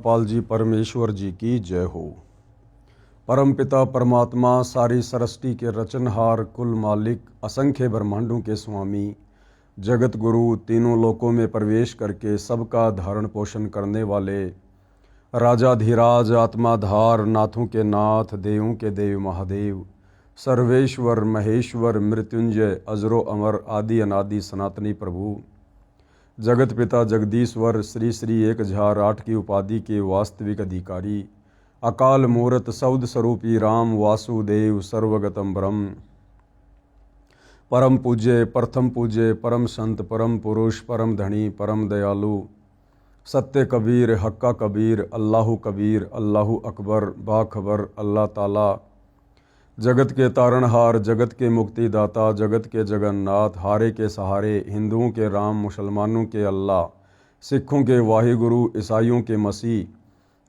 पाल जी परमेश्वर जी की जय हो। परम पिता परमात्मा सारी सृष्टि के रचनहार, कुल मालिक, असंख्य ब्रह्मांडों के स्वामी, जगत गुरु, तीनों लोकों में प्रवेश करके सबका धारण पोषण करने वाले, राजाधिराज, आत्माधार, नाथों के नाथ, देवों के देव महादेव, सर्वेश्वर महेश्वर, मृत्युंजय, अजरो अमर, आदि अनादि सनातनी प्रभु, जगत पिता जगदीश्वर, श्री श्री 1008 की उपाधि के वास्तविक अधिकारी, अकाल मूर्त सौद स्वरूपी राम वासुदेव सर्वगतम ब्रह्म, परम पूज्य, प्रथम पूज्य, परम संत, परम पुरुष, परम धनी, परम दयालु, सत्य कबीर, हक्का कबीर, अल्लाहु कबीर, अल्लाहु अकबर, बाखबर, अल्लाह ताला, जगत के तारणहार, जगत के मुक्तिदाता, जगत के जगन्नाथ, हारे के सहारे, हिंदुओं के राम, मुसलमानों के अल्लाह, सिखों के वाहिगुरु, ईसाइयों के मसीह,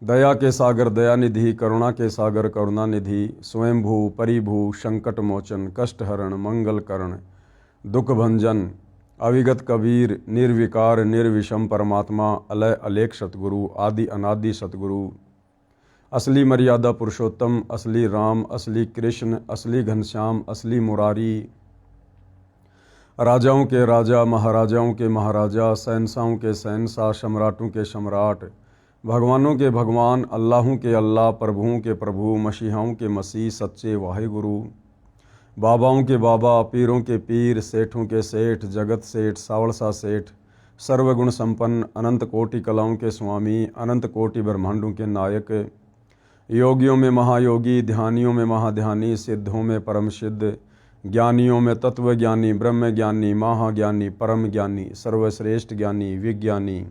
दया के सागर दयानिधि, करुणा के सागर करुणानिधि, स्वयंभू परिभू, संकट मोचन, कष्टहरण, मंगलकरण, दुख भंजन, अविगत कबीर, निर्विकार निर्विषम परमात्मा, अलय अलेख सतगुरु, आदि अनादि सतगुरु, असली मर्यादा पुरुषोत्तम, असली राम, असली कृष्ण, असली घनश्याम, असली मुरारी, राजाओं के राजा, महाराजाओं के महाराजा, शहंशाहों के शहंशाह, सम्राटों के सम्राट, भगवानों के भगवान, अल्लाहों के अल्लाह, प्रभुओं के प्रभु, मसीहाओं के मसीह, सच्चे वाहिगुरु, बाबाओं के बाबा, पीरों के पीर, सेठों के सेठ, जगत सेठ, सावड़सा सेठ, सर्वगुण संपन्न, अनंत कोटि कलाओं के स्वामी, अनंत कोटि ब्रह्मांडों के नायक, योगियों में महायोगी, ध्यानियों में महाध्यानी, सिद्धों में परम सिद्ध, ज्ञानियों में तत्व ज्ञानी, ब्रह्म ज्ञानी, महाज्ञानी, परम ज्ञानी, सर्वश्रेष्ठ ज्ञानी, विज्ञानी,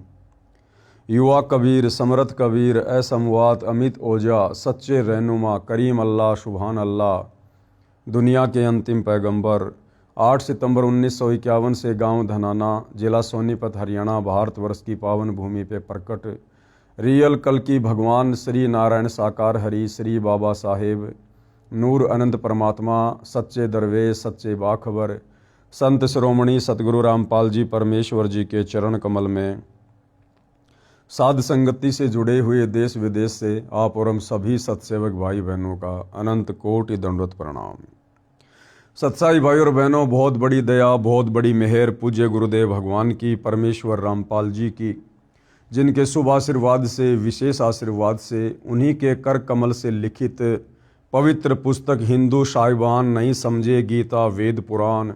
युवा कबीर, समर्थ कबीर, असमवात, अमित ओजा, सच्चे रहनुमा, करीम अल्लाह, सुभान अल्लाह, दुनिया के अंतिम पैगंबर, 8 सितंबर 1951 से गांव धनाना, जिला सोनीपत, हरियाणा, भारतवर्ष की पावन भूमि पे प्रकट रियल कल की भगवान श्री नारायण साकार हरि, श्री बाबा साहेब, नूर अनंत परमात्मा, सच्चे दरवेश, सच्चे बाखबर, संत शिरोमणि सतगुरु रामपाल जी परमेश्वर जी के चरण कमल में साध संगति से जुड़े हुए देश विदेश से आप और हम सभी सत्सेवक भाई बहनों का अनंत कोटि दंडवत प्रणाम। सत्साई भाई और बहनों, बहुत बड़ी दया, बहुत बड़ी मेहर पूज्य गुरुदेव भगवान की, परमेश्वर रामपाल जी की, जिनके शुभ आशीर्वाद से, विशेष आशीर्वाद से, उन्हीं के कर कमल से लिखित पवित्र पुस्तक हिंदू साहिबान नहीं समझे गीता वेद पुराण,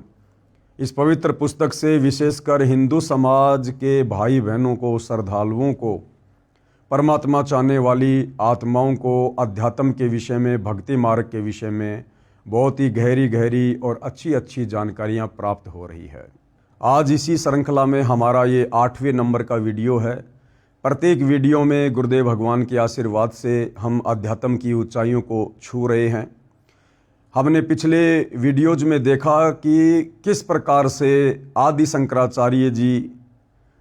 इस पवित्र पुस्तक से विशेषकर हिंदू समाज के भाई बहनों को, श्रद्धालुओं को, परमात्मा चाहने वाली आत्माओं को अध्यात्म के विषय में, भक्ति मार्ग के विषय में बहुत ही गहरी गहरी और अच्छी अच्छी जानकारियाँ प्राप्त हो रही है। आज इसी श्रृंखला में हमारा ये 8वें नंबर का वीडियो है। प्रत्येक वीडियो में गुरुदेव भगवान के आशीर्वाद से हम अध्यात्म की ऊंचाइयों को छू रहे हैं। हमने पिछले वीडियोज में देखा कि किस प्रकार से आदि शंकराचार्य जी,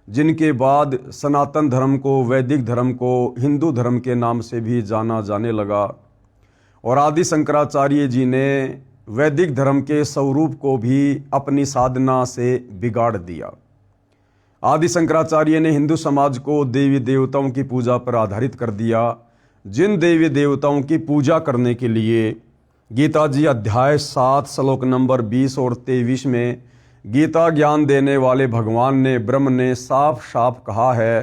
जिनके बाद सनातन धर्म को, वैदिक धर्म को हिंदू धर्म के नाम से भी जाना जाने लगा, और आदि शंकराचार्य जी ने वैदिक धर्म के स्वरूप को भी अपनी साधना से बिगाड़ दिया। आदि शंकराचार्य ने हिंदू समाज को देवी देवताओं की पूजा पर आधारित कर दिया, जिन देवी देवताओं की पूजा करने के लिए गीता जी अध्याय 7 श्लोक नंबर 20 और 23 में गीता ज्ञान देने वाले भगवान ने, ब्रह्म ने साफ साफ कहा है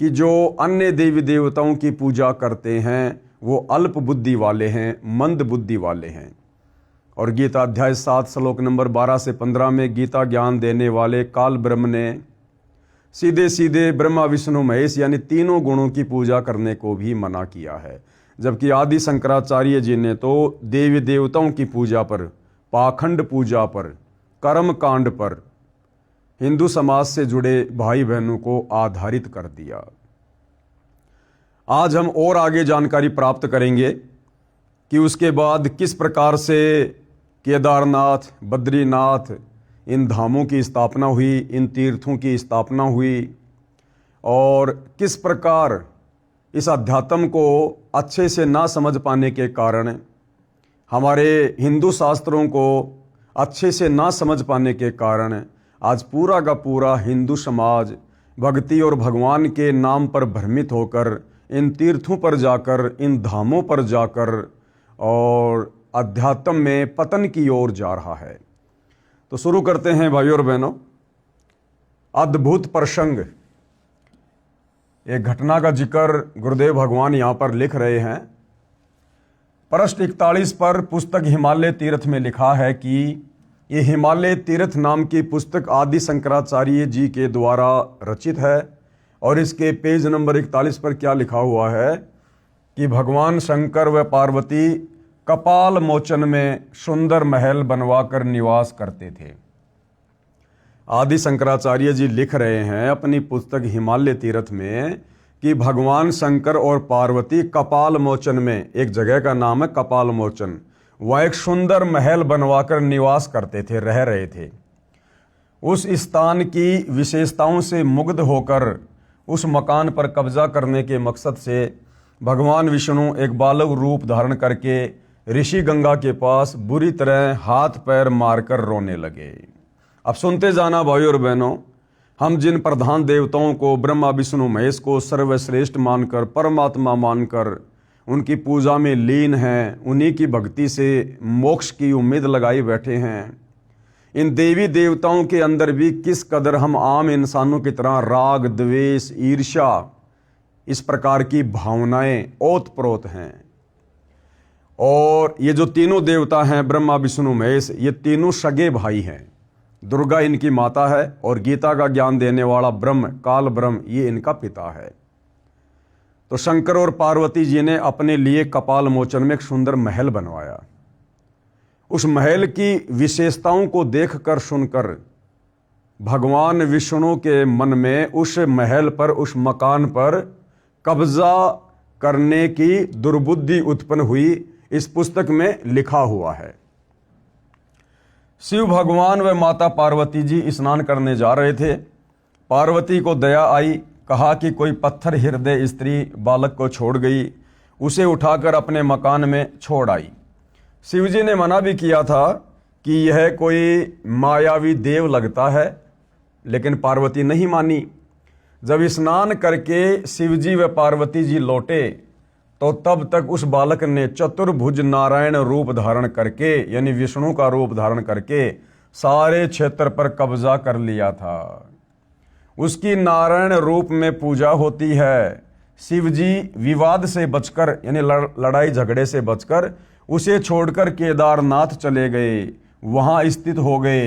कि जो अन्य देवी देवताओं की पूजा करते हैं वो अल्प बुद्धि वाले हैं, मंद बुद्धि वाले हैं। और गीता अध्याय 7 श्लोक नंबर 12 से 15 में गीता ज्ञान देने वाले काल ब्रह्म ने सीधे सीधे ब्रह्मा विष्णु महेश यानी तीनों गुणों की पूजा करने को भी मना किया है। जबकि आदि शंकराचार्य जी ने तो देवी देवताओं की पूजा पर, पाखंड पूजा पर, कर्म कांड पर हिंदू समाज से जुड़े भाई बहनों को आधारित कर दिया। आज हम और आगे जानकारी प्राप्त करेंगे कि उसके बाद किस प्रकार से केदारनाथ, बद्रीनाथ, इन धामों की स्थापना हुई, इन तीर्थों की स्थापना हुई, और किस प्रकार इस अध्यात्म को अच्छे से ना समझ पाने के कारण, हमारे हिंदू शास्त्रों को अच्छे से ना समझ पाने के कारण आज पूरा का पूरा हिंदू समाज भक्ति और भगवान के नाम पर भ्रमित होकर इन तीर्थों पर जाकर, इन धामों पर जाकर और अध्यात्म में पतन की ओर जा रहा है। तो शुरू करते हैं भाइयों और बहनों। अद्भुत प्रसंग, एक घटना का जिक्र गुरुदेव भगवान यहाँ पर लिख रहे हैं। पृष्ठ 41 पर पुस्तक हिमालय तीर्थ में लिखा है कि ये हिमालय तीर्थ नाम की पुस्तक आदि शंकराचार्य जी के द्वारा रचित है। और इसके पेज नंबर 41 पर क्या लिखा हुआ है कि भगवान शंकर व पार्वती कपाल मोचन में सुंदर महल बनवाकर निवास करते थे। आदि शंकराचार्य जी लिख रहे हैं अपनी पुस्तक हिमालय तीर्थ में कि भगवान शंकर और पार्वती कपाल मोचन में, एक जगह का नाम है कपाल मोचन, वह एक सुंदर महल बनवाकर निवास करते थे, रह रहे थे। उस स्थान की विशेषताओं से मुग्ध होकर उस मकान पर कब्जा करने के मकसद से भगवान विष्णु एक बालक रूप धारण करके ऋषि गंगा के पास बुरी तरह हाथ पैर मारकर रोने लगे। अब सुनते जाना भाइयों और बहनों, हम जिन प्रधान देवताओं को ब्रह्मा विष्णु महेश को सर्वश्रेष्ठ मानकर, परमात्मा मानकर उनकी पूजा में लीन हैं, उन्हीं की भक्ति से मोक्ष की उम्मीद लगाई बैठे हैं, इन देवी देवताओं के अंदर भी किस कदर हम आम इंसानों की तरह राग, द्वेष, ईर्ष्या, इस प्रकार की भावनाएं ओतप्रोत हैं। और ये जो तीनों देवता हैं ब्रह्मा विष्णु महेश, ये तीनों सगे भाई हैं। दुर्गा इनकी माता है और गीता का ज्ञान देने वाला ब्रह्म, काल ब्रह्म, ये इनका पिता है। तो शंकर और पार्वती जी ने अपने लिए कपाल मोचन में एक सुंदर महल बनवाया। उस महल की विशेषताओं को देखकर, सुनकर भगवान विष्णु के मन में उस महल पर, उस मकान पर कब्जा करने की दुर्बुद्धि उत्पन्न हुई। इस पुस्तक में लिखा हुआ है। शिव भगवान व माता पार्वती जी स्नान करने जा रहे थे। पार्वती को दया आई, कहा कि कोई पत्थर हृदय स्त्री बालक को छोड़ गई, उसे उठाकर अपने मकान में छोड़ आई। शिवजी ने मना भी किया था कि यह कोई मायावी देव लगता है, लेकिन पार्वती नहीं मानी। जब स्नान करके शिवजी व पार्वती जी लौटे तो तब तक उस बालक ने चतुर्भुज नारायण रूप धारण करके, यानी विष्णु का रूप धारण करके सारे क्षेत्र पर कब्जा कर लिया था। उसकी नारायण रूप में पूजा होती है। शिवजी विवाद से बचकर, यानी लड़ाई झगड़े से बचकर उसे छोड़कर केदारनाथ चले गए, वहां स्थित हो गए,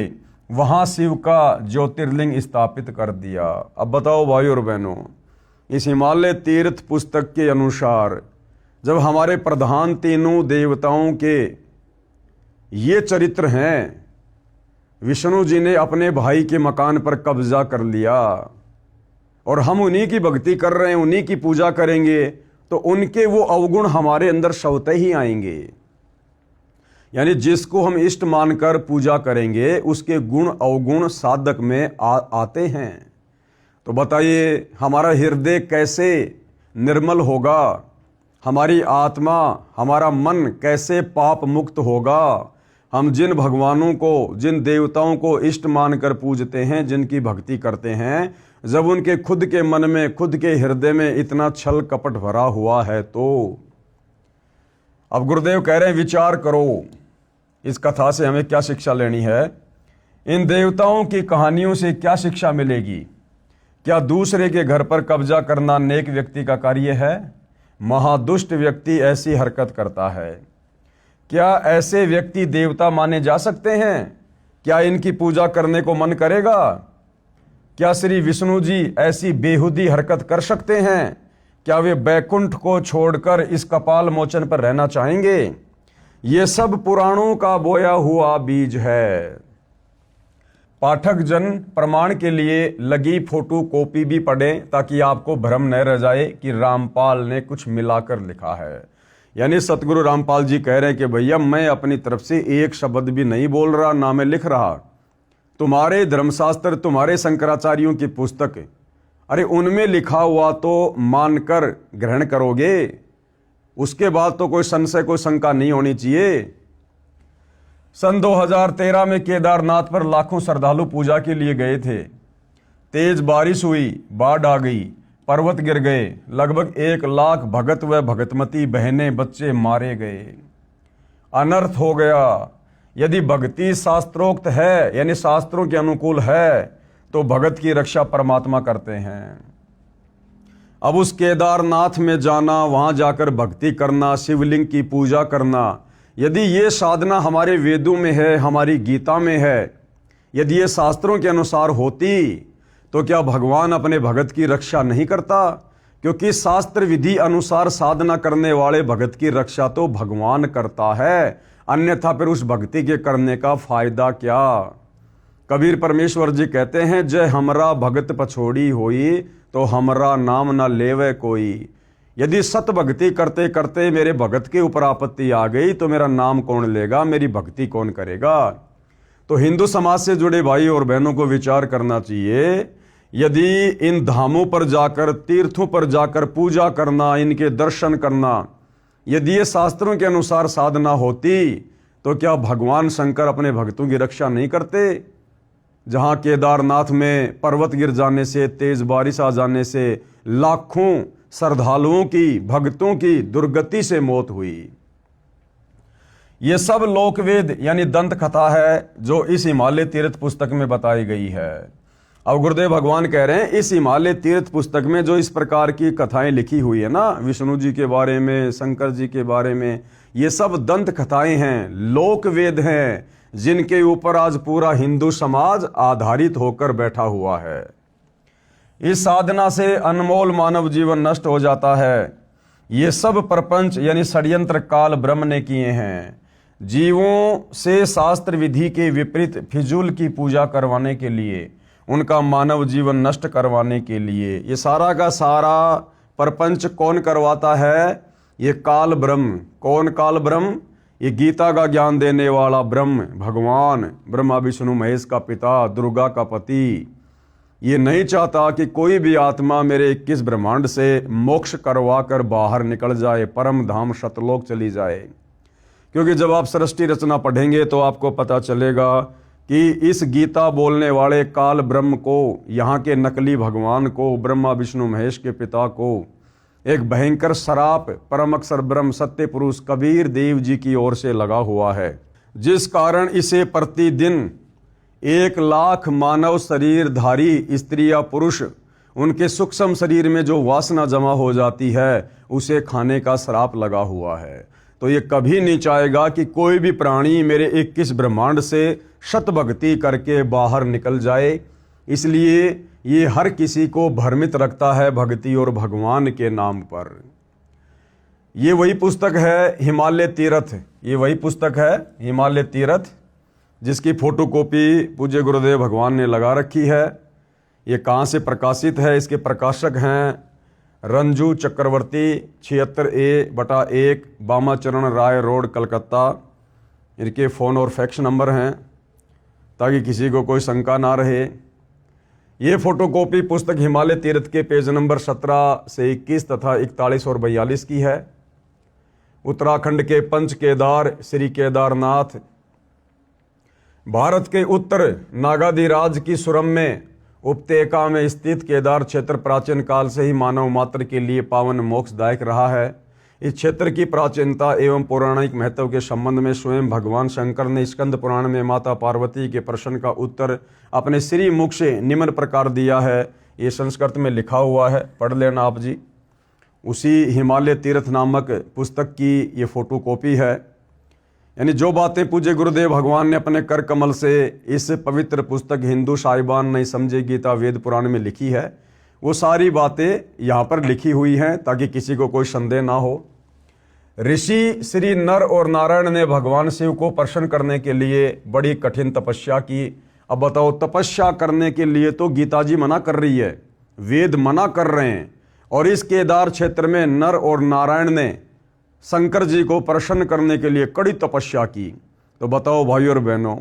वहां शिव का ज्योतिर्लिंग स्थापित कर दिया। अब बताओ भाई और बहनों, इस हिमालय तीर्थ पुस्तक के अनुसार जब हमारे प्रधान तीनों देवताओं के ये चरित्र हैं, विष्णु जी ने अपने भाई के मकान पर कब्जा कर लिया और हम उन्हीं की भक्ति कर रहे हैं, उन्हीं की पूजा करेंगे, तो उनके वो अवगुण हमारे अंदर स्वतः ही आएंगे। यानी जिसको हम इष्ट मानकर पूजा करेंगे उसके गुण अवगुण साधक में आते हैं। तो बताइए हमारा हृदय कैसे निर्मल होगा, हमारी आत्मा, हमारा मन कैसे पाप मुक्त होगा। हम जिन भगवानों को, जिन देवताओं को इष्ट मानकर पूजते हैं, जिनकी भक्ति करते हैं, जब उनके खुद के मन में, खुद के हृदय में इतना छल कपट भरा हुआ है, तो अब गुरुदेव कह रहे हैं विचार करो इस कथा से हमें क्या शिक्षा लेनी है। इन देवताओं की कहानियों से क्या शिक्षा मिलेगी? क्या दूसरे के घर पर कब्जा करना नेक व्यक्ति का कार्य है? महादुष्ट व्यक्ति ऐसी हरकत करता है। क्या ऐसे व्यक्ति देवता माने जा सकते हैं? क्या इनकी पूजा करने को मन करेगा? क्या श्री विष्णु जी ऐसी बेहुदी हरकत कर सकते हैं? क्या वे बैकुंठ को छोड़कर इस कपाल मोचन पर रहना चाहेंगे? ये सब पुराणों का बोया हुआ बीज है। पाठक जन प्रमाण के लिए लगी फोटो कॉपी भी पढ़ें ताकि आपको भ्रम न रह जाए कि रामपाल ने कुछ मिलाकर लिखा है। यानी सतगुरु रामपाल जी कह रहे हैं कि भैया मैं अपनी तरफ से एक शब्द भी नहीं बोल रहा, ना मैं लिख रहा। तुम्हारे धर्मशास्त्र, तुम्हारे शंकराचार्यों की पुस्तक, अरे उनमें लिखा हुआ तो मानकर ग्रहण करोगे, उसके बाद तो कोई संशय, कोई शंका नहीं होनी चाहिए। सन 2013 में केदारनाथ पर लाखों श्रद्धालु पूजा के लिए गए थे। तेज बारिश हुई, बाढ़ आ गई, पर्वत गिर गए, लगभग 1 लाख भगत व भगतमती बहनें बच्चे मारे गए, अनर्थ हो गया। यदि भक्ति शास्त्रोक्त है यानी शास्त्रों के अनुकूल है तो भगत की रक्षा परमात्मा करते हैं। अब उस केदारनाथ में जाना, वहां जाकर भक्ति करना, शिवलिंग की पूजा करना, यदि ये साधना हमारे वेदों में है, हमारी गीता में है, यदि ये शास्त्रों के अनुसार होती तो क्या भगवान अपने भगत की रक्षा नहीं करता? क्योंकि शास्त्र विधि अनुसार साधना करने वाले भगत की रक्षा तो भगवान करता है, अन्यथा फिर उस भक्ति के करने का फायदा क्या? कबीर परमेश्वर जी कहते हैं, जय हमरा भगत पछोड़ी होई तो हमरा नाम ना लेवे कोई। यदि सत भक्ति करते करते मेरे भगत के ऊपर आपत्ति आ गई तो मेरा नाम कौन लेगा, मेरी भक्ति कौन करेगा? तो हिंदू समाज से जुड़े भाई और बहनों को विचार करना चाहिए, यदि इन धामों पर जाकर, तीर्थों पर जाकर पूजा करना, इनके दर्शन करना, यदि ये शास्त्रों के अनुसार साधना होती तो क्या भगवान शंकर अपने भक्तों की रक्षा नहीं करते? जहां केदारनाथ में पर्वत गिर जाने से, तेज बारिश आ जाने से लाखों श्रद्धालुओं की, भक्तों की दुर्गति से मौत हुई। ये सब लोकवेद यानी दंत कथा है जो इस हिमालय तीर्थ पुस्तक में बताई गई है। अब गुरुदेव भगवान कह रहे हैं, इस हिमालय तीर्थ पुस्तक में जो इस प्रकार की कथाएं लिखी हुई है ना, विष्णु जी के बारे में, शंकर जी के बारे में, ये सब दंत कथाएं हैं, लोकवेद हैं, जिनके ऊपर आज पूरा हिंदू समाज आधारित होकर बैठा हुआ है। इस साधना से अनमोल मानव जीवन नष्ट हो जाता है। ये सब प्रपंच यानी षड्यंत्र काल ब्रह्म ने किए हैं, जीवों से शास्त्र विधि के विपरीत फिजूल की पूजा करवाने के लिए, उनका मानव जीवन नष्ट करवाने के लिए। ये सारा का सारा प्रपंच कौन करवाता है? ये काल ब्रह्म। कौन काल ब्रह्म? ये गीता का ज्ञान देने वाला ब्रह्म, भगवान, ब्रह्मा विष्णु महेश का पिता, दुर्गा का पति। ये नहीं चाहता कि कोई भी आत्मा मेरे 21 ब्रह्मांड से मोक्ष करवा कर बाहर निकल जाए, परम धाम सतलोक चली जाए। क्योंकि जब आप सृष्टि रचना पढ़ेंगे तो आपको पता चलेगा कि इस गीता बोलने वाले काल ब्रह्म को, यहाँ के नकली भगवान को, ब्रह्मा विष्णु महेश के पिता को एक भयंकर श्राप परम अक्षर ब्रह्म सत्य पुरुष कबीर देव जी की ओर से लगा हुआ है, जिस कारण इसे प्रतिदिन 1 लाख मानव शरीरधारी स्त्री या पुरुष, उनके सूक्ष्म शरीर में जो वासना जमा हो जाती है उसे खाने का श्राप लगा हुआ है। तो ये कभी नहीं चाहेगा कि कोई भी प्राणी मेरे 21 ब्रह्मांड से शत भक्ति करके बाहर निकल जाए। इसलिए ये हर किसी को भ्रमित रखता है भक्ति और भगवान के नाम पर। ये वही पुस्तक है हिमालय तीर्थ, ये वही पुस्तक है हिमालय तीर्थ, जिसकी फोटोकॉपी पूज्य गुरुदेव भगवान ने लगा रखी है। ये कहाँ से प्रकाशित है? इसके प्रकाशक हैं रंजू चक्रवर्ती, 76A/1 बामाचरण राय रोड, कलकत्ता। इनके फ़ोन और फैक्स नंबर हैं ताकि किसी को कोई शंका ना रहे। ये फोटोकॉपी पुस्तक हिमालय तीर्थ के पेज नंबर 17 से 21 तथा 41 और 42 की है। उत्तराखंड के पंच केदार श्री केदारनाथ, भारत के उत्तर नागाधिराज की सुरम्य उपत्यका में स्थित केदार क्षेत्र प्राचीन काल से ही मानव मात्र के लिए पावन मोक्षदायक रहा है। इस क्षेत्र की प्राचीनता एवं पौराणिक महत्व के संबंध में स्वयं भगवान शंकर ने स्कंद पुराण में माता पार्वती के प्रश्न का उत्तर अपने श्री मुख से निम्न प्रकार दिया है। ये संस्कृत में लिखा हुआ है, पढ़ लेना आप जी। उसी हिमालय तीर्थ नामक पुस्तक की ये फोटोकॉपी है। यानी जो बातें पूज्य गुरुदेव भगवान ने अपने कर कमल से इस पवित्र पुस्तक हिंदू साहिबान नहीं समझे गीता वेद पुराण में लिखी है, वो सारी बातें यहाँ पर लिखी हुई हैं ताकि किसी को कोई संदेह ना हो। ऋषि श्री नर और नारायण ने भगवान शिव को प्रसन्न करने के लिए बड़ी कठिन तपस्या की। अब बताओ, तपस्या करने के लिए तो गीता जी मना कर रही है, वेद मना कर रहे हैं, और इस केदार क्षेत्र में नर और नारायण ने शंकर जी को प्रसन्न करने के लिए कड़ी तपस्या की। तो बताओ भाई और बहनों,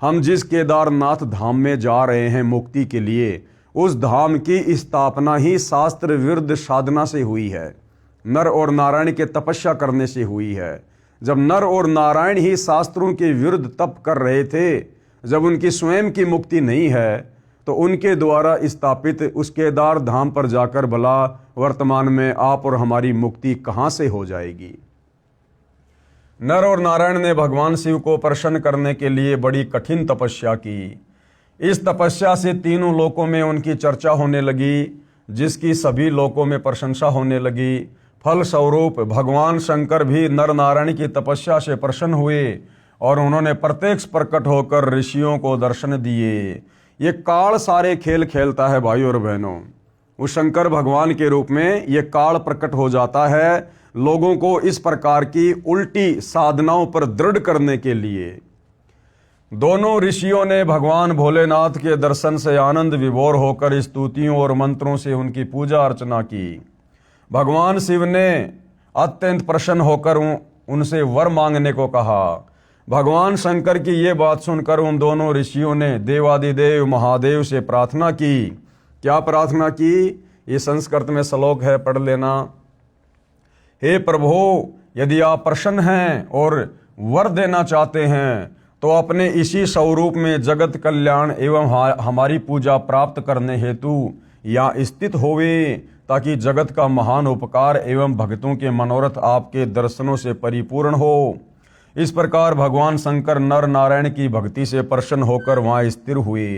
हम जिस केदारनाथ धाम में जा रहे हैं मुक्ति के लिए, उस धाम की स्थापना ही शास्त्र विरुद्ध साधना से हुई है, नर और नारायण के तपस्या करने से हुई है। जब नर और नारायण ही शास्त्रों के विरुद्ध तप कर रहे थे, जब उनकी स्वयं की मुक्ति नहीं है, तो उनके द्वारा स्थापित उस केदार धाम पर जाकर भला वर्तमान में आप और हमारी मुक्ति कहाँ से हो जाएगी। नर और नारायण ने भगवान शिव को प्रसन्न करने के लिए बड़ी कठिन तपस्या की। इस तपस्या से तीनों लोकों में उनकी चर्चा होने लगी, जिसकी सभी लोकों में प्रशंसा होने लगी। फल स्वरूप भगवान शंकर भी नर नारायण की तपस्या से प्रसन्न हुए और उन्होंने प्रत्यक्ष प्रकट होकर ऋषियों को दर्शन दिए। ये काल सारे खेल खेलता है भाइयों और बहनों। उस शंकर भगवान के रूप में ये काल प्रकट हो जाता है लोगों को इस प्रकार की उल्टी साधनाओं पर दृढ़ करने के लिए। दोनों ऋषियों ने भगवान भोलेनाथ के दर्शन से आनंद विभोर होकर स्तुतियों और मंत्रों से उनकी पूजा अर्चना की। भगवान शिव ने अत्यंत प्रसन्न होकर उनसे वर मांगने को कहा। भगवान शंकर की ये बात सुनकर उन दोनों ऋषियों ने देवादिदेव महादेव से प्रार्थना की। क्या प्रार्थना की? ये संस्कृत में श्लोक है, पढ़ लेना। हे प्रभु, यदि आप प्रसन्न हैं और वर देना चाहते हैं तो अपने इसी स्वरूप में जगत कल्याण एवं हमारी पूजा प्राप्त करने हेतु यहाँ स्थित होवे, ताकि जगत का महान उपकार एवं भक्तों के मनोरथ आपके दर्शनों से परिपूर्ण हो। इस प्रकार भगवान शंकर नर नारायण की भक्ति से प्रसन्न होकर वहाँ स्थिर हुए।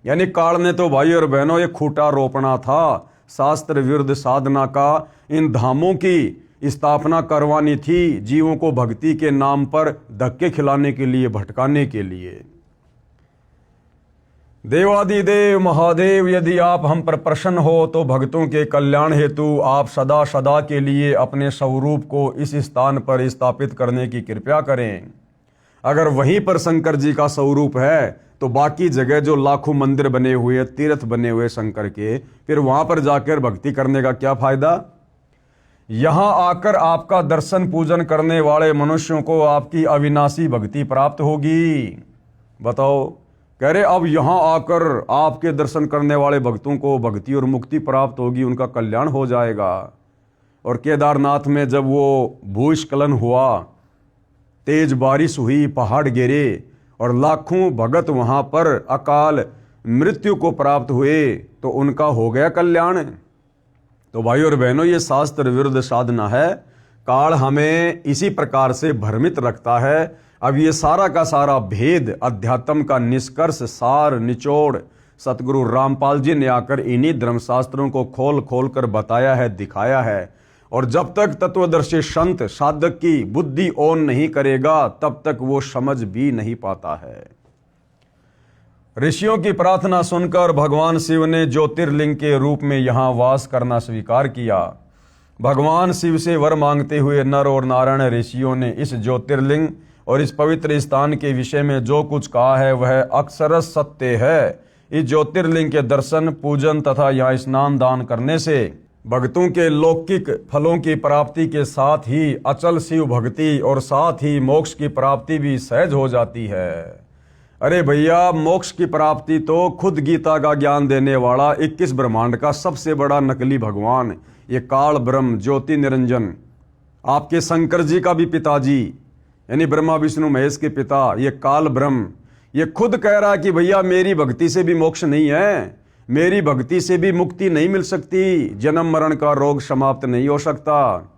यानी काल ने तो भाई और बहनों ये खूंटा रोपना था, शास्त्र विरुद्ध साधना का इन धामों की स्थापना करवानी थी, जीवों को भक्ति के नाम पर धक्के खिलाने के लिए, भटकाने के लिए। देवादिदेव महादेव, यदि आप हम पर प्रसन्न हो तो भक्तों के कल्याण हेतु आप सदा सदा के लिए अपने स्वरूप को इस स्थान पर स्थापित करने की कृपा करें। अगर वहीं पर शंकर जी का स्वरूप है तो बाकी जगह जो लाखों मंदिर बने हुए, तीर्थ बने हुए शंकर के, फिर वहां पर जाकर भक्ति करने का क्या फायदा। यहां आकर आपका दर्शन पूजन करने वाले मनुष्यों को आपकी अविनाशी भक्ति प्राप्त होगी। बताओ, कह रहे अब यहां आकर आपके दर्शन करने वाले भक्तों को भक्ति और मुक्ति प्राप्त होगी, उनका कल्याण हो जाएगा। और केदारनाथ में जब वो भूस्खलन हुआ, तेज बारिश हुई, पहाड़ गिरे और लाखों भगत वहां पर अकाल मृत्यु को प्राप्त हुए, तो उनका हो गया कल्याण। तो भाई और बहनों, ये शास्त्र विरुद्ध साधना है। काल हमें इसी प्रकार से भ्रमित रखता है। अब ये सारा का सारा भेद, अध्यात्म का निष्कर्ष, सार, निचोड़ सतगुरु रामपाल जी ने आकर इन्हीं धर्मशास्त्रों को खोल खोल कर बताया है, दिखाया है। और जब तक तत्वदर्शी संत साधक की बुद्धि ओन नहीं करेगा तब तक वो समझ भी नहीं पाता है। ऋषियों की प्रार्थना सुनकर भगवान शिव ने ज्योतिर्लिंग के रूप में यहाँ वास करना स्वीकार किया। भगवान शिव से वर मांगते हुए नर और नारायण ऋषियों ने इस ज्योतिर्लिंग और इस पवित्र स्थान के विषय में जो कुछ कहा है वह अक्षरश सत्य है। इस ज्योतिर्लिंग के दर्शन, पूजन तथा यहाँ स्नान दान करने से भक्तों के लौकिक फलों की प्राप्ति के साथ ही अचल शिव भक्ति और साथ ही मोक्ष की प्राप्ति भी सहज हो जाती है। अरे भैया, मोक्ष की प्राप्ति तो खुद गीता का ज्ञान देने वाला 21 ब्रह्मांड का सबसे बड़ा नकली भगवान, ये काल ब्रह्म ज्योति निरंजन, आपके शंकर जी का भी पिताजी यानी ब्रह्मा विष्णु महेश के पिता, ये काल ब्रह्म, ये खुद कह रहा है कि भैया मेरी भक्ति से भी मोक्ष नहीं है, मेरी भक्ति से भी मुक्ति नहीं मिल सकती, जन्म मरण का रोग समाप्त नहीं हो सकता।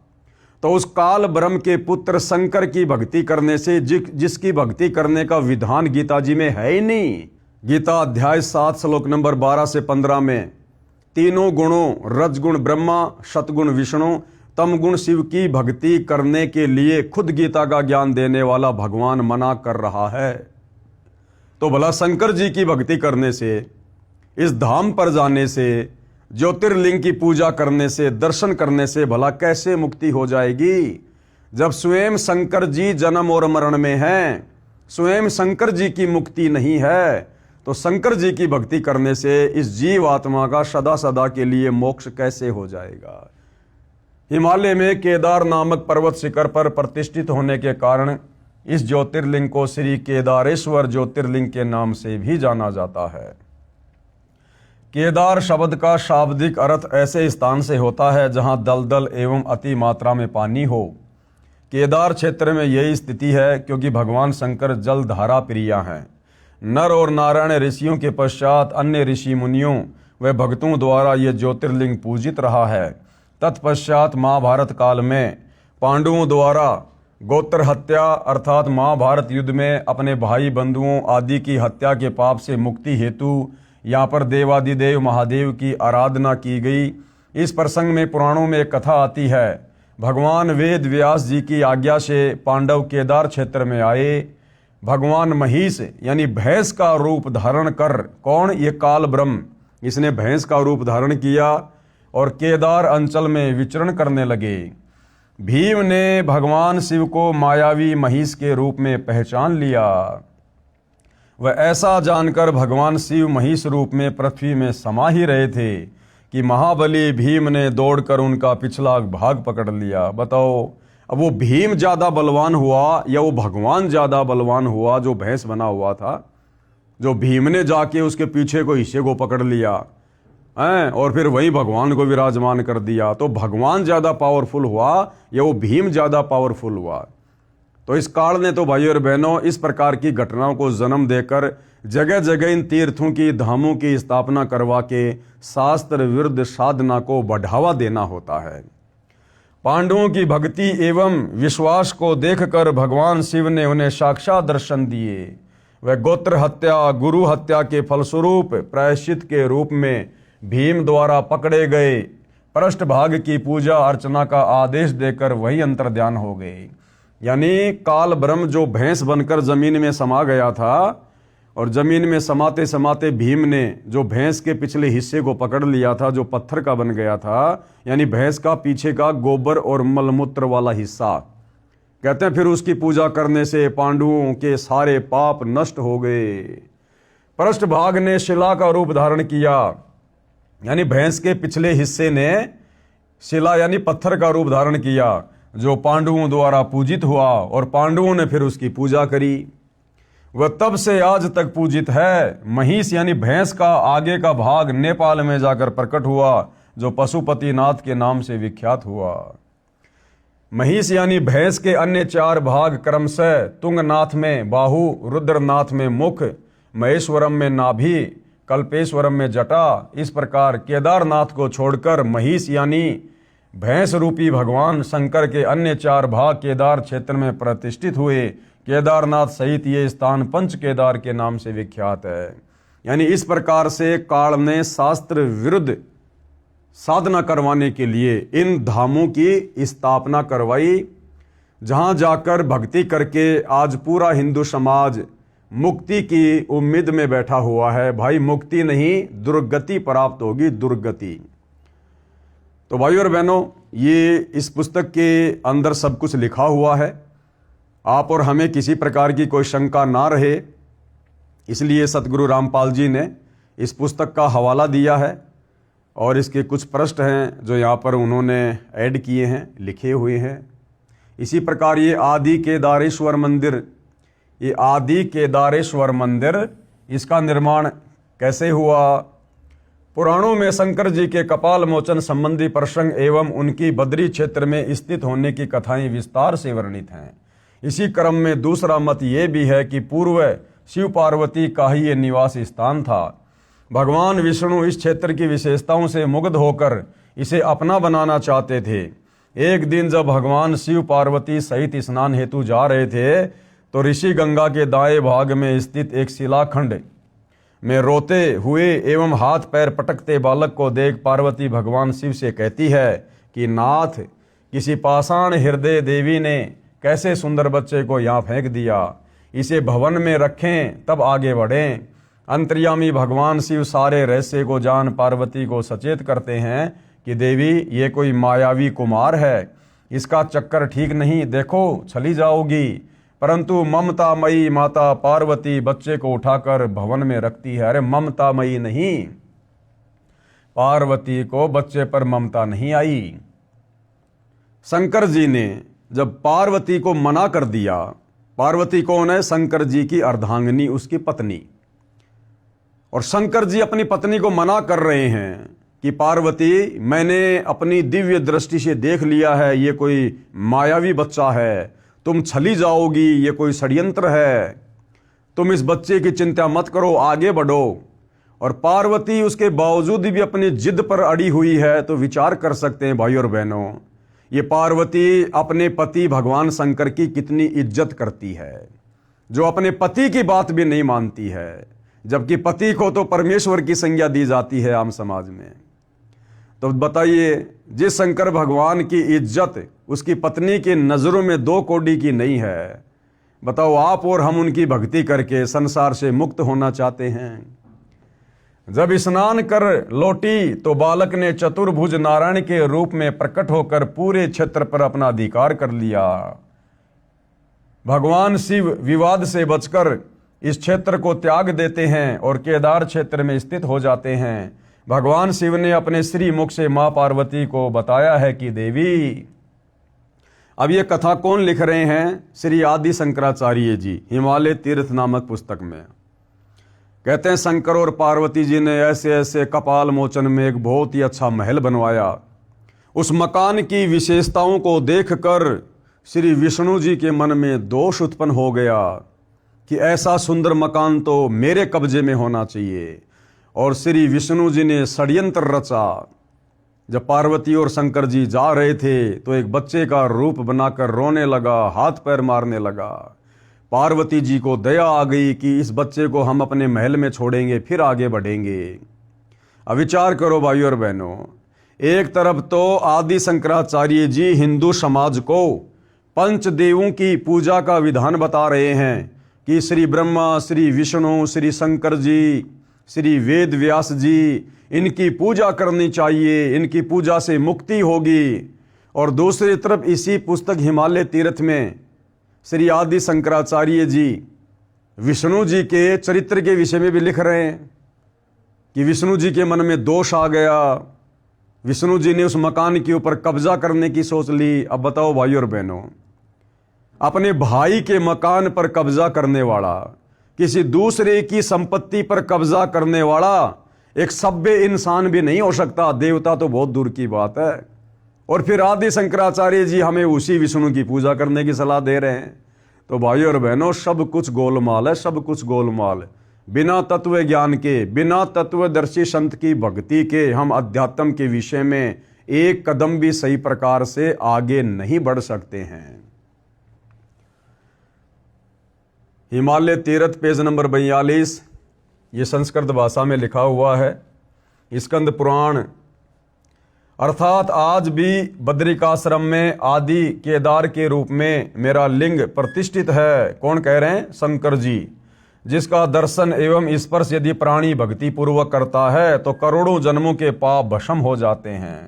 तो उस काल ब्रह्म के पुत्र शंकर की भक्ति करने से जिसकी भक्ति करने का विधान गीता जी में है ही नहीं। गीता अध्याय 7 श्लोक नंबर 12 से 15 में तीनों गुणों, रजगुण ब्रह्मा, सतगुण विष्णु, तम गुण शिव की भक्ति करने के लिए खुद गीता का ज्ञान देने वाला भगवान मना कर रहा है। तो भला शंकर जी की भक्ति करने से, इस धाम पर जाने से, ज्योतिर्लिंग की पूजा करने से, दर्शन करने से भला कैसे मुक्ति हो जाएगी, जब स्वयं शंकर जी जन्म और मरण में हैं, स्वयं शंकर जी की मुक्ति नहीं है। तो शंकर जी की भक्ति करने से इस जीव आत्मा का सदा सदा के लिए मोक्ष कैसे हो जाएगा। हिमालय में केदार नामक पर्वत शिखर पर प्रतिष्ठित होने के कारण इस ज्योतिर्लिंग को श्री केदारेश्वर ज्योतिर्लिंग के नाम से भी जाना जाता है। केदार शब्द का शाब्दिक अर्थ ऐसे स्थान से होता है जहां दलदल एवं अति मात्रा में पानी हो। केदार क्षेत्र में यही स्थिति है क्योंकि भगवान शंकर जल धारा प्रिय हैं। नर और नारायण ऋषियों के पश्चात अन्य ऋषि मुनियों व भक्तों द्वारा ये ज्योतिर्लिंग पूजित रहा है। तत्पश्चात महाभारत काल में पांडवों द्वारा गोत्र हत्या अर्थात महाभारत युद्ध में अपने भाई बंधुओं आदि की हत्या के पाप से मुक्ति हेतु यहाँ पर देवादिदेव महादेव की आराधना की गई। इस प्रसंग में पुराणों में एक कथा आती है। भगवान वेद व्यास जी की आज्ञा से पांडव केदार क्षेत्र में आए। भगवान महिष यानी भैंस का रूप धारण कर, कौन, ये काल ब्रह्म, इसने भैंस का रूप धारण किया और केदार अंचल में विचरण करने लगे। भीम ने भगवान शिव को मायावी महिष के रूप में पहचान लिया। वह ऐसा जानकर भगवान शिव महिष रूप में पृथ्वी में समा ही रहे थे कि महाबली भीम ने दौड़कर उनका पिछला भाग पकड़ लिया। बताओ, अब वो भीम ज्यादा बलवान हुआ या वो भगवान ज्यादा बलवान हुआ जो भैंस बना हुआ था, जो भीम ने जाके उसके पीछे को हिस्से को पकड़ लिया हैं और फिर वही भगवान को विराजमान कर दिया। तो भगवान ज्यादा पावरफुल हुआ या वो भीम ज्यादा पावरफुल हुआ? तो इस काल ने तो भाइयों और बहनों इस प्रकार की घटनाओं को जन्म देकर जगह जगह इन तीर्थों की धामों की स्थापना करवा के शास्त्र विरुद्ध साधना को बढ़ावा देना होता है। पांडवों की भक्ति एवं विश्वास को देखकर भगवान शिव ने उन्हें साक्षात दर्शन दिए। वह गोत्र हत्या गुरु हत्या के फलस्वरूप प्रायश्चित के रूप में भीम द्वारा पकड़े गए पृष्ठभाग की पूजा अर्चना का आदेश देकर वही अंतर्ध्यान हो गए। यानी काल ब्रह्म जो भैंस बनकर जमीन में समा गया था और जमीन में समाते समाते भीम ने जो भैंस के पिछले हिस्से को पकड़ लिया था जो पत्थर का बन गया था, यानी भैंस का पीछे का गोबर और मलमूत्र वाला हिस्सा, कहते हैं फिर उसकी पूजा करने से पांडवों के सारे पाप नष्ट हो गए। पृष्ठभाग ने शिला का रूप धारण किया, यानी भैंस के पिछले हिस्से ने शिला यानी पत्थर का रूप धारण किया जो पांडवों द्वारा पूजित हुआ और पांडवों ने फिर उसकी पूजा करी। वह तब से आज तक पूजित है। महिष यानी भैंस का आगे का भाग नेपाल में जाकर प्रकट हुआ जो पशुपतिनाथ के नाम से विख्यात हुआ। महिष यानी भैंस के अन्य 4 भाग क्रमशः तुंगनाथ में बाहु, रुद्रनाथ में मुख, महेश्वरम में नाभि, कल्पेश्वरम में जटा, इस प्रकार केदारनाथ को छोड़कर महिष यानी भैंस रूपी भगवान शंकर के अन्य 4 भाग केदार क्षेत्र में प्रतिष्ठित हुए। केदारनाथ सहित ये स्थान पंच केदार के नाम से विख्यात है। यानी इस प्रकार से काल ने शास्त्र विरुद्ध साधना करवाने के लिए इन धामों की स्थापना करवाई, जहां जाकर भक्ति करके आज पूरा हिंदू समाज मुक्ति की उम्मीद में बैठा हुआ है। भाई मुक्ति नहीं, दुर्गति प्राप्त होगी, दुर्गति। तो भाइयों और बहनों, ये इस पुस्तक के अंदर सब कुछ लिखा हुआ है। आप और हमें किसी प्रकार की कोई शंका ना रहे, इसलिए सतगुरु रामपाल जी ने इस पुस्तक का हवाला दिया है और इसके कुछ पृष्ठ हैं जो यहाँ पर उन्होंने ऐड किए हैं, लिखे हुए हैं। इसी प्रकार ये आदि केदारेश्वर मंदिर, ये आदि केदारेश्वर मंदिर, इसका निर्माण कैसे हुआ? पुराणों में शंकर जी के कपाल मोचन संबंधी प्रसंग एवं उनकी बद्री क्षेत्र में स्थित होने की कथाएं विस्तार से वर्णित हैं। इसी क्रम में दूसरा मत ये भी है कि पूर्व शिव पार्वती का ही ये निवास स्थान था। भगवान विष्णु इस क्षेत्र की विशेषताओं से मुग्ध होकर इसे अपना बनाना चाहते थे। एक दिन जब भगवान शिव पार्वती सहित स्नान हेतु जा रहे थे तो ऋषि गंगा के दाएं भाग में स्थित एक शिलाखंड में रोते हुए एवं हाथ पैर पटकते बालक को देख पार्वती भगवान शिव से कहती है कि नाथ, किसी पाषाण हृदय देवी ने कैसे सुंदर बच्चे को यहाँ फेंक दिया, इसे भवन में रखें तब आगे बढ़ें। अंतर्यामी भगवान शिव सारे रहस्य को जान पार्वती को सचेत करते हैं कि देवी ये कोई मायावी कुमार है, इसका चक्कर ठीक नहीं, देखो छली जाओगी। परंतु ममतामयी माता पार्वती बच्चे को उठाकर भवन में रखती है। अरे ममतामयी नहीं, पार्वती को बच्चे पर ममता नहीं आई। शंकर जी ने जब पार्वती को मना कर दिया, पार्वती कौन है? शंकर जी की अर्धांगिनी, उसकी पत्नी। और शंकर जी अपनी पत्नी को मना कर रहे हैं कि पार्वती, मैंने अपनी दिव्य दृष्टि से देख लिया है, ये कोई मायावी बच्चा है, तुम छली जाओगी, ये कोई षड्यंत्र है। तुम इस बच्चे की चिंता मत करो, आगे बढ़ो। और पार्वती उसके बावजूद भी अपनी जिद पर अड़ी हुई है। तो विचार कर सकते हैं भाई और बहनों, ये पार्वती अपने पति भगवान शंकर की कितनी इज्जत करती है, जो अपने पति की बात भी नहीं मानती है, जबकि पति को तो परमेश्वर की संज्ञा दी जाती है आम समाज में। तो बताइए, जिस शंकर भगवान की इज्जत उसकी पत्नी की नजरों में 2 कौड़ी की नहीं है, बताओ आप और हम उनकी भक्ति करके संसार से मुक्त होना चाहते हैं। जब स्नान कर लौटी तो बालक ने चतुर्भुज नारायण के रूप में प्रकट होकर पूरे क्षेत्र पर अपना अधिकार कर लिया। भगवान शिव विवाद से बचकर इस क्षेत्र को त्याग देते हैं और केदार क्षेत्र में स्थित हो जाते हैं। भगवान शिव ने अपने श्री मुख से मां पार्वती को बताया है कि देवी, अब ये कथा कौन लिख रहे हैं? श्री आदि शंकराचार्य जी, हिमालय तीर्थ नामक पुस्तक में। कहते हैं शंकर और पार्वती जी ने ऐसे ऐसे कपाल मोचन में एक बहुत ही अच्छा महल बनवाया। उस मकान की विशेषताओं को देखकर श्री विष्णु जी के मन में दोष उत्पन्न हो गया कि ऐसा सुंदर मकान तो मेरे कब्जे में होना चाहिए। और श्री विष्णु जी ने षड्यंत्र रचा। जब पार्वती और शंकर जी जा रहे थे तो एक बच्चे का रूप बनाकर रोने लगा, हाथ पैर मारने लगा। पार्वती जी को दया आ गई कि इस बच्चे को हम अपने महल में छोड़ेंगे, फिर आगे बढ़ेंगे। अब विचार करो भाई और बहनों, एक तरफ तो आदि शंकराचार्य जी हिंदू समाज को पंचदेवों की पूजा का विधान बता रहे हैं कि श्री ब्रह्मा, श्री विष्णु, श्री शंकर जी, श्री वेद व्यास जी, इनकी पूजा करनी चाहिए, इनकी पूजा से मुक्ति होगी। और दूसरी तरफ इसी पुस्तक हिमालय तीर्थ में श्री आदि शंकराचार्य जी विष्णु जी के चरित्र के विषय में भी लिख रहे हैं कि विष्णु जी के मन में दोष आ गया, विष्णु जी ने उस मकान के ऊपर कब्जा करने की सोच ली। अब बताओ भाई और बहनों, अपने भाई के मकान पर कब्जा करने वाला, किसी दूसरे की संपत्ति पर कब्जा करने वाला एक सभ्य इंसान भी नहीं हो सकता, देवता तो बहुत दूर की बात है। और फिर आदि शंकराचार्य जी हमें उसी विष्णु की पूजा करने की सलाह दे रहे हैं। तो भाई और बहनों, सब कुछ गोलमाल है, सब कुछ गोलमाल। बिना तत्व ज्ञान के, बिना तत्वदर्शी संत की भक्ति के हम अध्यात्म के विषय में एक कदम भी सही प्रकार से आगे नहीं बढ़ सकते हैं। हिमालय तीर्थ पेज नंबर 42, ये संस्कृत भाषा में लिखा हुआ है। स्कंद पुराण, अर्थात आज भी बद्रिकाश्रम में आदि केदार के रूप में मेरा लिंग प्रतिष्ठित है। कौन कह रहे हैं? शंकर जी। जिसका दर्शन एवं स्पर्श यदि प्राणी भक्ति पूर्वक करता है तो करोड़ों जन्मों के पाप भस्म हो जाते हैं।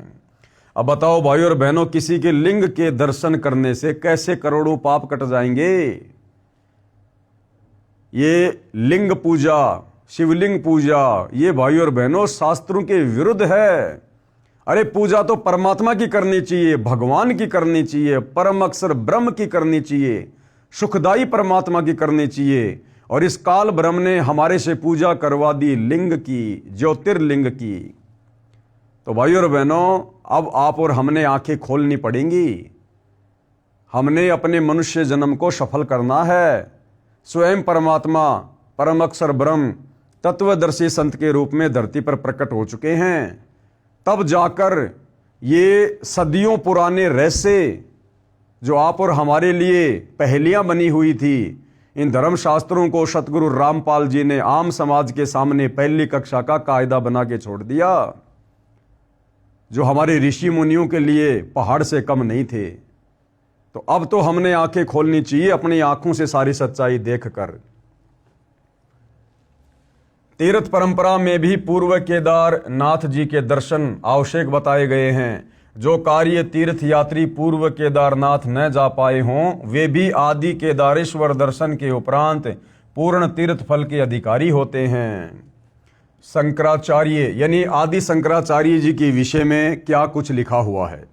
अब बताओ भाई और बहनों, किसी के लिंग के दर्शन करने से कैसे करोड़ों पाप कट जाएंगे? ये लिंग पूजा, शिवलिंग पूजा, ये भाई और बहनों शास्त्रों के विरुद्ध है। अरे पूजा तो परमात्मा की करनी चाहिए, भगवान की करनी चाहिए, परम अक्षर ब्रह्म की करनी चाहिए, सुखदाई परमात्मा की करनी चाहिए। और इस काल ब्रह्म ने हमारे से पूजा करवा दी लिंग की, ज्योतिर्लिंग की। तो भाई और बहनों, अब आप और हमने आंखें खोलनी पड़ेंगी। हमने अपने मनुष्य जन्म को सफल करना है। स्वयं परमात्मा, परम अक्षर ब्रह्म, तत्वदर्शी संत के रूप में धरती पर प्रकट हो चुके हैं। तब जाकर ये सदियों पुराने रहस्य जो आप और हमारे लिए पहेलियां बनी हुई थी, इन धर्मशास्त्रों को सतगुरु रामपाल जी ने आम समाज के सामने पहली कक्षा का कायदा बना के छोड़ दिया, जो हमारे ऋषि मुनियों के लिए पहाड़ से कम नहीं थे। तो अब तो हमने आंखें खोलनी चाहिए, अपनी आंखों से सारी सच्चाई देखकर। तीर्थ परंपरा में भी पूर्व केदार नाथ जी के दर्शन आवश्यक बताए गए हैं। जो कार्य तीर्थ यात्री पूर्व केदारनाथ न जा पाए हों, वे भी आदि केदारेश्वर दर्शन के उपरांत पूर्ण तीर्थ फल के अधिकारी होते हैं। शंकराचार्य यानी आदि शंकराचार्य जी के विषय में क्या कुछ लिखा हुआ है?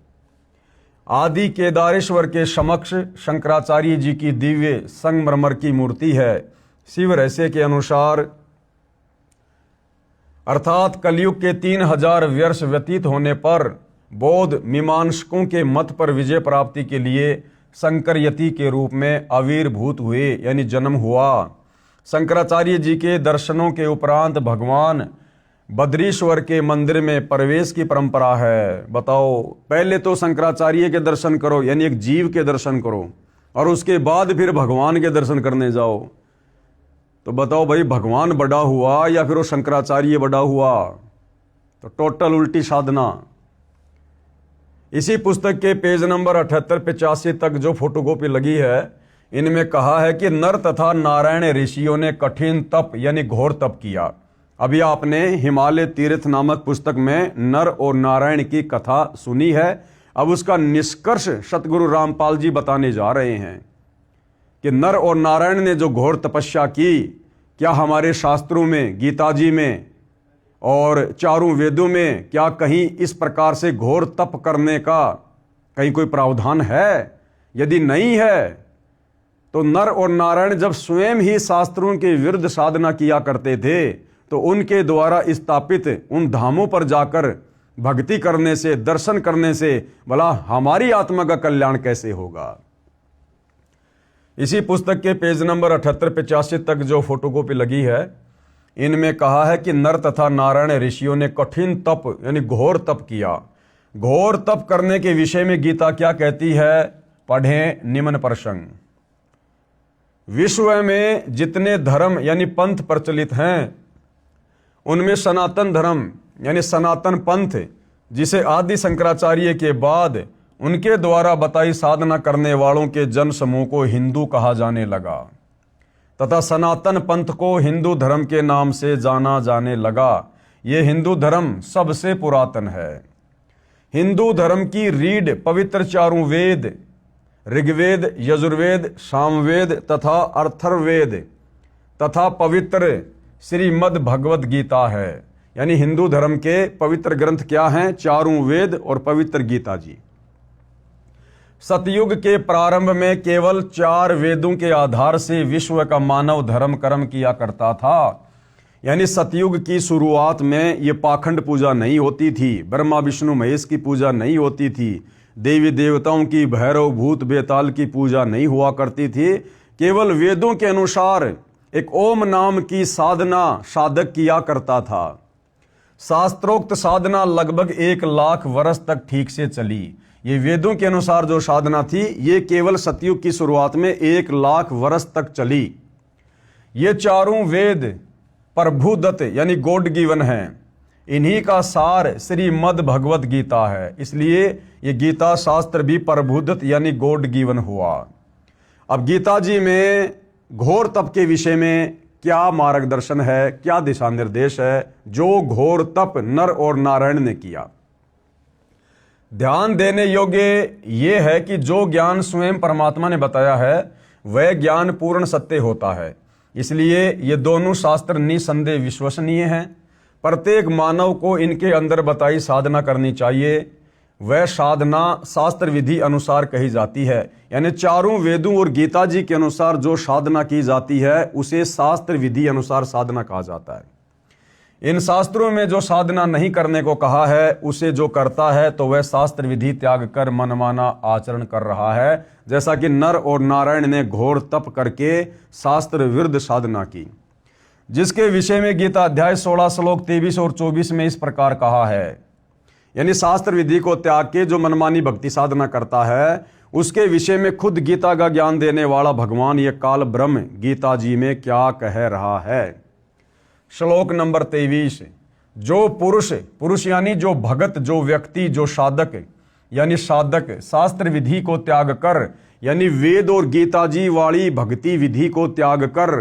आदि केदारेश्वर के समक्ष शंकराचार्य जी की दिव्य संगमरमर की मूर्ति है। शिव रहस्य के अनुसार अर्थात कलयुग के 3000 वर्ष व्यतीत होने पर बौद्ध मीमांसकों के मत पर विजय प्राप्ति के लिए शंकर यति के रूप में आविर्भूत हुए, यानी जन्म हुआ। शंकराचार्य जी के दर्शनों के उपरांत भगवान बद्रीश्वर के मंदिर में प्रवेश की परंपरा है। बताओ, पहले तो शंकराचार्य के दर्शन करो, यानी एक जीव के दर्शन करो, और उसके बाद फिर भगवान के दर्शन करने जाओ। तो बताओ भाई, भगवान बड़ा हुआ या फिर वो शंकराचार्य बड़ा हुआ? तो टोटल उल्टी साधना। इसी पुस्तक के पेज नंबर 78-85 तक जो फोटोकॉपी लगी है, इनमें कहा है कि नर तथा नारायण ऋषियों ने कठिन तप यानी घोर तप किया। अभी आपने हिमालय तीर्थ नामक पुस्तक में नर और नारायण की कथा सुनी है। अब उसका निष्कर्ष सतगुरु रामपाल जी बताने जा रहे हैं कि नर और नारायण ने जो घोर तपस्या की, क्या हमारे शास्त्रों में, गीता जी में और चारों वेदों में क्या कहीं इस प्रकार से घोर तप करने का कहीं कोई प्रावधान है? यदि नहीं है तो नर और नारायण जब स्वयं ही शास्त्रों के विरुद्ध साधना किया करते थे, तो उनके द्वारा स्थापित उन धामों पर जाकर भक्ति करने से, दर्शन करने से भला हमारी आत्मा का कल्याण कैसे होगा? इसी पुस्तक के पेज नंबर 78-85 तक जो फोटोकॉपी लगी है, इनमें कहा है कि नर तथा नारायण ऋषियों ने कठिन तप यानी घोर तप किया। घोर तप करने के विषय में गीता क्या कहती है? पढ़ें निम्न प्रसंग। विश्व में जितने धर्म यानी पंथ प्रचलित हैं, उनमें सनातन धर्म यानी सनातन पंथ, जिसे आदि शंकराचार्य के बाद उनके द्वारा बताई साधना करने वालों के जन समूह को हिंदू कहा जाने लगा तथा सनातन पंथ को हिंदू धर्म के नाम से जाना जाने लगा। ये हिंदू धर्म सबसे पुरातन है। हिंदू धर्म की रीढ़ पवित्र चारों वेद, ऋग्वेद, यजुर्वेद, सामवेद तथा अथर्ववेद तथा पवित्र श्रीमद् भगवद गीता है। यानी हिंदू धर्म के पवित्र ग्रंथ क्या हैं? चारों वेद और पवित्र गीता जी। सतयुग के प्रारंभ में केवल 4 वेदों के आधार से विश्व का मानव धर्म कर्म किया करता था। यानी सतयुग की शुरुआत में ये पाखंड पूजा नहीं होती थी, ब्रह्मा विष्णु महेश की पूजा नहीं होती थी, देवी देवताओं की, भैरव भूत बेताल की पूजा नहीं हुआ करती थी। केवल वेदों के अनुसार एक ओम नाम की साधना साधक किया करता था। शास्त्रोक्त साधना लगभग 1 लाख वर्ष तक ठीक से चली। ये वेदों के अनुसार जो साधना थी, ये केवल सतयुग की शुरुआत में 1 लाख वर्ष तक चली। ये चारों वेद प्रभुदत्त यानी गॉड गिवन हैं। इन्हीं का सार श्रीमद् भगवद गीता है। इसलिए ये गीता शास्त्र भी प्रभुदत्त यानी गॉड गिवन हुआ। अब गीता जी में घोर तप के विषय में क्या मार्गदर्शन है, क्या दिशा निर्देश है, जो घोर तप नर और नारायण ने किया? ध्यान देने योग्य ये है कि जो ज्ञान स्वयं परमात्मा ने बताया है, वह ज्ञान पूर्ण सत्य होता है। इसलिए ये दोनों शास्त्र निसंदेह विश्वसनीय हैं। प्रत्येक मानव को इनके अंदर बताई साधना करनी चाहिए। वह साधना शास्त्र विधि अनुसार कही जाती है। यानी चारों वेदों और गीता जी के अनुसार जो साधना की जाती है, उसे शास्त्र विधि अनुसार साधना कहा जाता है। इन शास्त्रों में जो साधना नहीं करने को कहा है, उसे जो करता है तो वह शास्त्र विधि त्याग कर मनमाना आचरण कर रहा है। जैसा कि नर और नारायण ने घोर तप करके शास्त्र विरुद्ध साधना की, जिसके विषय में गीता अध्याय 16 श्लोक 23 और 24 में इस प्रकार कहा है। यानी शास्त्र विधि को त्याग के जो मनमानी भक्ति साधना करता है, उसके विषय में खुद गीता का ज्ञान देने वाला भगवान ये काल ब्रह्म गीता जी में क्या कह रहा है। श्लोक नंबर 23, जो पुरुष यानी जो भगत, जो व्यक्ति, जो साधक यानी साधक शास्त्र विधि को त्याग कर, यानी वेद और गीता जी वाली भक्ति विधि को त्याग कर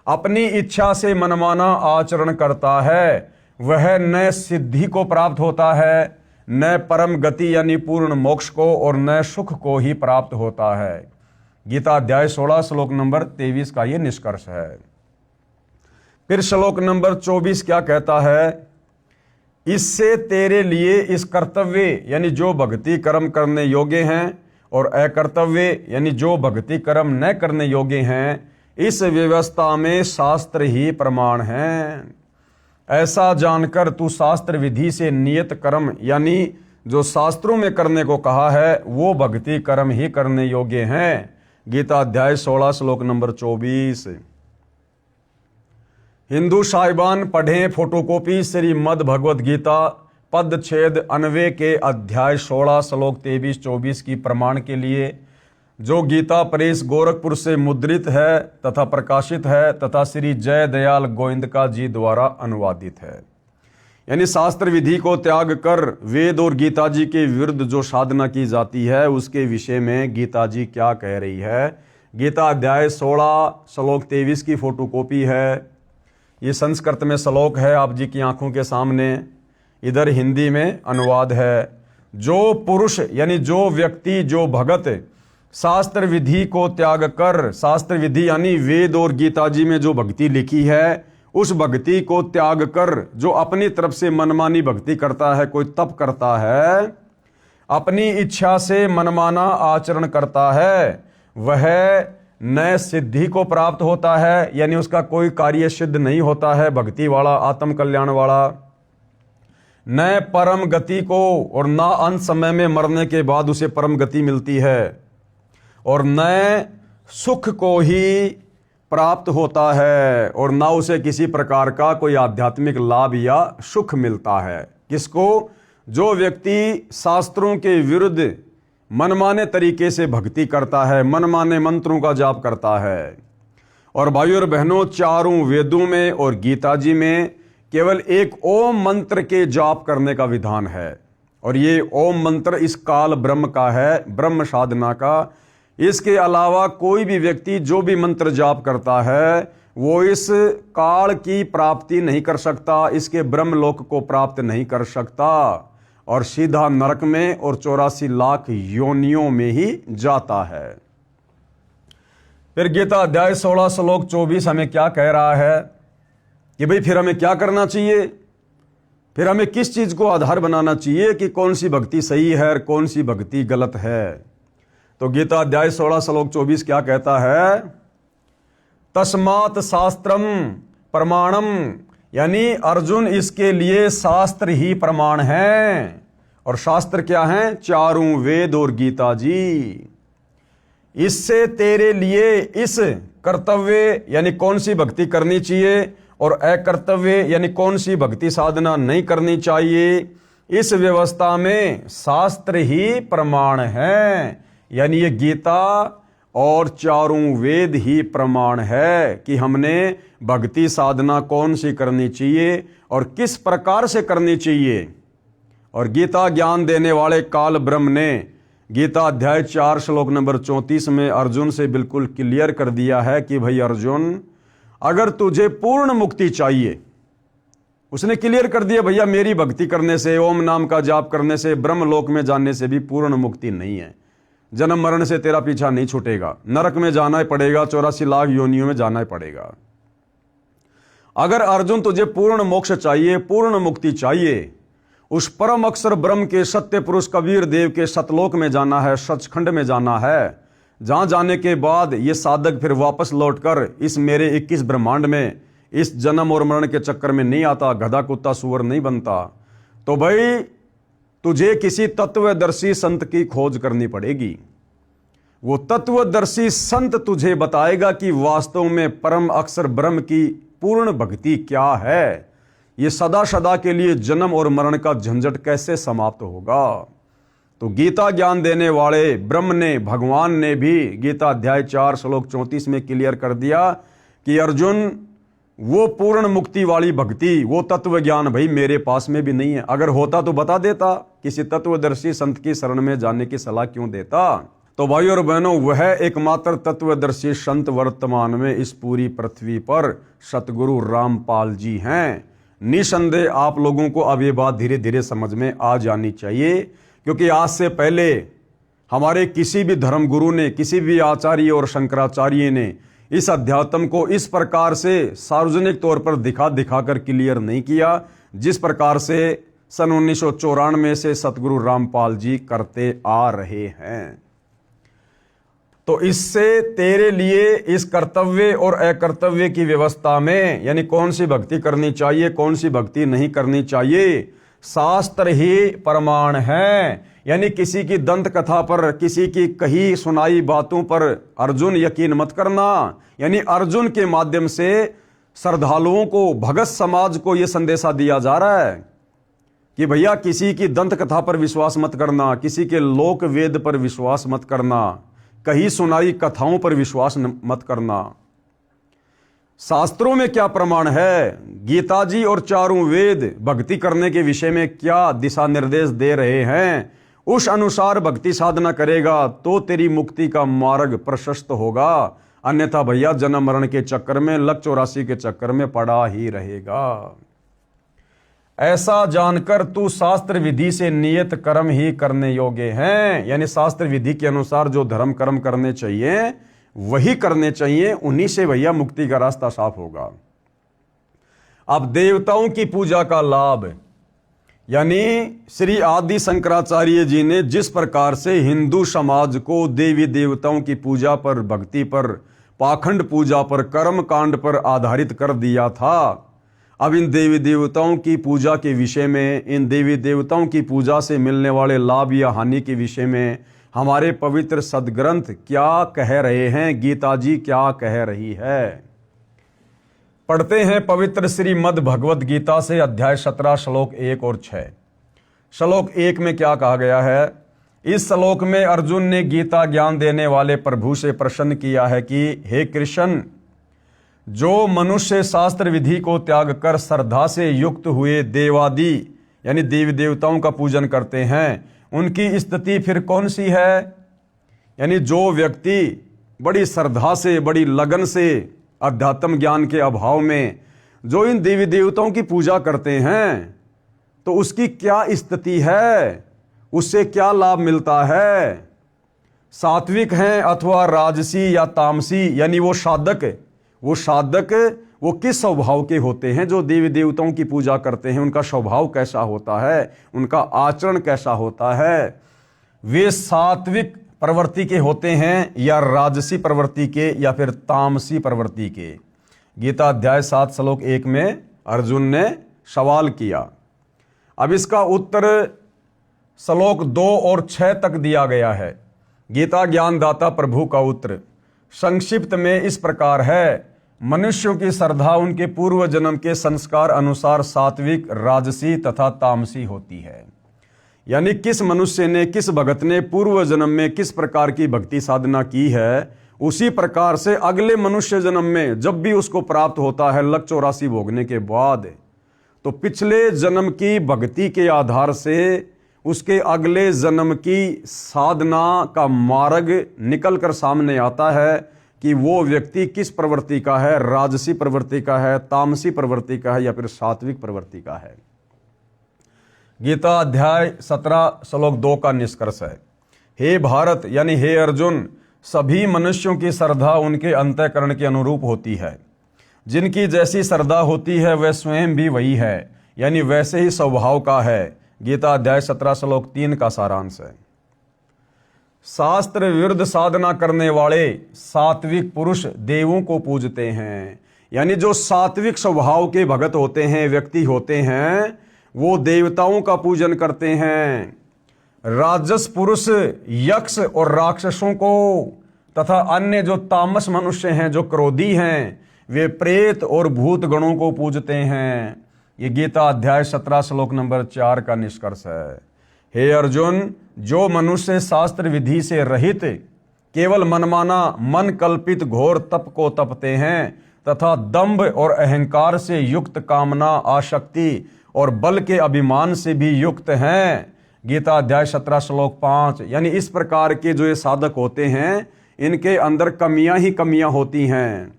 अपनी इच्छा से मनमाना आचरण करता है, वह न सिद्धि को प्राप्त होता है, न परम गति यानी पूर्ण मोक्ष को, और न सुख को ही प्राप्त होता है। गीता अध्याय 16 श्लोक नंबर 23 का ये निष्कर्ष है। फिर श्लोक नंबर 24 क्या कहता है? इससे तेरे लिए इस कर्तव्य यानी जो भक्ति कर्म करने योग्य हैं और अकर्तव्य यानी जो भक्ति कर्म न करने योग्य हैं, इस व्यवस्था में शास्त्र ही प्रमाण हैं। ऐसा जानकर तू शास्त्र विधि से नियत कर्म यानी जो शास्त्रों में करने को कहा है, वो भक्ति कर्म ही करने योग्य हैं। गीता अध्याय 16 श्लोक नंबर 24। हिंदू साहिबान पढ़ें फोटोकॉपी श्रीमद् भगवद गीता पद छेद 99 के अध्याय 16 श्लोक 23-24 की प्रमाण के लिए, जो गीता प्रेस गोरखपुर से मुद्रित है तथा प्रकाशित है तथा श्री जय दयाल गोविंदका जी द्वारा अनुवादित है। यानी शास्त्र विधि को त्याग कर वेद और गीता जी के विरुद्ध जो साधना की जाती है उसके विषय में गीता जी क्या कह रही है। गीता अध्याय 16 श्लोक 23 की फोटोकॉपी है। ये संस्कृत में श्लोक है आप जी की आंखों के सामने, इधर हिंदी में अनुवाद है। जो पुरुष यानी जो व्यक्ति, जो भगत शास्त्र विधि को त्याग कर, शास्त्र विधि यानी वेद और गीता जी में जो भक्ति लिखी है उस भक्ति को त्याग कर जो अपनी तरफ से मनमानी भक्ति करता है, कोई तप करता है, अपनी इच्छा से मनमाना आचरण करता है, वह न सिद्धि को प्राप्त होता है, यानी उसका कोई कार्य सिद्ध नहीं होता है भक्ति वाला, आत्म कल्याण वाला, न परम गति को, और न अंत समय में मरने के बाद उसे परम गति मिलती है, और न सुख को ही प्राप्त होता है, और ना उसे किसी प्रकार का कोई आध्यात्मिक लाभ या सुख मिलता है। किसको? जो व्यक्ति शास्त्रों के विरुद्ध मनमाने तरीके से भक्ति करता है, मनमाने मंत्रों का जाप करता है। और भाइयों और बहनों, चारों वेदों में और गीता जी में केवल एक ओम मंत्र के जाप करने का विधान है, और ये ओम मंत्र इस काल ब्रह्म का है, ब्रह्म साधना का। इसके अलावा कोई भी व्यक्ति जो भी मंत्र जाप करता है वो इस काल की प्राप्ति नहीं कर सकता, इसके ब्रह्मलोक को प्राप्त नहीं कर सकता, और सीधा नरक में और 84 लाख योनियों में ही जाता है। फिर गीता अध्याय 16 श्लोक 24 हमें क्या कह रहा है कि भाई फिर हमें क्या करना चाहिए, फिर हमें किस चीज को आधार बनाना चाहिए कि कौन सी भक्ति सही है और कौन सी भक्ति गलत है। तो गीता अध्याय 16 श्लोक 24 क्या कहता है? तस्मात् शास्त्रम प्रमाणम, यानी अर्जुन इसके लिए शास्त्र ही प्रमाण है। और शास्त्र क्या है? चारों वेद और गीता जी। इससे तेरे लिए इस कर्तव्य यानी कौन सी भक्ति करनी चाहिए और अकर्तव्य यानी कौन सी भक्ति साधना नहीं करनी चाहिए, इस व्यवस्था में शास्त्र ही प्रमाण है। यानी ये गीता और चारों वेद ही प्रमाण है कि हमने भक्ति साधना कौन सी करनी चाहिए और किस प्रकार से करनी चाहिए। और गीता ज्ञान देने वाले काल ब्रह्म ने गीता अध्याय 4 श्लोक नंबर 34 में अर्जुन से बिल्कुल क्लियर कर दिया है कि भाई अर्जुन, अगर तुझे पूर्ण मुक्ति चाहिए, उसने क्लियर कर दिया भैया मेरी भक्ति करने से, ओम नाम का जाप करने से, ब्रह्मलोक में जाने से भी पूर्ण मुक्ति नहीं है। जन्म मरण से तेरा पीछा नहीं छूटेगा, नरक में जाना ही पड़ेगा, 84 लाख योनियों में जाना ही पड़ेगा। अगर अर्जुन तुझे पूर्ण मोक्ष चाहिए, पूर्ण मुक्ति चाहिए, उस परम अक्षर ब्रह्म के सत्य पुरुष कबीर देव के सतलोक में जाना है, सचखंड में जाना है, जहां जाने के बाद ये साधक फिर वापस लौटकर इस मेरे 21 ब्रह्मांड में इस जन्म और मरण के चक्कर में नहीं आता, गधा कुत्ता सुअर नहीं बनता। तो भाई तुझे किसी तत्वदर्शी संत की खोज करनी पड़ेगी। वो तत्वदर्शी संत तुझे बताएगा कि वास्तव में परम अक्षर ब्रह्म की पूर्ण भक्ति क्या है, ये सदा सदा के लिए जन्म और मरण का झंझट कैसे समाप्त होगा। तो गीता ज्ञान देने वाले ब्रह्म ने, भगवान ने भी गीता अध्याय 4 श्लोक 34 में क्लियर कर दिया कि अर्जुन, वो पूर्ण मुक्ति वाली भक्ति, वो तत्व ज्ञान भाई मेरे पास में भी नहीं है। अगर होता तो बता देता, किसी तत्वदर्शी संत की शरण में जाने की सलाह क्यों देता। तो भाई और बहनों, वह एकमात्र तत्वदर्शी संत वर्तमान में इस पूरी पृथ्वी पर सतगुरु रामपाल जी हैं। निसंदेह आप लोगों को अब ये बात धीरे धीरे समझ में आ जानी चाहिए, क्योंकि आज से पहले हमारे किसी भी धर्म गुरु ने, किसी भी आचार्य और शंकराचार्य ने इस अध्यात्म को इस प्रकार से सार्वजनिक तौर पर दिखा कर क्लियर नहीं किया, जिस प्रकार से सन 1994 से सतगुरु रामपाल जी करते आ रहे हैं। तो इससे तेरे लिए इस कर्तव्य और अकर्तव्य की व्यवस्था में, यानी कौन सी भक्ति करनी चाहिए, कौन सी भक्ति नहीं करनी चाहिए, शास्त्र ही प्रमाण है। यानी किसी की दंत कथा पर, किसी की कही सुनाई बातों पर अर्जुन यकीन मत करना। यानी अर्जुन के माध्यम से श्रद्धालुओं को, भगत समाज को यह संदेशा दिया जा रहा है कि भैया किसी की दंत कथा पर विश्वास मत करना, किसी के लोक वेद पर विश्वास मत करना, कहीं सुनाई कथाओं पर विश्वास मत करना। शास्त्रों में क्या प्रमाण है, गीता जी और चारों वेद भक्ति करने के विषय में क्या दिशा निर्देश दे रहे हैं, उस अनुसार भक्ति साधना करेगा तो तेरी मुक्ति का मार्ग प्रशस्त होगा। अन्यथा भैया जन्म मरण के चक्कर में, लक 84 के चक्कर में पड़ा ही रहेगा। ऐसा जानकर तू शास्त्र विधि से नियत कर्म ही करने योग्य हैं, यानी शास्त्र विधि के अनुसार जो धर्म कर्म करने चाहिए वही करने चाहिए, उन्हीं से भैया मुक्ति का रास्ता साफ होगा। अब देवताओं की पूजा का लाभ, यानी श्री आदि शंकराचार्य जी ने जिस प्रकार से हिंदू समाज को देवी देवताओं की पूजा पर, भक्ति पर, पाखंड पूजा पर, कर्म कांड पर आधारित कर दिया था, अब इन देवी देवताओं की पूजा के विषय में, इन देवी देवताओं की पूजा से मिलने वाले लाभ या हानि के विषय में हमारे पवित्र सदग्रंथ क्या कह रहे हैं, गीता जी क्या कह रही है। पढ़ते हैं पवित्र श्रीमद् भगवत गीता से अध्याय 17 श्लोक 1 और 6। श्लोक 1 में क्या कहा गया है। इस श्लोक में अर्जुन ने गीता ज्ञान देने वाले प्रभु से प्रश्न किया है कि हे कृष्ण, जो मनुष्य शास्त्र विधि को त्याग कर श्रद्धा से युक्त हुए देवादि यानी देवी देवताओं का पूजन करते हैं, उनकी स्थिति फिर कौन सी है। यानी जो व्यक्ति बड़ी श्रद्धा से, बड़ी लगन से, अध्यात्म ज्ञान के अभाव में जो इन देवी देवताओं की पूजा करते हैं, तो उसकी क्या स्थिति है, उससे क्या लाभ मिलता है। सात्विक हैं अथवा राजसी या तामसी, यानी वो साधक वो किस स्वभाव के होते हैं जो देवी देवताओं की पूजा करते हैं, उनका स्वभाव कैसा होता है, उनका आचरण कैसा होता है। वे सात्विक प्रवृत्ति के होते हैं या राजसी प्रवृत्ति के या फिर तामसी प्रवृत्ति के। गीता अध्याय 7 श्लोक 1 में अर्जुन ने सवाल किया। अब इसका उत्तर श्लोक 2 और 6 तक दिया गया है। गीता ज्ञानदाता प्रभु का उत्तर संक्षिप्त में इस प्रकार है। मनुष्यों की श्रद्धा उनके पूर्व जन्म के संस्कार अनुसार सात्विक, राजसी तथा तामसी होती है। यानी किस मनुष्य ने, किस भगत ने पूर्व जन्म में किस प्रकार की भक्ति साधना की है, उसी प्रकार से अगले मनुष्य जन्म में जब भी उसको प्राप्त होता है लक 84 भोगने के बाद, तो पिछले जन्म की भक्ति के आधार से उसके अगले जन्म की साधना का मार्ग निकल कर सामने आता है कि वो व्यक्ति किस प्रवृत्ति का है, राजसी प्रवृत्ति का है, तामसी प्रवृत्ति का है या फिर सात्विक प्रवृत्ति का है। गीता अध्याय 17 श्लोक 2 का निष्कर्ष है। हे भारत यानी हे अर्जुन, सभी मनुष्यों की श्रद्धा उनके अंतःकरण के अनुरूप होती है। जिनकी जैसी श्रद्धा होती है वह स्वयं भी वही है, यानी वैसे ही स्वभाव का है। गीता अध्याय 17 श्लोक 3 का सारांश है। शास्त्र विरुद्ध साधना करने वाले सात्विक पुरुष देवों को पूजते हैं। यानी जो सात्विक स्वभाव के भगत होते हैं, व्यक्ति होते हैं, वो देवताओं का पूजन करते हैं। राजस पुरुष यक्ष और राक्षसों को तथा अन्य जो तामस मनुष्य हैं, जो क्रोधी हैं, वे प्रेत और भूत गणों को पूजते हैं। ये गीता अध्याय 17 श्लोक नंबर 4 का निष्कर्ष है। हे अर्जुन, जो मनुष्य शास्त्र विधि से रहित केवल मनमाना, मन कल्पित घोर तप को तपते हैं तथा दंभ और अहंकार से युक्त कामना, आसक्ति और बल के अभिमान से भी युक्त हैं। गीता अध्याय 17 श्लोक 5। यानी इस प्रकार के जो ये साधक होते हैं, इनके अंदर कमियां ही कमियां होती हैं।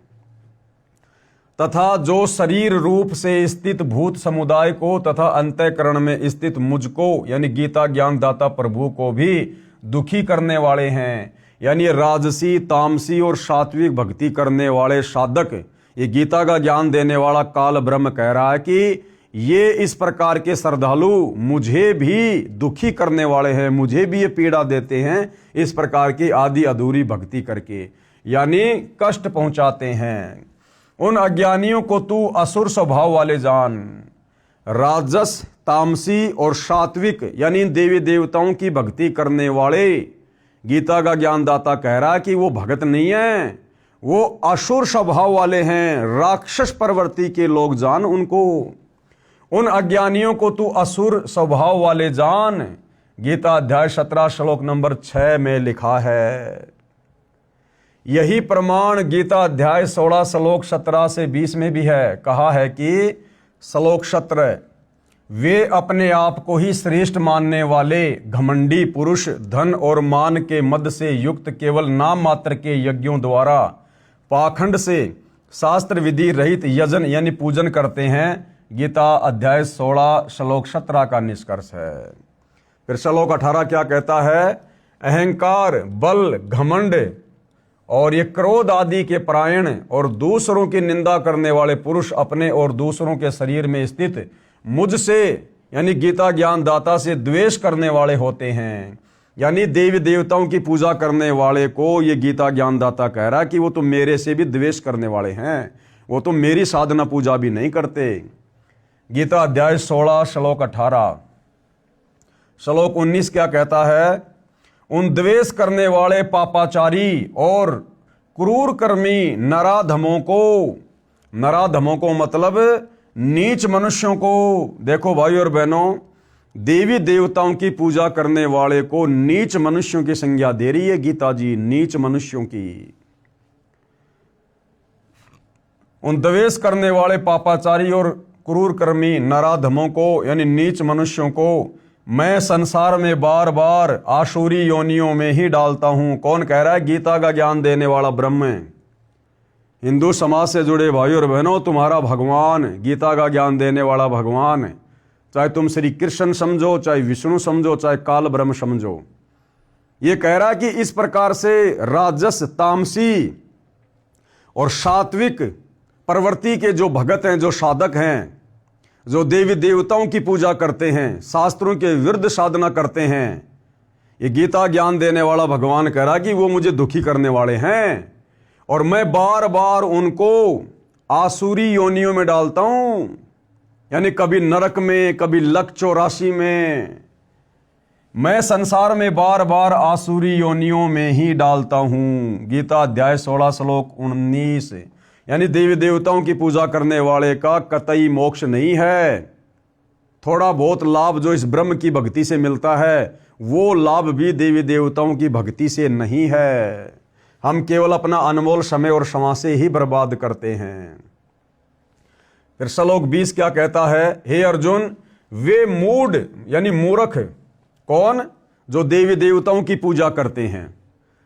तथा जो शरीर रूप से स्थित भूत समुदाय को तथा अंतःकरण में स्थित मुझको यानी गीता ज्ञानदाता प्रभु को भी दुखी करने वाले हैं। यानी राजसी, तामसी और सात्विक भक्ति करने वाले साधक, ये गीता का ज्ञान देने वाला काल ब्रह्म कह रहा है कि ये इस प्रकार के श्रद्धालु मुझे भी दुखी करने वाले हैं, मुझे भी ये पीड़ा देते हैं इस प्रकार की आदि अधूरी भक्ति करके, यानी कष्ट पहुंचाते हैं। उन अज्ञानियों को तू असुर स्वभाव वाले जान। राजस, तामसी और सात्विक यानी देवी देवताओं की भक्ति करने वाले, गीता का ज्ञानदाता कह रहा है कि वो भगत नहीं है, वो असुर स्वभाव वाले हैं, राक्षस प्रवृत्ति के लोग जान उनको, उन अज्ञानियों को तू असुर स्वभाव वाले जान। गीता अध्याय 17 श्लोक नंबर 6 में लिखा है। यही प्रमाण गीता अध्याय 16 श्लोक 17 से 20 में भी है। कहा है कि श्लोक 17, वे अपने आप को ही श्रेष्ठ मानने वाले घमंडी पुरुष धन और मान के मद से युक्त केवल नाम मात्र के यज्ञों द्वारा पाखंड से शास्त्र विधि रहित यजन यानी पूजन करते हैं। गीता अध्याय 16 श्लोक 17 का निष्कर्ष है। फिर श्लोक 18 क्या कहता है? अहंकार, बल, घमंड और ये क्रोध आदि के परायण और दूसरों की निंदा करने वाले पुरुष अपने और दूसरों के शरीर में स्थित मुझसे यानी गीता ज्ञान दाता से द्वेष करने वाले होते हैं। यानी देवी देवताओं की पूजा करने वाले को ये गीता ज्ञान दाता कह रहा है कि वो तो मेरे से भी द्वेष करने वाले हैं, वो तो मेरी साधना पूजा भी नहीं करते। गीता अध्याय 16 श्लोक 18। श्लोक 19 क्या कहता है? उन द्वेष करने वाले पापाचारी और क्रूर कर्मी नराधमों को मतलब नीच मनुष्यों को, देखो भाई और बहनों, देवी देवताओं की पूजा करने वाले को नीच मनुष्यों की संज्ञा दे रही है गीता जी, नीच मनुष्यों की। उन द्वेष करने वाले पापाचारी और क्रूर कर्मी नराधमों को यानी नीच मनुष्यों को मैं संसार में बार बार आसुरी योनियों में ही डालता हूं। कौन कह रहा है? गीता का ज्ञान देने वाला ब्रह्म। हिंदू समाज से जुड़े भाई और बहनों, तुम्हारा भगवान, गीता का ज्ञान देने वाला भगवान, चाहे तुम श्री कृष्ण समझो, चाहे विष्णु समझो, चाहे काल ब्रह्म समझो, ये कह रहा है कि इस प्रकार से राजस, तामसी और सात्विक प्रवृत्ति के जो भगत हैं, जो साधक हैं, जो देवी देवताओं की पूजा करते हैं, शास्त्रों के विरुद्ध साधना करते हैं, ये गीता ज्ञान देने वाला भगवान कह रहा कि वो मुझे दुखी करने वाले हैं और मैं बार बार उनको आसुरी योनियों में डालता हूं। यानी कभी नरक में, कभी लक 84 में, मैं संसार में बार बार आसुरी योनियों में ही डालता हूं। गीता अध्याय 16 श्लोक 19। यानी देवी देवताओं की पूजा करने वाले का कतई मोक्ष नहीं है। थोड़ा बहुत लाभ जो इस ब्रह्म की भक्ति से मिलता है, वो लाभ भी देवी देवताओं की भक्ति से नहीं है। हम केवल अपना अनमोल समय और समय से ही बर्बाद करते हैं। फिर श्लोक 20 क्या कहता है? हे अर्जुन, वे मूढ़ यानी मूर्ख, कौन? जो देवी देवताओं की पूजा करते हैं,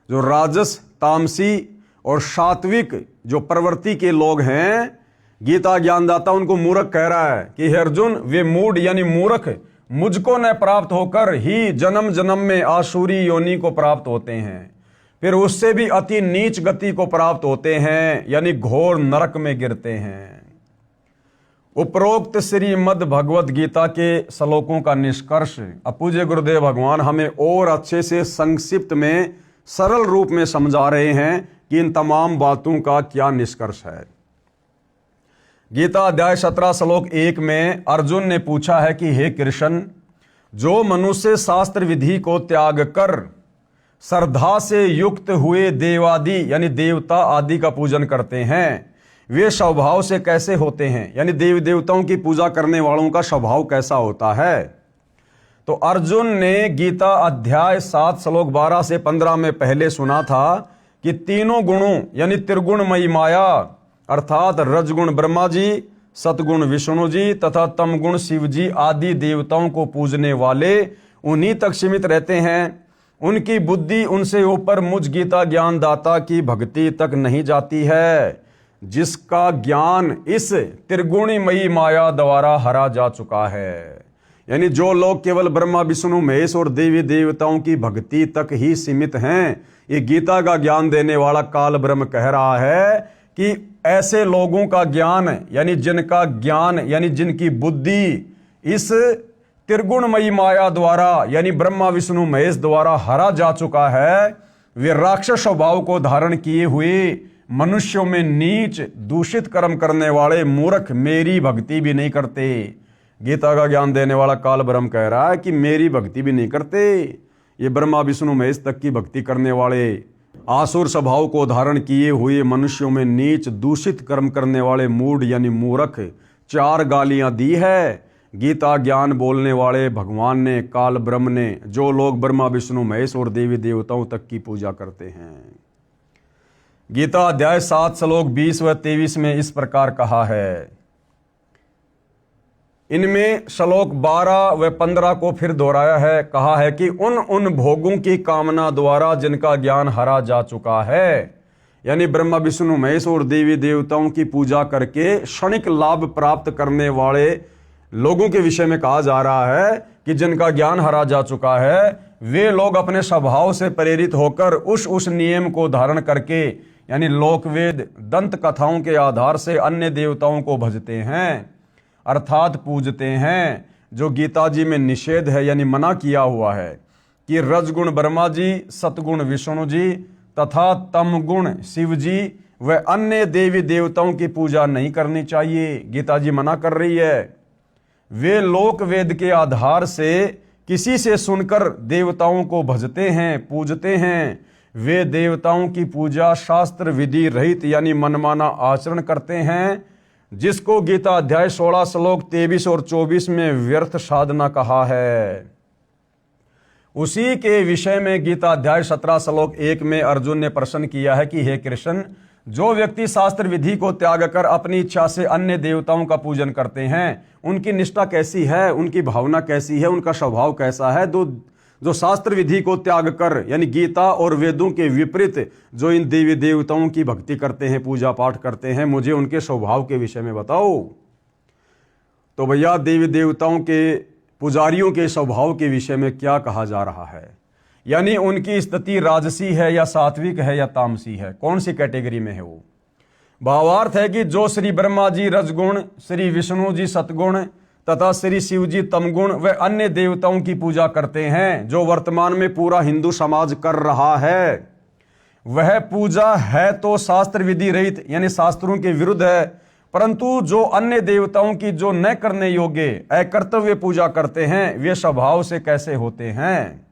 जो राजस, तामसी और सात्विक जो प्रवृत्ति के लोग हैं, गीता ज्ञानदाता उनको मूर्ख कह रहा है कि हे अर्जुन, वे मूढ़ यानी मूर्ख मुझको न प्राप्त होकर ही जन्म जन्म में आसुरी योनि को प्राप्त होते हैं, फिर उससे भी अति नीच गति को प्राप्त होते हैं, यानी घोर नरक में गिरते हैं। उपरोक्त श्रीमद् भगवद गीता के श्लोकों का निष्कर्ष अब पूज्य गुरुदेव भगवान हमें और अच्छे से संक्षिप्त में सरल रूप में समझा रहे हैं कि इन तमाम बातों का क्या निष्कर्ष है। गीता अध्याय 17 श्लोक 1 में अर्जुन ने पूछा है कि हे कृष्ण, जो मनुष्य शास्त्र विधि को त्याग कर श्रद्धा से युक्त हुए देवादि यानी देवता आदि का पूजन करते हैं, वे स्वभाव से कैसे होते हैं? यानी देवी देवताओं की पूजा करने वालों का स्वभाव कैसा होता है? तो अर्जुन ने गीता अध्याय 7 श्लोक 12 से 15 में पहले सुना था कि तीनों गुणों यानी त्रिगुणमयी माया अर्थात रजगुण ब्रह्मा जी, सतगुण विष्णु जी तथा तमगुण शिव जी आदि देवताओं को पूजने वाले उन्हीं तक सीमित रहते हैं। उनकी बुद्धि उनसे ऊपर मुझ गीता ज्ञान दाता की भक्ति तक नहीं जाती है, जिसका ज्ञान इस त्रिगुणमयी माया द्वारा हरा जा चुका है। यानी जो लोग केवल ब्रह्मा विष्णु महेश और देवी देवताओं की भक्ति तक ही सीमित हैं, ये गीता का ज्ञान देने वाला काल ब्रह्म कह रहा है कि ऐसे लोगों का ज्ञान यानी जिनका ज्ञान यानी जिनकी बुद्धि इस त्रिगुणमयी माया द्वारा यानी ब्रह्मा विष्णु महेश द्वारा हरा जा चुका है, वे राक्षस स्वभाव को धारण किए हुए मनुष्यों में नीच दूषित कर्म करने वाले मूर्ख मेरी भक्ति भी नहीं करते। गीता का ज्ञान देने वाला काल ब्रह्म कह रहा है कि मेरी भक्ति भी नहीं करते। ये ब्रह्मा विष्णु महेश तक की भक्ति करने वाले आसुर स्वभाव को धारण किए हुए मनुष्यों में नीच दूषित कर्म करने वाले मूढ़ यानी मूर्ख 4 गालियां दी है। गीता ज्ञान बोलने वाले भगवान ने, काल ब्रह्म ने, जो लोग ब्रह्मा विष्णु महेश और देवी देवताओं तक की पूजा करते हैं। गीता अध्याय 7 श्लोक 20 व 23 में इस प्रकार कहा है। इनमें श्लोक 12 व 15 को फिर दोहराया है। कहा है कि उन भोगों की कामना द्वारा जिनका ज्ञान हरा जा चुका है, यानी ब्रह्मा विष्णु महेश और देवी देवताओं की पूजा करके क्षणिक लाभ प्राप्त करने वाले लोगों के विषय में कहा जा रहा है कि जिनका ज्ञान हरा जा चुका है, वे लोग अपने स्वभाव से प्रेरित होकर उस नियम को धारण करके, यानी लोकवेद दंत कथाओं के आधार से अन्य देवताओं को भजते हैं, अर्थात पूजते हैं, जो गीता जी में निषेध है यानी मना किया हुआ है कि रजगुण ब्रह्मा जी, सतगुण विष्णु जी तथा तमगुण शिव जी व अन्य देवी देवताओं की पूजा नहीं करनी चाहिए। गीता जी मना कर रही है। वे लोक वेद के आधार से किसी से सुनकर देवताओं को भजते हैं, पूजते हैं। वे देवताओं की पूजा शास्त्र विधि रहित यानी मनमाना आचरण करते हैं, जिसको गीता अध्याय 16 श्लोक 23 और 24 में व्यर्थ साधना कहा है। उसी के विषय में गीता अध्याय 17 श्लोक 1 में अर्जुन ने प्रश्न किया है कि हे कृष्ण, जो व्यक्ति शास्त्र विधि को त्याग कर अपनी इच्छा से अन्य देवताओं का पूजन करते हैं, उनकी निष्ठा कैसी है, उनकी भावना कैसी है, उनका स्वभाव कैसा है। जो शास्त्र विधि को त्याग कर यानी गीता और वेदों के विपरीत जो इन देवी देवताओं की भक्ति करते हैं, पूजा पाठ करते हैं, मुझे उनके स्वभाव के विषय में बताओ। तो भैया देवी देवताओं के पुजारियों के स्वभाव के विषय में क्या कहा जा रहा है, यानी उनकी स्थिति राजसी है या सात्विक है या तामसी है, कौन सी कैटेगरी में है वो। भावार्थ है कि जो श्री ब्रह्मा जी रजगुण, श्री विष्णु जी सतगुण तथा श्री शिव जी तमगुण व अन्य देवताओं की पूजा करते हैं, जो वर्तमान में पूरा हिंदू समाज कर रहा है, वह पूजा है तो शास्त्र विधि रहित यानी शास्त्रों के विरुद्ध है। परंतु जो अन्य देवताओं की जो न करने योग्य अकर्तव्य पूजा करते हैं, वे स्वभाव से कैसे होते हैं।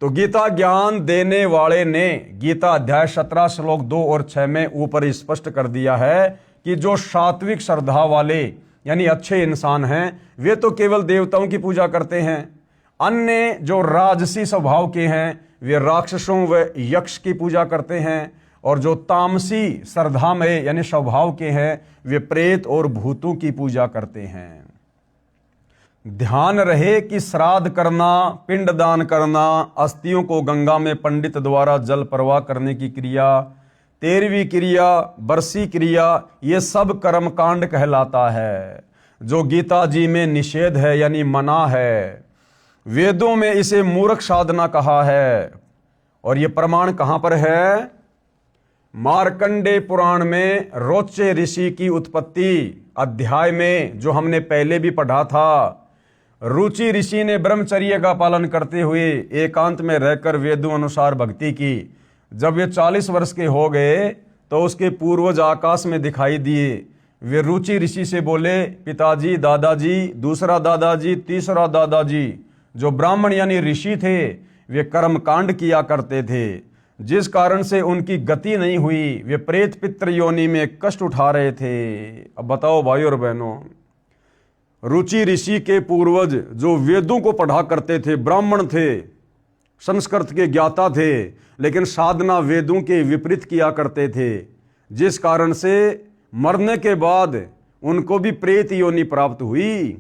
तो गीता ज्ञान देने वाले ने गीता अध्याय 17 श्लोक 2 और 6 में ऊपर स्पष्ट कर दिया है कि जो सात्विक श्रद्धा वाले यानी अच्छे इंसान हैं, वे तो केवल देवताओं की पूजा करते हैं। अन्य जो राजसी स्वभाव के हैं, वे राक्षसों व यक्ष की पूजा करते हैं, और जो तामसी श्रद्धा में यानी स्वभाव के हैं, वे प्रेत और भूतों की पूजा करते हैं। ध्यान रहे कि श्राद्ध करना, पिंडदान करना, अस्थियों को गंगा में पंडित द्वारा जल प्रवाह करने की क्रिया, 13वीं क्रिया, बरसी क्रिया, ये सब कर्मकांड कहलाता है, जो गीता जी में निषेध है यानी मना है। वेदों में इसे मूर्ख साधना कहा है, और ये प्रमाण कहां पर है। मार्कंडे पुराण में रोचे ऋषि की उत्पत्ति अध्याय में जो हमने पहले भी पढ़ा था, रुचि ऋषि ने ब्रह्मचर्य का पालन करते हुए एकांत में रहकर वेदों अनुसार भक्ति की। जब वे 40 वर्ष के हो गए तो उसके पूर्वज आकाश में दिखाई दिए। वे रुचि ऋषि से बोले, पिताजी, दादाजी, दूसरा दादाजी, तीसरा दादाजी, जो ब्राह्मण यानी ऋषि थे, वे कर्मकांड किया करते थे, जिस कारण से उनकी गति नहीं हुई। वे प्रेत पितृ योनि में कष्ट उठा रहे थे। अब बताओ भाई और बहनों, रुचि ऋषि के पूर्वज जो वेदों को पढ़ा करते थे, ब्राह्मण थे, संस्कृत के ज्ञाता थे, लेकिन साधना वेदों के विपरीत किया करते थे, जिस कारण से मरने के बाद उनको भी प्रेत योनि प्राप्त हुई,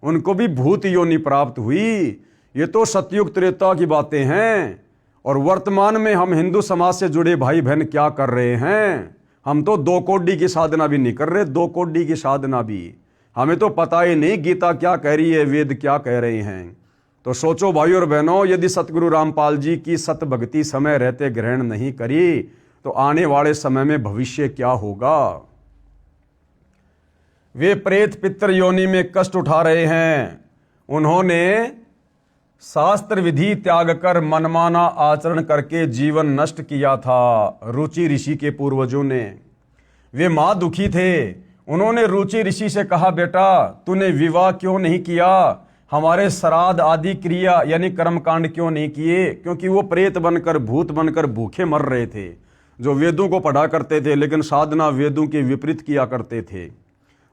उनको भी भूत योनि प्राप्त हुई। ये तो सतयुग त्रेता की बातें हैं। और वर्तमान में हम हिंदू समाज से जुड़े भाई बहन क्या कर रहे हैं। हम तो 2 कोडी की साधना भी नहीं कर रहे, 2 कोडी की साधना भी हमें तो पता ही नहीं गीता क्या कह रही है, वेद क्या कह रहे हैं। तो सोचो भाई और बहनों, यदि सतगुरु रामपाल जी की सत भक्ति समय रहते ग्रहण नहीं करी तो आने वाले समय में भविष्य क्या होगा। वे प्रेत पितृ योनि में कष्ट उठा रहे हैं। उन्होंने शास्त्र विधि त्याग कर मनमाना आचरण करके जीवन नष्ट किया था, रुचि ऋषि के पूर्वजों ने। वे मां दुखी थे। उन्होंने रुचि ऋषि से कहा, बेटा तूने विवाह क्यों नहीं किया, हमारे श्राद्ध आदि क्रिया यानी कर्मकांड क्यों नहीं किए? क्योंकि वो प्रेत बनकर, भूत बनकर भूखे मर रहे थे, जो वेदों को पढ़ा करते थे लेकिन साधना वेदों के विपरीत किया करते थे।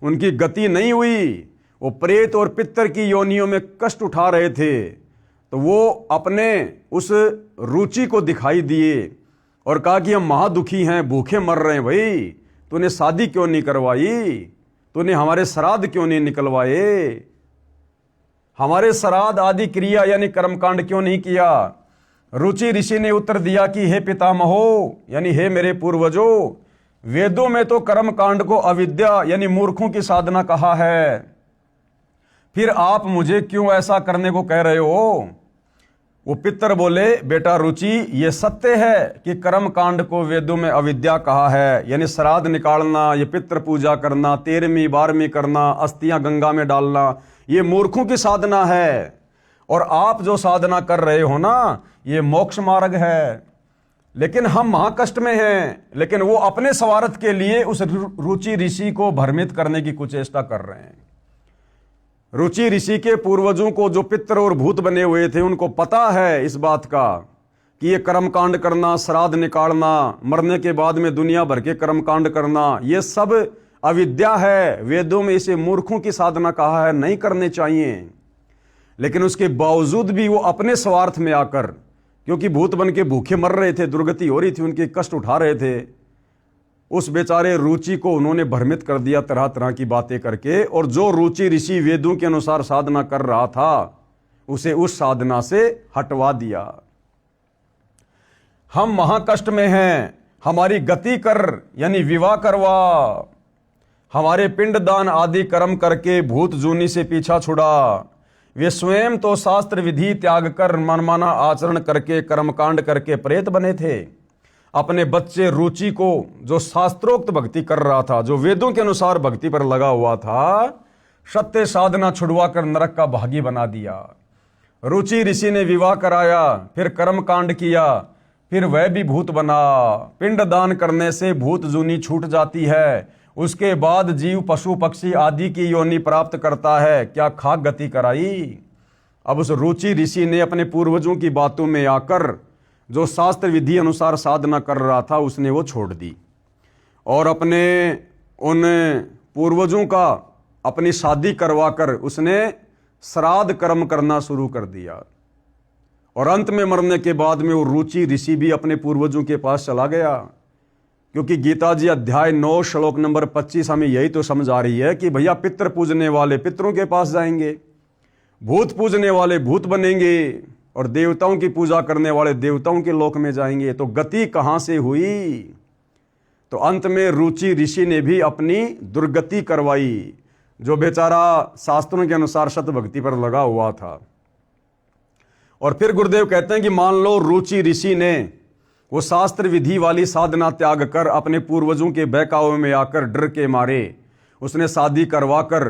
उनकी गति नहीं हुई, वो प्रेत और पितर की योनियों में कष्ट उठा रहे थे। तो वो अपने उस रुचि को दिखाई दिए और कहा कि हम महादुखी हैं, भूखे मर रहे हैं। भाई तूने शादी क्यों नहीं करवाई? तूने हमारे श्राद्ध क्यों नहीं निकलवाए? हमारे श्राद्ध आदि क्रिया यानी कर्मकांड क्यों नहीं किया? रुचि ऋषि ने उत्तर दिया कि हे पितामहो, यानी हे मेरे पूर्वजों, वेदों में तो कर्मकांड को अविद्या यानी मूर्खों की साधना कहा है, फिर आप मुझे क्यों ऐसा करने को कह रहे हो? वो पितर बोले, बेटा रुचि, ये सत्य है कि कर्म कांड को वेदों में अविद्या कहा है, यानी श्राद्ध निकालना, ये पितृ पूजा करना, 13वीं 12वीं करना, अस्थियां गंगा में डालना, ये मूर्खों की साधना है। और आप जो साधना कर रहे हो ना, ये मोक्ष मार्ग है। लेकिन हम महाकष्ट में हैं, लेकिन वो अपने स्वार्थ के लिए उस रुचि ऋषि को भ्रमित करने की कुचेष्टा कर रहे हैं। रुचि ऋषि के पूर्वजों को, जो पितर और भूत बने हुए थे, उनको पता है इस बात का कि ये कर्मकांड करना, श्राद्ध निकालना, मरने के बाद में दुनिया भर के कर्मकांड करना, ये सब अविद्या है। वेदों में इसे मूर्खों की साधना कहा है, नहीं करने चाहिए। लेकिन उसके बावजूद भी वो अपने स्वार्थ में आकर, क्योंकि भूत बन के भूखे मर रहे थे, दुर्गति हो रही थी, उनके कष्ट उठा रहे थे, उस बेचारे रुचि को उन्होंने भ्रमित कर दिया तरह तरह की बातें करके। और जो रुचि ऋषि वेदों के अनुसार साधना कर रहा था, उसे उस साधना से हटवा दिया। हम महाकष्ट में हैं, हमारी गति कर, यानी विवाह करवा, हमारे पिंडदान आदि कर्म करके भूत जूनी से पीछा छुड़ा। वे स्वयं तो शास्त्र विधि त्याग कर मनमाना आचरण करके, कर्मकांड करके प्रेत बने थे। अपने बच्चे रुचि को, जो शास्त्रोक्त भक्ति कर रहा था, जो वेदों के अनुसार भक्ति पर लगा हुआ था, सत्य साधना छुड़वा कर नरक का भागी बना दिया। रुचि ऋषि ने विवाह कराया, फिर कर्मकांड किया, फिर वह भी भूत बना। पिंड दान करने से भूत जूनी छूट जाती है, उसके बाद जीव पशु पक्षी आदि की योनि प्राप्त करता है। क्या खाक गति कराई? अब उस रुचि ऋषि ने अपने पूर्वजों की बातों में आकर जो शास्त्र विधि अनुसार साधना कर रहा था, उसने वो छोड़ दी और अपने उन पूर्वजों का अपनी शादी करवाकर उसने श्राद्ध कर्म करना शुरू कर दिया। और अंत में मरने के बाद में वो रुचि ऋषि भी अपने पूर्वजों के पास चला गया, क्योंकि गीता जी अध्याय 9 श्लोक नंबर 25 हमें यही तो समझा रही है कि भैया पितृ पूजने वाले पितरों के पास जाएंगे, भूत पूजने वाले भूत बनेंगे, और देवताओं की पूजा करने वाले देवताओं के लोक में जाएंगे। तो गति कहां से हुई? तो अंत में रुचि ऋषि ने भी अपनी दुर्गति करवाई, जो बेचारा शास्त्रों के अनुसार सत भक्ति पर लगा हुआ था। और फिर गुरुदेव कहते हैं कि मान लो रुचि ऋषि ने वो शास्त्र विधि वाली साधना त्याग कर अपने पूर्वजों के बहकावे में आकर डर के मारे उसने शादी करवा कर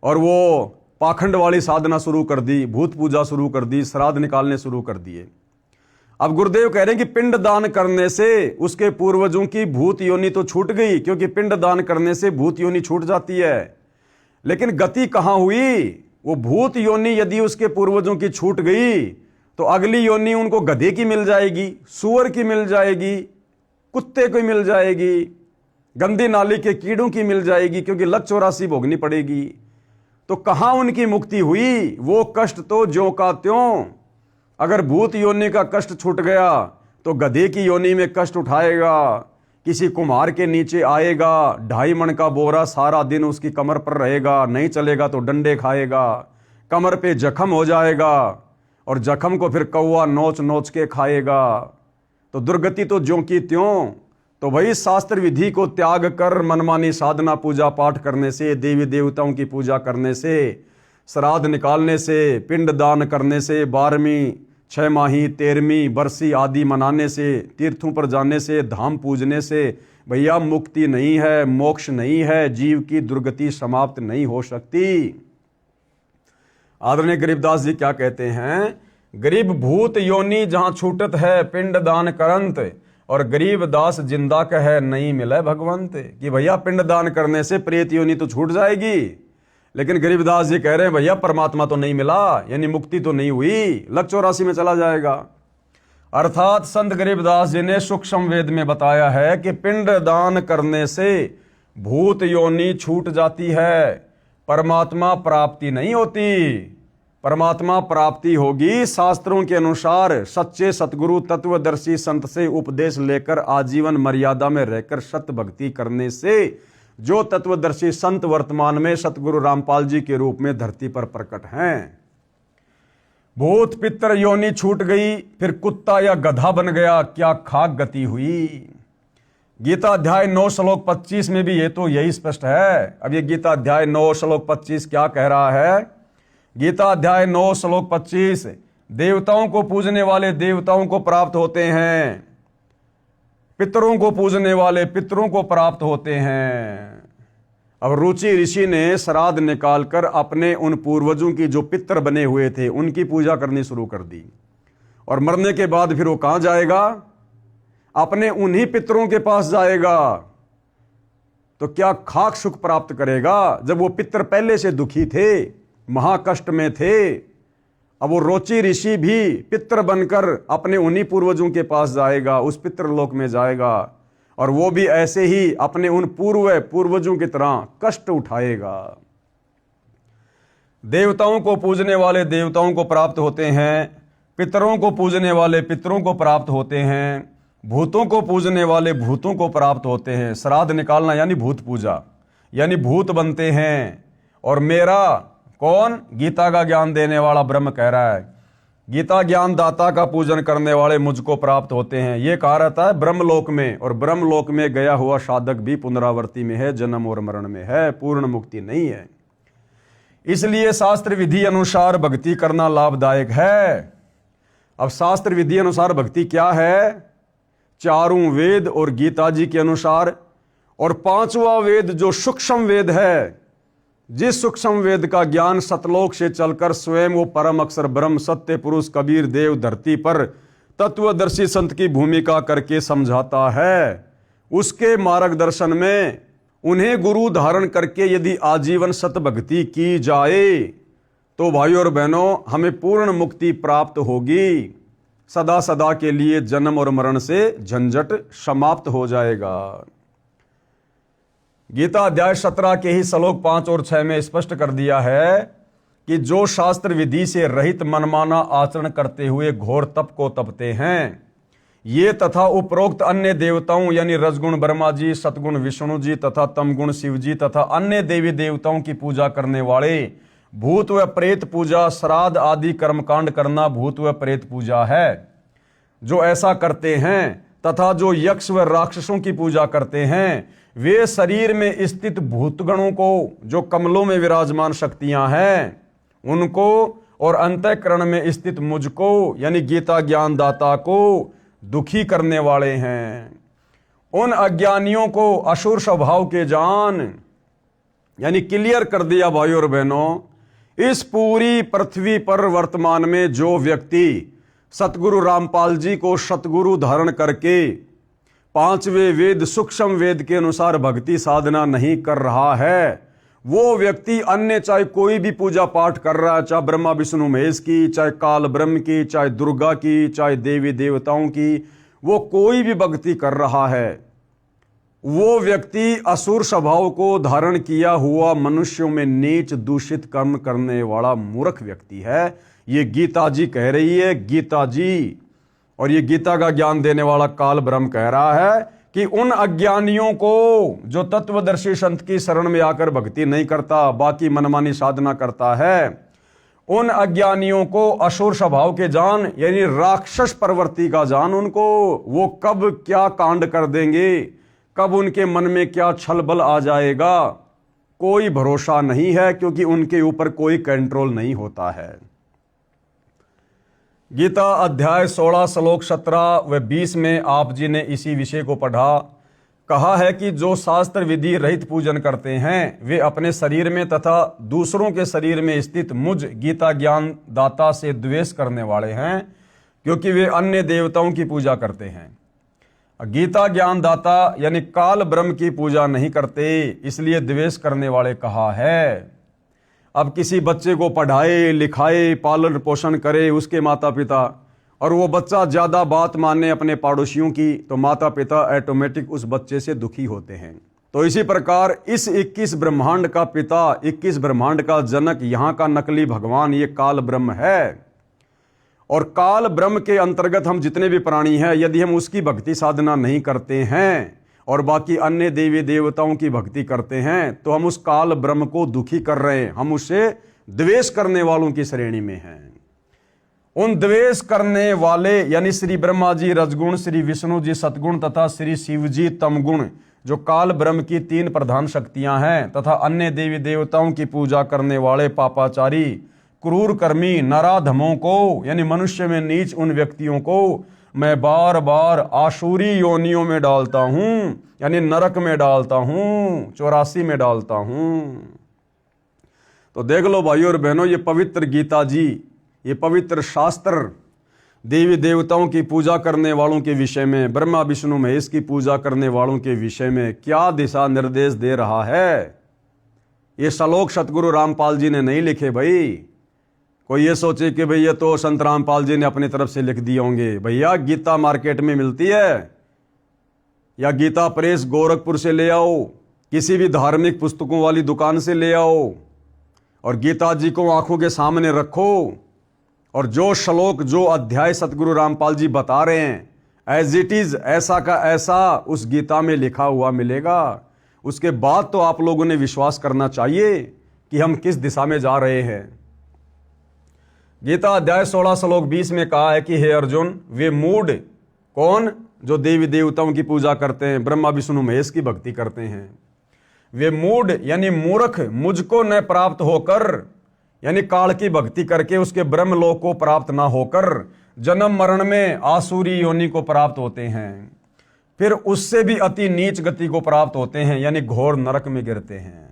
और वो पाखंड वाली साधना शुरू कर दी, भूत पूजा शुरू कर दी, श्राद्ध निकालने शुरू कर दिए। अब गुरुदेव कह रहे हैं कि पिंड दान करने से उसके पूर्वजों की भूत योनि तो छूट गई, क्योंकि पिंड दान करने से भूत योनि छूट जाती है। लेकिन गति कहां हुई? वो भूत योनि यदि उसके पूर्वजों की छूट गई तो अगली योनि उनको गधे की मिल जाएगी, सुअर की मिल जाएगी, कुत्ते की मिल जाएगी, गंदी नाली के कीड़ों की मिल जाएगी, क्योंकि लक 84 भोगनी पड़ेगी। तो कहां उनकी मुक्ति हुई? वो कष्ट तो ज्यों का त्यों। अगर भूत योनि का कष्ट छूट गया तो गधे की योनि में कष्ट उठाएगा, किसी कुम्हार के नीचे आएगा, 2.5 मन का बोरा सारा दिन उसकी कमर पर रहेगा, नहीं चलेगा तो डंडे खाएगा, कमर पे जख्म हो जाएगा और जख्म को फिर कौवा नोच नोच के खाएगा। तो दुर्गति तो ज्यों की त्यों। तो भाई शास्त्र विधि को त्याग कर मनमानी साधना पूजा पाठ करने से, देवी देवताओं की पूजा करने से, श्राद्ध निकालने से, पिंड दान करने से, 12वीं 6 माही 13वीं बरसी आदि मनाने से, तीर्थों पर जाने से, धाम पूजने से भैया मुक्ति नहीं है, मोक्ष नहीं है, जीव की दुर्गति समाप्त नहीं हो सकती। आदरणीय गरीबदास जी क्या कहते हैं? गरीब भूत योनि जहां छूटत है पिंड दान करंत, और गरीब दास जिंदा कहे नहीं मिले भगवंत। कि भैया पिंड दान करने से प्रेत योनि तो छूट जाएगी, लेकिन गरीबदास जी कह रहे हैं भैया परमात्मा तो नहीं मिला, यानी मुक्ति तो नहीं हुई, लक 84 में चला जाएगा। अर्थात संत गरीबदास जी ने सूक्ष्म वेद में बताया है कि पिंड दान करने से भूत योनि छूट जाती है, परमात्मा प्राप्ति नहीं होती। परमात्मा प्राप्ति होगी शास्त्रों के अनुसार सच्चे सतगुरु तत्वदर्शी संत से उपदेश लेकर आजीवन मर्यादा में रहकर सत भक्ति करने से, जो तत्वदर्शी संत वर्तमान में सतगुरु रामपाल जी के रूप में धरती पर प्रकट हैं। भूत पितर योनि छूट गई, फिर कुत्ता या गधा बन गया, क्या खाक गति हुई। गीता अध्याय 9 श्लोक 25 में भी ये तो यही स्पष्ट है। अब ये गीता अध्याय 9 श्लोक 25 क्या कह रहा है? गीता अध्याय 9 श्लोक 25, देवताओं को पूजने वाले देवताओं को प्राप्त होते हैं, पितरों को पूजने वाले पितरों को प्राप्त होते हैं। अब रुचि ऋषि ने श्राद्ध निकालकर अपने उन पूर्वजों की जो पितर बने हुए थे उनकी पूजा करनी शुरू कर दी, और मरने के बाद फिर वो कहां जाएगा? अपने उन्हीं पितरों के पास जाएगा। तो क्या खाक सुख प्राप्त करेगा जब वो पितर पहले से दुखी थे, महाकष्ट में थे। अब वो रोची ऋषि भी पितर बनकर अपने उन्हीं पूर्वजों के पास जाएगा, उस पितृलोक में जाएगा, और वो भी ऐसे ही अपने उन पूर्वजों की तरह कष्ट उठाएगा। देवताओं को पूजने वाले देवताओं को प्राप्त होते हैं, पितरों को पूजने वाले पितरों को प्राप्त होते हैं, भूतों को पूजने वाले भूतों को प्राप्त होते हैं। श्राद्ध निकालना यानी भूत पूजा, यानी भूत बनते हैं। और मेरा कौन? गीता का ज्ञान देने वाला ब्रह्म कह रहा है, गीता ज्ञान दाता का पूजन करने वाले मुझको प्राप्त होते हैं। ये कहा रहता है ब्रह्मलोक में, और ब्रह्मलोक में गया हुआ साधक भी पुनरावृत्ति में है, जन्म और मरण में है, पूर्ण मुक्ति नहीं है। इसलिए शास्त्र विधि अनुसार भक्ति करना लाभदायक है। अब शास्त्र विधि अनुसार भक्ति क्या है? चारों वेद और गीता जी के अनुसार, और पांचवा वेद जो सूक्ष्म वेद है, जिस सूक्ष्म वेद का ज्ञान सतलोक से चलकर स्वयं वो परम अक्षर ब्रह्म सत्य पुरुष कबीर देव धरती पर तत्वदर्शी संत की भूमिका करके समझाता है, उसके मार्गदर्शन में उन्हें गुरु धारण करके यदि आजीवन सत भक्ति की जाए तो भाइयों और बहनों हमें पूर्ण मुक्ति प्राप्त होगी। सदा सदा के लिए जन्म और मरण से झंझट समाप्त हो जाएगा। गीता अध्याय 17 के ही श्लोक 5 और 6 में स्पष्ट कर दिया है कि जो शास्त्र विधि से रहित मनमाना आचरण करते हुए घोर तप को तपते हैं, ये तथा उपरोक्त अन्य देवताओं यानी रजगुण ब्रह्मा जी, सतगुण विष्णु जी तथा तमगुण शिव जी तथा अन्य देवी देवताओं की पूजा करने वाले भूत व प्रेत पूजा, श्राद्ध आदि कर्मकांड करना भूत व प्रेत पूजा है। जो ऐसा करते हैं तथा जो यक्ष व राक्षसों की पूजा करते हैं, वे शरीर में स्थित भूतगणों को, जो कमलों में विराजमान शक्तियां हैं, उनको और अंतःकरण में स्थित मुझको यानी गीता ज्ञान दाता को दुखी करने वाले हैं। उन अज्ञानियों को असुर स्वभाव के जान, यानी क्लियर कर दिया भाइयों और बहनों। इस पूरी पृथ्वी पर वर्तमान में जो व्यक्ति सतगुरु रामपाल जी को सतगुरु धारण करके पांचवें वेद सूक्ष्म वेद के अनुसार भक्ति साधना नहीं कर रहा है, वो व्यक्ति अन्य चाहे कोई भी पूजा पाठ कर रहा है, चाहे ब्रह्मा विष्णु महेश की, चाहे काल ब्रह्म की, चाहे दुर्गा की, चाहे देवी देवताओं की, वो कोई भी भक्ति कर रहा है, वो व्यक्ति असुर स्वभाव को धारण किया हुआ मनुष्यों में नीच दूषित कर्म करने वाला मूर्ख व्यक्ति है। ये गीता जी कह रही है, गीता जी। और ये गीता का ज्ञान देने वाला काल ब्रह्म कह रहा है कि उन अज्ञानियों को, जो तत्वदर्शी संत की शरण में आकर भक्ति नहीं करता, बाकी मनमानी साधना करता है, उन अज्ञानियों को असुर स्वभाव के जान यानी राक्षस प्रवृत्ति का जान, उनको वो कब क्या कांड कर देंगे, कब उनके मन में क्या छल बल आ जाएगा, कोई भरोसा नहीं है, क्योंकि उनके ऊपर कोई कंट्रोल नहीं होता है। गीता अध्याय 16 श्लोक 17 व 20 में आप जी ने इसी विषय को पढ़ा। कहा है कि जो शास्त्र विधि रहित पूजन करते हैं, वे अपने शरीर में तथा दूसरों के शरीर में स्थित मुझ गीता ज्ञान दाता से द्वेष करने वाले हैं, क्योंकि वे अन्य देवताओं की पूजा करते हैं। गीता ज्ञान दाता यानी काल ब्रह्म की पूजा नहीं करते, इसलिए द्वेष करने वाले कहा है। अब किसी बच्चे को पढ़ाए लिखाए पालन पोषण करे उसके माता पिता, और वो बच्चा ज़्यादा बात माने अपने पड़ोसियों की, तो माता पिता ऑटोमेटिक उस बच्चे से दुखी होते हैं। तो इसी प्रकार इस 21 ब्रह्मांड का पिता, 21 ब्रह्मांड का जनक, यहाँ का नकली भगवान ये काल ब्रह्म है। और काल ब्रह्म के अंतर्गत हम जितने भी प्राणी हैं, यदि हम उसकी भक्ति साधना नहीं करते हैं और बाकी अन्य देवी देवताओं की भक्ति करते हैं, तो हम उस काल ब्रह्म को दुखी कर रहे हैं, हम उससे द्वेष करने वालों की श्रेणी में हैं। उन द्वेष करने वाले यानी श्री ब्रह्मा जी रजगुण, श्री विष्णु जी सतगुण तथा श्री शिव जी तमगुण, जो काल ब्रह्म की 3 प्रधान शक्तियां हैं, तथा अन्य देवी देवताओं की पूजा करने वाले पापाचारी क्रूर कर्मी नराधमों को यानी मनुष्य में नीच उन व्यक्तियों को मैं बार बार आसुरी योनियों में डालता हूं, यानी नरक में डालता हूं, 84 में डालता हूं। तो देख लो भाइयों और बहनों, ये पवित्र गीता जी, ये पवित्र शास्त्र देवी देवताओं की पूजा करने वालों के विषय में, ब्रह्मा विष्णु महेश की पूजा करने वालों के विषय में क्या दिशा निर्देश दे रहा है। ये श्लोक सतगुरु रामपाल जी ने नहीं लिखे भाई। कोई ये सोचे कि भाई ये तो संत रामपाल जी ने अपनी तरफ से लिख दिए होंगे। भैया गीता मार्केट में मिलती है, या गीता प्रेस गोरखपुर से ले आओ, किसी भी धार्मिक पुस्तकों वाली दुकान से ले आओ, और गीता जी को आंखों के सामने रखो, और जो श्लोक जो अध्याय सतगुरु रामपाल जी बता रहे हैं एज इट इज, ऐसा का ऐसा उस गीता में लिखा हुआ मिलेगा। उसके बाद तो आप लोगों ने विश्वास करना चाहिए कि हम किस दिशा में जा रहे हैं। गीता अध्याय 16 श्लोक 20 में कहा है कि हे अर्जुन, वे मूढ़ कौन, जो देवी देवताओं की पूजा करते हैं, ब्रह्मा विष्णु महेश की भक्ति करते हैं, वे मूढ़ यानी मूर्ख मुझको न प्राप्त होकर, यानी काल की भक्ति करके उसके ब्रह्मलोक को प्राप्त ना होकर जन्म मरण में आसुरी योनि को प्राप्त होते हैं, फिर उससे भी अति नीच गति को प्राप्त होते हैं, यानी घोर नरक में गिरते हैं।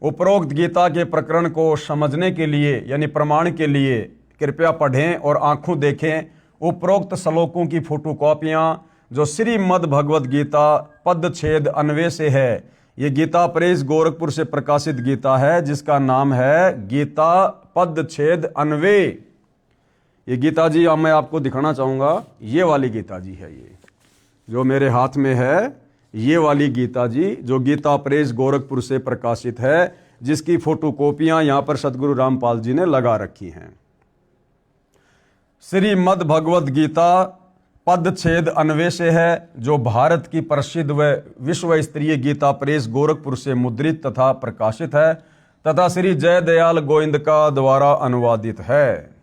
उपरोक्त गीता के प्रकरण को समझने के लिए यानी प्रमाण के लिए कृपया पढ़ें और आंखों देखें उपरोक्त श्लोकों की फोटोकॉपियां, जो श्रीमद् भगवद गीता पदछेद अन्वय से है। ये गीता प्रेस गोरखपुर से प्रकाशित गीता है, जिसका नाम है गीता पदछेद अन्वय। ये गीता जी अब मैं आपको दिखाना चाहूँगा, ये वाली गीता जी है, ये जो मेरे हाथ में है, ये वाली गीता जी जो गीता प्रेस गोरखपुर से प्रकाशित है, जिसकी फोटोकॉपियां यहाँ पर सतगुरु रामपाल जी ने लगा रखी हैं। श्रीमद् भगवद गीता पदछेद अन्वय से है, जो भारत की प्रसिद्ध व विश्व स्तरीय गीता प्रेस गोरखपुर से मुद्रित तथा प्रकाशित है, तथा श्री जयदयाल गोविंद का द्वारा अनुवादित है।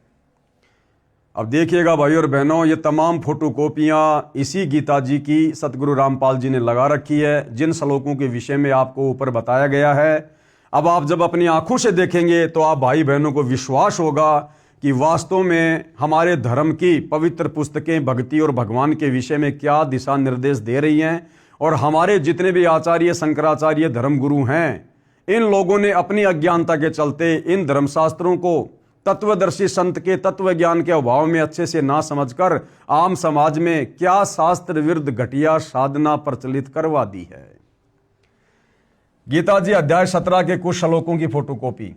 अब देखिएगा भाई और बहनों, ये तमाम फोटोकॉपियां इसी गीता जी की सतगुरु रामपाल जी ने लगा रखी है, जिन श्लोकों के विषय में आपको ऊपर बताया गया है। अब आप जब अपनी आंखों से देखेंगे तो आप भाई बहनों को विश्वास होगा कि वास्तव में हमारे धर्म की पवित्र पुस्तकें भक्ति और भगवान के विषय में क्या दिशा निर्देश दे रही हैं, और हमारे जितने भी आचार्य शंकराचार्य धर्मगुरु हैं, इन लोगों ने अपनी अज्ञानता के चलते इन धर्मशास्त्रों को तत्वदर्शी संत के तत्व ज्ञान के अभाव में अच्छे से ना समझकर आम समाज में क्या शास्त्र विरुद्ध घटिया साधना प्रचलित करवा दी है। गीता जी अध्याय 17 के कुछ श्लोकों की फोटोकॉपी,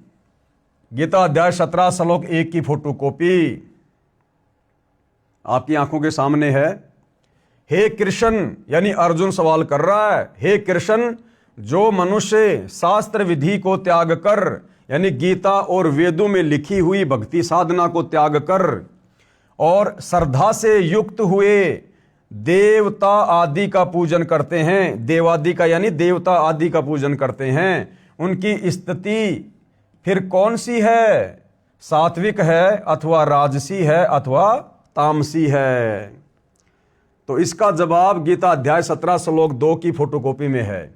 गीता अध्याय 17 श्लोक 1 की फोटोकॉपी आपकी आंखों के सामने है। हे कृष्ण, यानी अर्जुन सवाल कर रहा है, हे कृष्ण, जो मनुष्य शास्त्र विधि को त्याग कर, यानी गीता और वेदों में लिखी हुई भक्ति साधना को त्याग कर और श्रद्धा से युक्त हुए देवता आदि का पूजन करते हैं, देवादि का यानी देवता आदि का पूजन करते हैं, उनकी स्थिति फिर कौन सी है, सात्विक है अथवा राजसी है अथवा तामसी है। तो इसका जवाब गीता अध्याय 17 श्लोक 2 की फोटोकॉपी में है।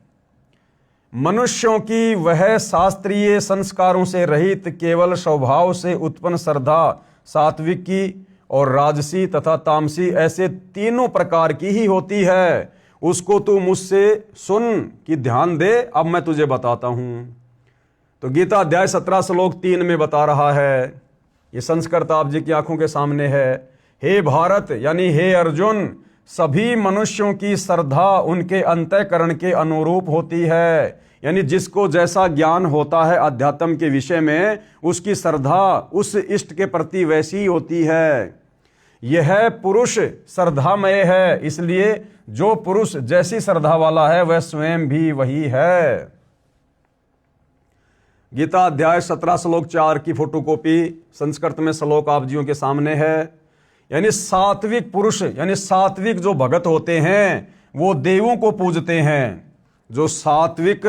मनुष्यों की वह शास्त्रीय संस्कारों से रहित केवल स्वभाव से उत्पन्न श्रद्धा सात्विकी और राजसी तथा तामसी ऐसे तीनों प्रकार की ही होती है। उसको तू मुझसे सुन कि ध्यान दे, अब मैं तुझे बताता हूं। तो गीता अध्याय 17 श्लोक 3 में बता रहा है, ये संस्कृत आप जी की आंखों के सामने है। हे भारत यानी हे अर्जुन, सभी मनुष्यों की श्रद्धा उनके अंतःकरण के अनुरूप होती है, यानी जिसको जैसा ज्ञान होता है अध्यात्म के विषय में, उसकी श्रद्धा उस इष्ट के प्रति वैसी ही होती है। यह पुरुष श्रद्धामय है, इसलिए जो पुरुष जैसी श्रद्धा वाला है वह स्वयं भी वही है। गीता अध्याय 17 श्लोक 4 की फोटोकॉपी संस्कृत में श्लोक आप जियों के सामने है। यानी सात्विक पुरुष, यानी सात्विक जो भगत होते हैं वो देवों को पूजते हैं। जो सात्विक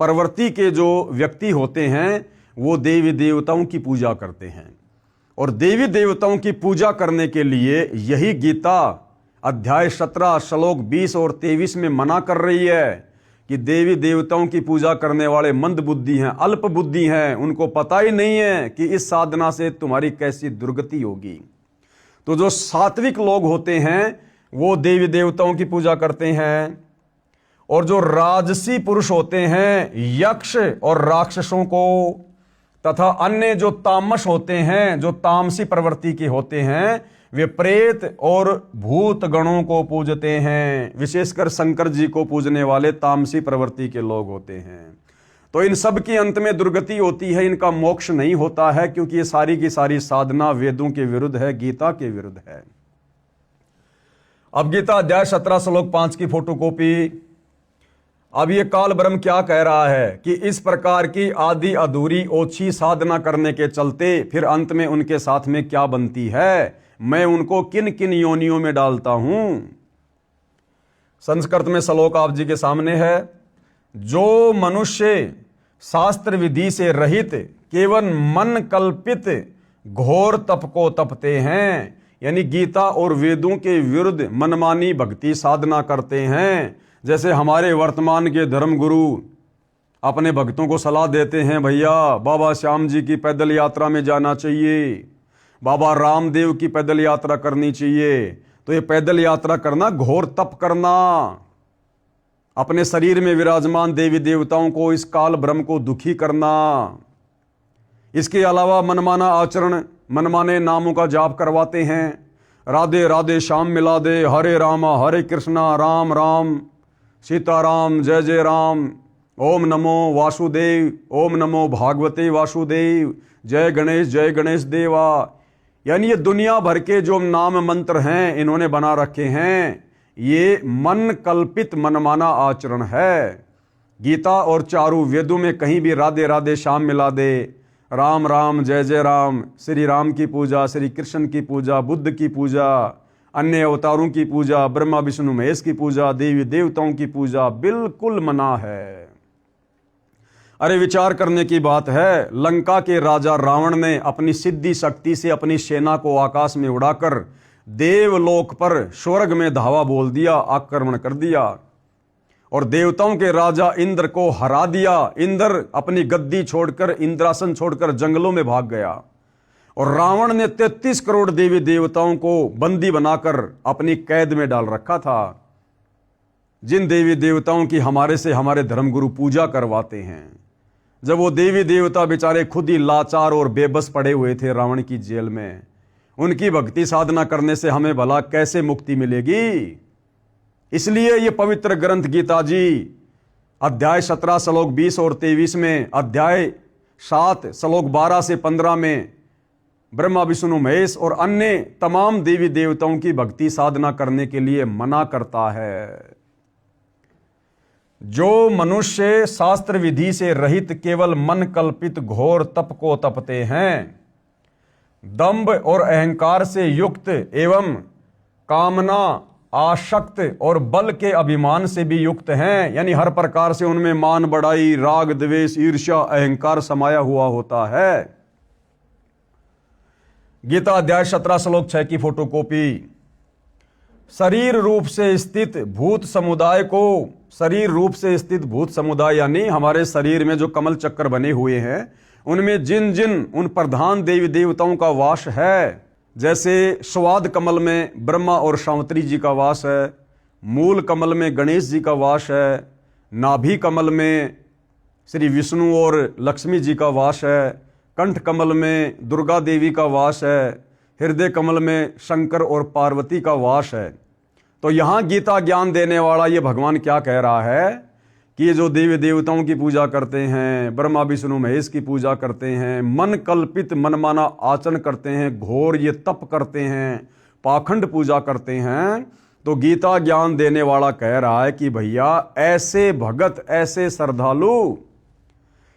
प्रवृत्ति के जो व्यक्ति होते हैं वो देवी देवताओं की पूजा करते हैं, और देवी देवताओं की पूजा करने के लिए यही गीता अध्याय 17 श्लोक 20 और 23 में मना कर रही है कि देवी देवताओं की पूजा करने वाले मंद बुद्धि हैं, अल्प बुद्धि हैं, उनको पता ही नहीं है कि इस साधना से तुम्हारी कैसी दुर्गति होगी। तो जो सात्विक लोग होते हैं वो देवी देवताओं की पूजा करते हैं, और जो राजसी पुरुष होते हैं यक्ष और राक्षसों को, तथा अन्य जो तामस होते हैं, जो तामसी प्रवृत्ति के होते हैं, वे प्रेत और भूत गणों को पूजते हैं। विशेषकर शंकर जी को पूजने वाले तामसी प्रवृत्ति के लोग होते हैं। तो इन सब की अंत में दुर्गति होती है, इनका मोक्ष नहीं होता है, क्योंकि ये सारी की सारी साधना वेदों के विरुद्ध है, गीता के विरुद्ध है। अब गीता अध्याय 17 श्लोक 5 की फोटोकॉपी। अब ये काल ब्रह्म क्या कह रहा है कि इस प्रकार की आदि अधूरी ओछी साधना करने के चलते फिर अंत में उनके साथ में क्या बनती है, मैं उनको किन किन योनियों में डालता हूं। संस्कृत में श्लोक आप जी के सामने है। जो मनुष्य शास्त्र विधि से रहित केवल मन कल्पित घोर तप को तपते हैं, यानी गीता और वेदों के विरुद्ध मनमानी भक्ति साधना करते हैं। जैसे हमारे वर्तमान के धर्म गुरु अपने भक्तों को सलाह देते हैं, भैया बाबा श्याम जी की पैदल यात्रा में जाना चाहिए, बाबा रामदेव की पैदल यात्रा करनी चाहिए। तो ये पैदल यात्रा करना घोर तप करना, अपने शरीर में विराजमान देवी देवताओं को, इस काल ब्रह्म को दुखी करना। इसके अलावा मनमाना आचरण, मनमाने नामों का जाप करवाते हैं। राधे राधे श्याम मिला दे, हरे रामा हरे कृष्णा, राम राम सीताराम, जय जय राम, ओम नमो वासुदेव, ओम नमो भागवते वासुदेव, जय गणेश देवा। यानी ये दुनिया भर के जो नाम मंत्र हैं इन्होंने बना रखे हैं, ये मन कल्पित मनमाना आचरण है। गीता और चारों वेदों में कहीं भी राधे राधे श्याम मिला दे, राम राम जय जय राम, श्री राम की पूजा, श्री कृष्ण की पूजा, बुद्ध की पूजा, अन्य अवतारों की पूजा, ब्रह्मा विष्णु महेश की पूजा, देवी देवताओं की पूजा बिल्कुल मना है। अरे विचार करने की बात है, लंका के राजा रावण ने अपनी सिद्धि शक्ति से अपनी सेना को आकाश में उड़ाकर देवलोक पर स्वर्ग में धावा बोल दिया, आक्रमण कर दिया, और देवताओं के राजा इंद्र को हरा दिया। इंद्र अपनी गद्दी छोड़कर, इंद्रासन छोड़कर जंगलों में भाग गया, और रावण ने 33 करोड़ देवी देवताओं को बंदी बनाकर अपनी कैद में डाल रखा था। जिन देवी देवताओं की हमारे से हमारे धर्मगुरु पूजा करवाते हैं, जब वो देवी देवता बेचारे खुद ही लाचार और बेबस पड़े हुए थे रावण की जेल में, उनकी भक्ति साधना करने से हमें भला कैसे मुक्ति मिलेगी। इसलिए ये पवित्र ग्रंथ गीता जी अध्याय 17 श्लोक 20 और 23 में, अध्याय 7 श्लोक 12 से 15 में ब्रह्मा विष्णु महेश और अन्य तमाम देवी देवताओं की भक्ति साधना करने के लिए मना करता है। जो मनुष्य शास्त्र विधि से रहित केवल मन कल्पित घोर तप को तपते हैं, दंभ और अहंकार से युक्त एवं कामना, आसक्त और बल के अभिमान से भी युक्त हैं, यानी हर प्रकार से उनमें मान बढ़ाई, राग द्वेष ईर्ष्या अहंकार समाया हुआ होता है। गीता अध्याय 17 श्लोक 6 की फोटोकॉपी। शरीर रूप से स्थित भूत समुदाय को, शरीर रूप से स्थित भूत समुदाय यानी हमारे शरीर में जो कमल चक्कर बने हुए हैं, उनमें जिन जिन उन प्रधान देवी देवताओं का वास है, जैसे स्वाद कमल में ब्रह्मा और सावित्री जी का वास है, मूल कमल में गणेश जी का वास है, नाभि कमल में श्री विष्णु और लक्ष्मी जी का वास है, कंठ कमल में दुर्गा देवी का वास है, हृदय कमल में शंकर और पार्वती का वास है। तो यहाँ गीता ज्ञान देने वाला ये भगवान क्या कह रहा है कि ये जो देवी देवताओं की पूजा करते हैं, ब्रह्मा विष्णु महेश की पूजा करते हैं, मन कल्पित मनमाना आचरण करते हैं, घोर ये तप करते हैं, पाखंड पूजा करते हैं, तो गीता ज्ञान देने वाला कह रहा है कि भैया ऐसे भगत, ऐसे श्रद्धालु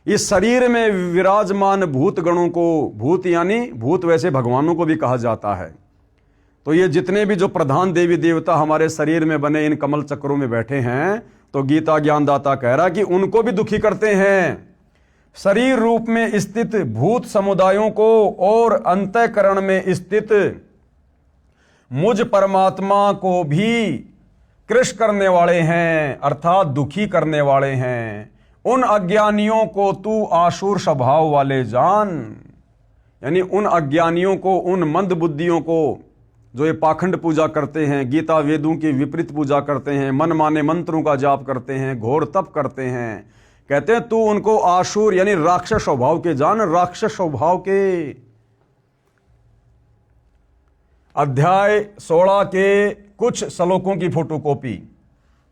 इस शरीर में विराजमान भूत गणों को, भूत यानी भूत वैसे भगवानों को भी कहा जाता है, तो ये जितने भी जो प्रधान देवी देवता हमारे शरीर में बने इन कमल चक्रों में बैठे हैं, तो गीता ज्ञानदाता कह रहा कि उनको भी दुखी करते हैं। शरीर रूप में स्थित भूत समुदायों को और अंतःकरण में स्थित मुझ परमात्मा को भी कृश करने वाले हैं, अर्थात दुखी करने वाले हैं। उन अज्ञानियों को तू आसुर स्वभाव वाले जान, यानी उन अज्ञानियों को, उन मंद बुद्धियों को जो ये पाखंड पूजा करते हैं, गीता वेदों की विपरीत पूजा करते हैं, मन माने मंत्रों का जाप करते हैं, घोर तप करते हैं, कहते हैं तू उनको आसुर यानी राक्षस स्वभाव के जान। राक्षस स्वभाव के अध्याय 16 के कुछ श्लोकों की फोटोकॉपी,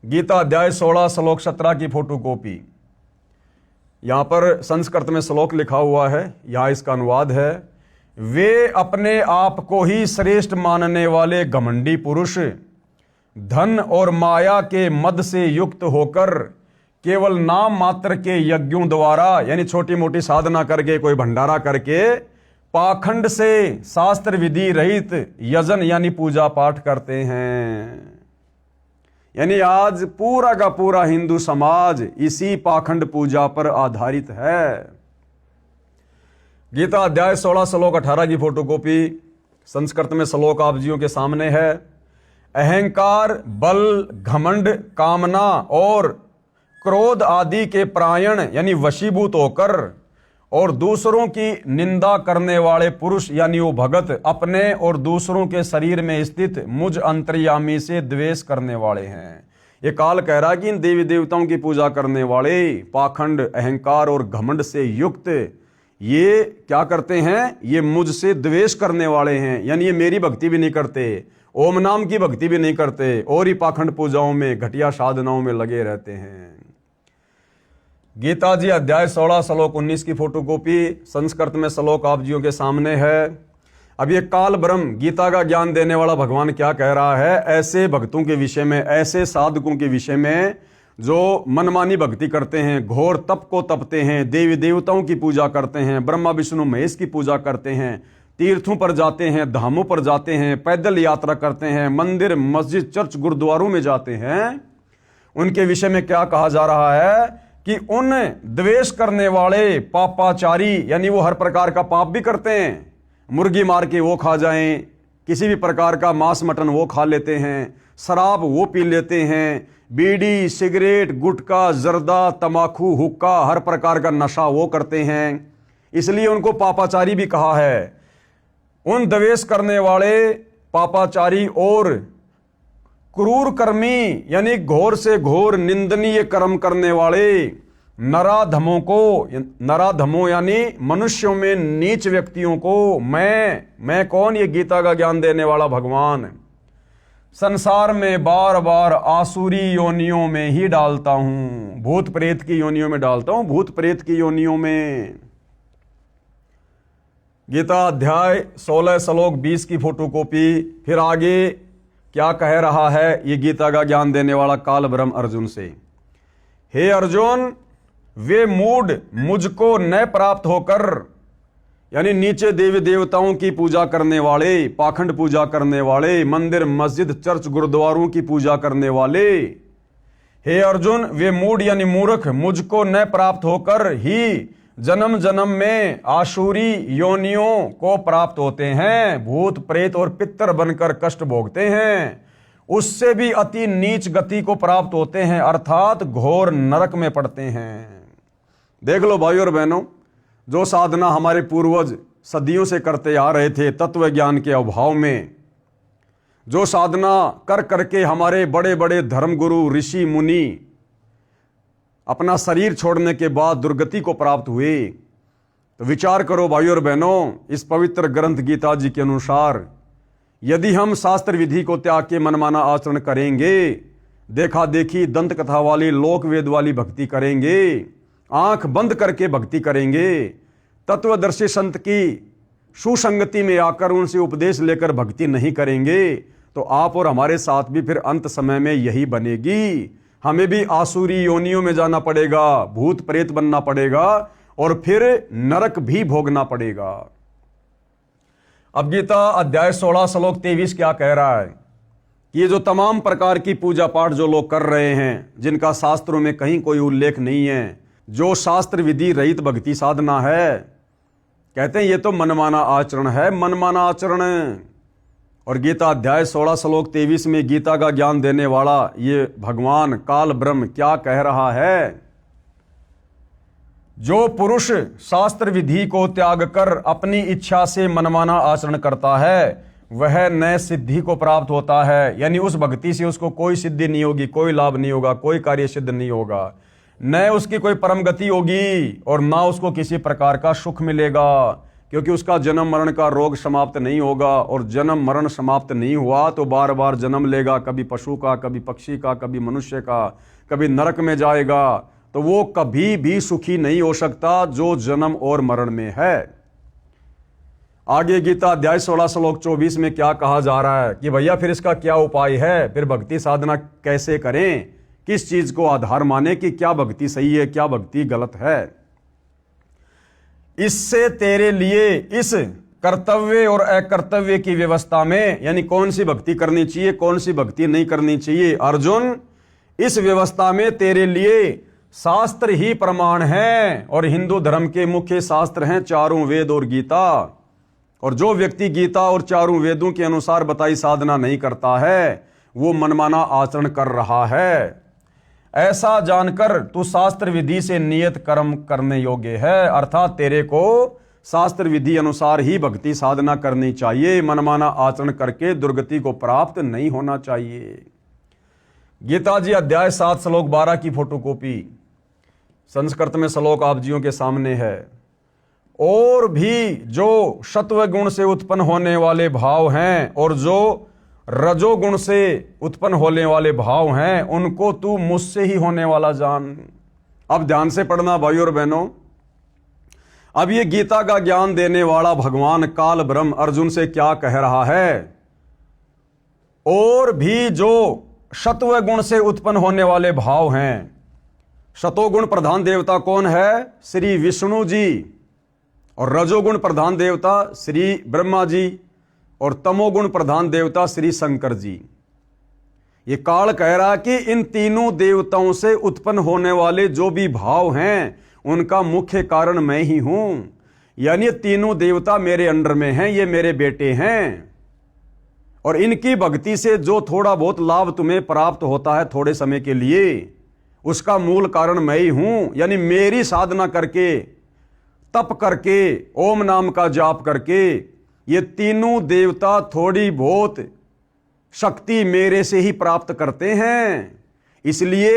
गीता अध्याय 16 श्लोक 17 की फोटोकॉपी। यहां पर संस्कृत में श्लोक लिखा हुआ है, यहां इसका अनुवाद है। वे अपने आप को ही श्रेष्ठ मानने वाले घमंडी पुरुष धन और माया के मद से युक्त होकर केवल नाम मात्र के यज्ञों द्वारा, यानी छोटी मोटी साधना करके, कोई भंडारा करके, पाखंड से शास्त्र विधि रहित यजन यानी पूजा पाठ करते हैं। यानी आज पूरा का पूरा हिंदू समाज इसी पाखंड पूजा पर आधारित है। गीता अध्याय 16 श्लोक 18 की फोटोकॉपी, संस्कृत में श्लोक आप जियों के सामने है। अहंकार, बल, घमंड, कामना और क्रोध आदि के प्रायण यानी वशीभूत होकर और दूसरों की निंदा करने वाले पुरुष यानी वो भगत अपने और दूसरों के शरीर में स्थित मुझ अंतर्यामी से द्वेष करने वाले हैं। ये काल कह रहा है कि इन देवी देवताओं की पूजा करने वाले पाखंड, अहंकार और घमंड से युक्त ये क्या करते हैं, ये मुझसे द्वेष करने वाले हैं, यानी ये मेरी भक्ति भी नहीं करते, ओम नाम की भक्ति भी नहीं करते, और ही पाखंड पूजाओं में, घटिया साधनाओं में लगे रहते हैं। गीता जी अध्याय 16 श्लोक 19 की फोटोकॉपी, संस्कृत में श्लोक आप जियों के सामने है। अब ये काल ब्रह्म गीता का ज्ञान देने वाला भगवान क्या कह रहा है, ऐसे भक्तों के विषय में, ऐसे साधकों के विषय में जो मनमानी भक्ति करते हैं, घोर तप को तपते हैं, देवी देवताओं की पूजा करते हैं, ब्रह्मा विष्णु महेश की पूजा करते हैं, तीर्थों पर जाते हैं, धामों पर जाते हैं, पैदल यात्रा करते हैं, मंदिर, मस्जिद, चर्च, गुरुद्वारों में जाते हैं, उनके विषय में क्या कहा जा रहा है कि उन द्वेष करने वाले पापाचारी, यानी वो हर प्रकार का पाप भी करते हैं, मुर्गी मार के वो खा जाएं, किसी भी प्रकार का मांस मटन वो खा लेते हैं, शराब वो पी लेते हैं, बीड़ी, सिगरेट, गुटखा, जर्दा, तमाकू, हुक्का, हर प्रकार का नशा वो करते हैं, इसलिए उनको पापाचारी भी कहा है। उन द्वेष करने वाले पापाचारी और क्रूर कर्मी यानी घोर से घोर निंदनीय कर्म करने वाले नराधमों को, नराधमों यानी मनुष्यों में नीच व्यक्तियों को मैं कौन, ये गीता का ज्ञान देने वाला भगवान संसार में बार बार आसुरी योनियों में ही डालता हूं, भूत प्रेत की योनियों में डालता हूं, भूत प्रेत की योनियों में। गीता अध्याय 16 श्लोक 20 की फोटोकॉपी, फिर आगे क्या कह रहा है ये गीता का ज्ञान देने वाला काल ब्रह्म अर्जुन से। हे अर्जुन, वे मूढ़ मुझको न प्राप्त होकर, यानी नीचे देवी देवताओं की पूजा करने वाले, पाखंड पूजा करने वाले, मंदिर, मस्जिद, चर्च, गुरुद्वारों की पूजा करने वाले, हे अर्जुन वे मूढ़ यानी मूर्ख मुझको न प्राप्त होकर ही जन्म जन्म में आसुरी योनियों को प्राप्त होते हैं, भूत प्रेत और पितर बनकर कष्ट भोगते हैं, उससे भी अति नीच गति को प्राप्त होते हैं, अर्थात घोर नरक में पड़ते हैं। देख लो भाइयों और बहनों, जो साधना हमारे पूर्वज सदियों से करते आ रहे थे तत्व ज्ञान के अभाव में, जो साधना कर करके हमारे बड़े बड़े धर्मगुरु ऋषि मुनि अपना शरीर छोड़ने के बाद दुर्गति को प्राप्त हुए, तो विचार करो भाइयों और बहनों, इस पवित्र ग्रंथ गीता जी के अनुसार यदि हम शास्त्र विधि को त्याग के मनमाना आचरण करेंगे, देखा देखी दंत कथा वाली लोक वेद वाली भक्ति करेंगे, आंख बंद करके भक्ति करेंगे, तत्वदर्शी संत की सुसंगति में आकर उनसे उपदेश लेकर भक्ति नहीं करेंगे, तो आप और हमारे साथ भी फिर अंत समय में यही बनेगी। हमें भी आसुरी योनियों में जाना पड़ेगा, भूत प्रेत बनना पड़ेगा और फिर नरक भी भोगना पड़ेगा। अब गीता अध्याय 16 श्लोक 23 क्या कह रहा है कि ये जो तमाम प्रकार की पूजा पाठ जो लोग कर रहे हैं, जिनका शास्त्रों में कहीं कोई उल्लेख नहीं है, जो शास्त्र विधि रहित भक्ति साधना है, कहते हैं ये तो मनमाना आचरण है, मनमाना आचरण। और गीता अध्याय 16 श्लोक 23 में गीता का ज्ञान देने वाला ये भगवान काल ब्रह्म क्या कह रहा है? जो पुरुष शास्त्र विधि को त्याग कर अपनी इच्छा से मनमाना आचरण करता है, वह नए सिद्धि को प्राप्त होता है। यानी उस भक्ति से उसको कोई सिद्धि नहीं होगी, कोई लाभ नहीं होगा, कोई कार्य सिद्ध नहीं होगा, न उसकी कोई परम गति होगी और ना उसको किसी प्रकार का सुख मिलेगा, क्योंकि उसका जन्म मरण का रोग समाप्त नहीं होगा। और जन्म मरण समाप्त नहीं हुआ तो बार बार जन्म लेगा, कभी पशु का, कभी पक्षी का, कभी मनुष्य का, कभी नरक में जाएगा। तो वो कभी भी सुखी नहीं हो सकता जो जन्म और मरण में है। आगे गीता अध्याय 16 श्लोक 24 में क्या कहा जा रहा है कि भैया फिर इसका क्या उपाय है, फिर भक्ति साधना कैसे करें, किस चीज को आधार माने कि क्या भक्ति सही है, क्या भक्ति गलत है। इससे तेरे लिए इस कर्तव्य और अकर्तव्य की व्यवस्था में, यानी कौन सी भक्ति करनी चाहिए, कौन सी भक्ति नहीं करनी चाहिए, अर्जुन इस व्यवस्था में तेरे लिए शास्त्र ही प्रमाण है। और हिंदू धर्म के मुख्य शास्त्र हैं चारों वेद और गीता। और जो व्यक्ति गीता और चारों वेदों के अनुसार बताई साधना नहीं करता है, वो मनमाना आचरण कर रहा है। ऐसा जानकर तू शास्त्र विधि से नियत कर्म करने योग्य है, अर्थात तेरे को शास्त्र विधि अनुसार ही भक्ति साधना करनी चाहिए। मनमाना आचरण करके दुर्गति को प्राप्त नहीं होना चाहिए। गीता जी अध्याय 7 श्लोक 12 की फोटोकॉपी संस्कृत में श्लोक आप जियों के सामने है। और भी जो सत्व गुण से उत्पन्न होने वाले भाव हैं और जो रजोगुण से उत्पन्न होने वाले भाव हैं, उनको तू मुझसे ही होने वाला जान। अब ध्यान से पढ़ना भाइयों और बहनों। अब ये गीता का ज्ञान देने वाला भगवान काल ब्रह्म अर्जुन से क्या कह रहा है? और भी जो सत्व गुण से उत्पन्न होने वाले भाव हैं। सतोगुण प्रधान देवता कौन है? श्री विष्णु जी। और रजोगुण प्रधान देवता श्री ब्रह्मा जी और तमोगुण प्रधान देवता श्री शंकर जी। ये काल कह रहा कि इन तीनों देवताओं से उत्पन्न होने वाले जो भी भाव हैं, उनका मुख्य कारण मैं ही हूं। यानी तीनों देवता मेरे अंडर में हैं, ये मेरे बेटे हैं। और इनकी भक्ति से जो थोड़ा बहुत लाभ तुम्हें प्राप्त होता है थोड़े समय के लिए, उसका मूल कारण मैं ही हूं। यानी मेरी साधना करके, तप करके, ओम नाम का जाप करके ये तीनों देवता थोड़ी बहुत शक्ति मेरे से ही प्राप्त करते हैं। इसलिए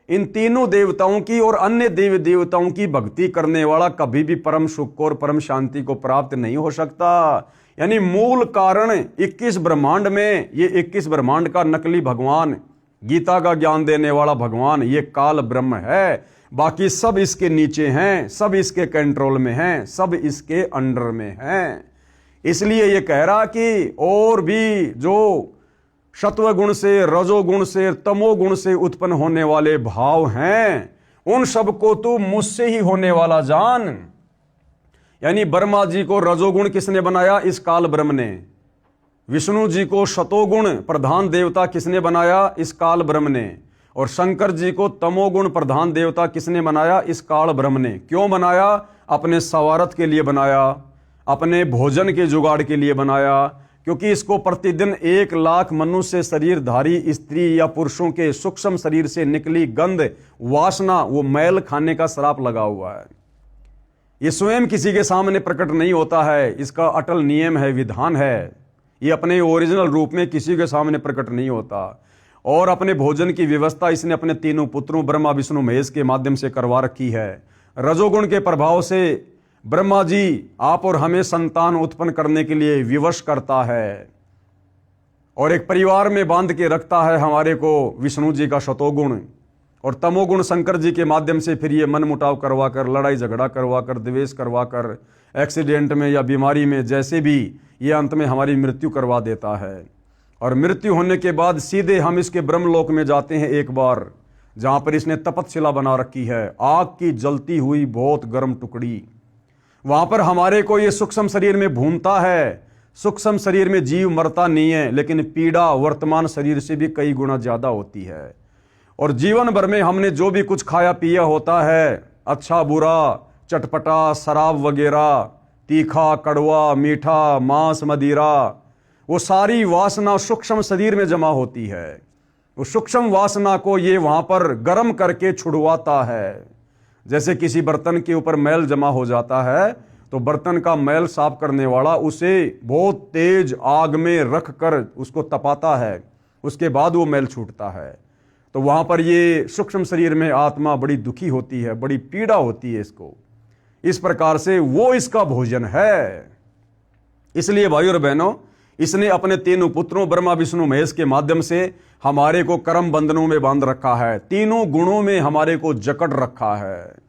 इन तीनों देवताओं की और अन्य देवी देवताओं की भक्ति करने वाला कभी भी परम सुख और परम शांति को प्राप्त नहीं हो सकता। यानी मूल कारण 21 ब्रह्मांड में, ये 21 ब्रह्मांड का नकली भगवान, गीता का ज्ञान देने वाला भगवान, ये काल ब्रह्म है। बाकी सब इसके नीचे हैं, सब इसके कंट्रोल में हैं, सब इसके अंडर में हैं। इसलिए ये कह रहा कि और भी जो सत्वगुण से, रजोगुण से, तमोगुण से उत्पन्न होने वाले भाव हैं, उन सबको तू मुझसे ही होने वाला जान। यानी ब्रह्मा जी को रजोगुण किसने बनाया? इस काल ब्रह्म ने। विष्णु जी को सतोगुण प्रधान देवता किसने बनाया? इस काल ब्रह्म ने। और शंकर जी को तमोगुण प्रधान देवता किसने बनाया? इस काल ब्रह्म ने। क्यों बनाया? अपने स्वार्थ के लिए बनाया, अपने भोजन के जुगाड़ के लिए बनाया। क्योंकि इसको प्रतिदिन 1 लाख मनुष्य शरीरधारी स्त्री या पुरुषों के सूक्ष्म शरीर से निकली गंध, वासना, वो मैल खाने का श्राप लगा हुआ है। ये स्वयं किसी के सामने प्रकट नहीं होता है, इसका अटल नियम है, विधान है। ये अपने ओरिजिनल रूप में किसी के सामने प्रकट नहीं होता। और अपने भोजन की व्यवस्था इसने अपने तीनों पुत्रों ब्रह्मा विष्णु महेश के माध्यम से करवा रखी है। रजोगुण के प्रभाव से ब्रह्मा जी आप और हमें संतान उत्पन्न करने के लिए विवश करता है। और एक परिवार में बांध के रखता है हमारे को विष्णु जी का शतोगुण, और तमोगुण शंकर जी के माध्यम से फिर ये मन मुटाव करवा कर, लड़ाई झगड़ा करवा कर, द्वेष करवा कर, एक्सीडेंट में या बीमारी में जैसे भी ये अंत में हमारी मृत्यु करवा देता है। और मृत्यु होने के बाद सीधे हम इसके ब्रह्मलोक में जाते हैं एक बार, जहाँ पर इसने तपतशिला बना रखी है, आग की जलती हुई बहुत गर्म टुकड़ी। वहाँ पर हमारे को ये सूक्ष्म शरीर में भूनता है। सूक्ष्म शरीर में जीव मरता नहीं है, लेकिन पीड़ा वर्तमान शरीर से भी कई गुना ज़्यादा होती है। और जीवन भर में हमने जो भी कुछ खाया पिया होता है, अच्छा बुरा, चटपटा, शराब वगैरह, तीखा कड़वा मीठा, मांस मदिरा, वो सारी वासना सूक्ष्म शरीर में जमा होती है। वो सूक्ष्म वासना को ये वहाँ पर गर्म करके छुड़वाता है। जैसे किसी बर्तन के ऊपर मैल जमा हो जाता है, तो बर्तन का मैल साफ करने वाला उसे बहुत तेज आग में रख कर उसको तपाता है, उसके बाद वो मैल छूटता है। तो वहाँ पर ये सूक्ष्म शरीर में आत्मा बड़ी दुखी होती है, बड़ी पीड़ा होती है इसको। इस प्रकार से वो इसका भोजन है। इसलिए भाइयों और बहनों, इसने अपने तीनों पुत्रों ब्रह्मा विष्णु महेश के माध्यम से हमारे को कर्म बंधनों में बांध रखा है, तीनों गुणों में हमारे को जकड़ रखा है।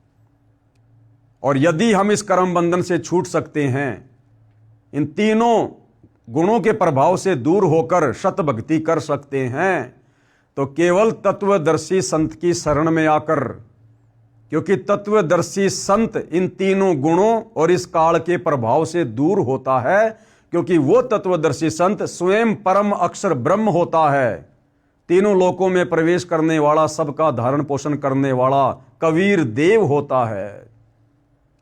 और यदि हम इस कर्म बंधन से छूट सकते हैं, इन तीनों गुणों के प्रभाव से दूर होकर शत भक्ति कर सकते हैं, तो केवल तत्वदर्शी संत की शरण में आकर, क्योंकि तत्वदर्शी संत इन तीनों गुणों और इस काल के प्रभाव से दूर होता है, क्योंकि वो तत्वदर्शी संत स्वयं परम अक्षर ब्रह्म होता है, तीनों लोकों में प्रवेश करने वाला, सबका धारण पोषण करने वाला कबीर देव होता है।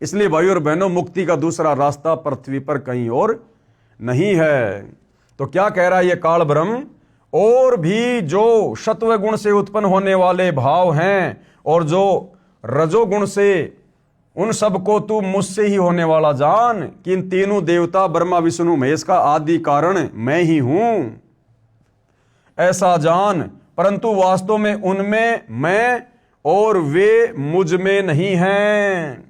इसलिए भाइयों और बहनों, मुक्ति का दूसरा रास्ता पृथ्वी पर कहीं और नहीं है। तो क्या कह रहा है ये काल ब्रह्म? और भी जो सत्व गुण से उत्पन्न होने वाले भाव हैं और जो रजोगुण से, उन सबको तू मुझसे ही होने वाला जान कि इन तीनों देवता ब्रह्मा विष्णु महेश का आदि कारण मैं ही हूं, ऐसा जान। परंतु वास्तव में उनमें मैं और वे मुझ में नहीं हैं,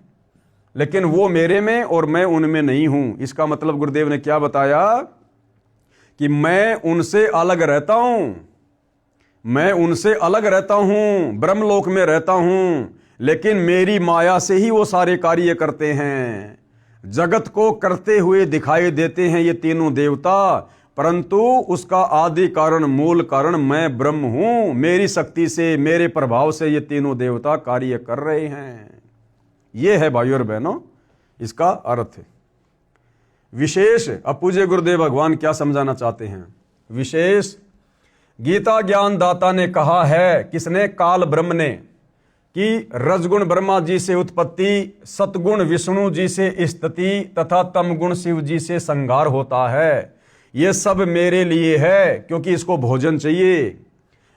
लेकिन वो मेरे में और मैं उनमें नहीं हूं। इसका मतलब गुरुदेव ने क्या बताया कि मैं उनसे अलग रहता हूं, मैं उनसे अलग रहता हूं, ब्रह्मलोक में रहता हूं, लेकिन मेरी माया से ही वो सारे कार्य करते हैं। जगत को करते हुए दिखाई देते हैं ये तीनों देवता, परंतु उसका आदि कारण, मूल कारण मैं ब्रह्म हूं। मेरी शक्ति से, मेरे प्रभाव से ये तीनों देवता कार्य कर रहे हैं। ये है भाइयों और बहनों इसका अर्थ। विशेष अब पूज्य गुरुदेव भगवान क्या समझाना चाहते हैं? विशेष गीता ज्ञान दाता ने कहा है, किसने? काल ब्रह्म ने, कि रजगुण ब्रह्मा जी से उत्पत्ति, सतगुण विष्णु जी से स्थिति तथा तमगुण शिव जी से संहार होता है। ये सब मेरे लिए है, क्योंकि इसको भोजन चाहिए,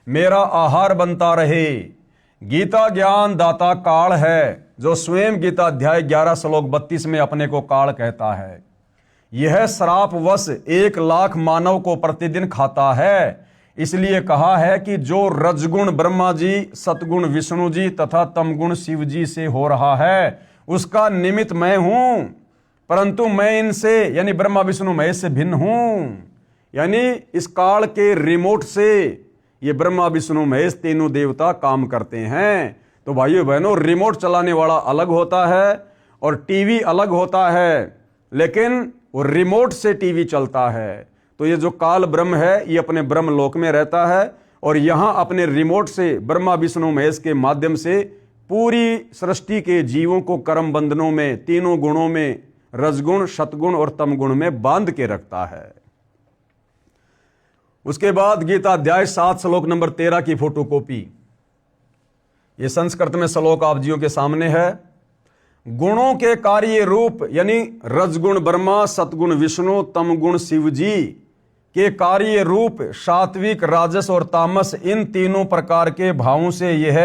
मेरा आहार बनता रहे। गीता ज्ञान दाता काल है, जो स्वयं गीता अध्याय 11 श्लोक 32 में अपने को काल कहता है। यह श्रापवश 1 लाख मानव को प्रतिदिन खाता है। इसलिए कहा है कि जो रजगुण ब्रह्मा जी, सतगुण विष्णु जी तथा तमगुण शिव जी से हो रहा है, उसका निमित्त मैं हूं, परंतु मैं इनसे यानी ब्रह्मा विष्णु महेश से भिन्न हूं। यानी इस काल के रिमोट से ये ब्रह्मा विष्णु महेश तीनों देवता काम करते हैं। तो भाइयों बहनों, रिमोट चलाने वाला अलग होता है और टीवी अलग होता है, लेकिन वो रिमोट से टीवी चलता है। तो ये जो काल ब्रह्म है, ये अपने ब्रह्म लोक में रहता है और यहाँ अपने रिमोट से ब्रह्मा विष्णु महेश के माध्यम से पूरी सृष्टि के जीवों को कर्म बंधनों में, तीनों गुणों में, रजगुण, सतगुण और तमगुण में बांध के रखता है। उसके बाद गीता अध्याय 7 श्लोक नंबर 13 की फोटोकॉपी, ये संस्कृत में श्लोक आप जियों के सामने है। गुणों के कार्य रूप यानी रजगुण ब्रह्मा, सतगुण विष्णु, तमगुण शिव जी के कार्य रूप सात्विक, राजस और तामस, इन तीनों प्रकार के भावों से यह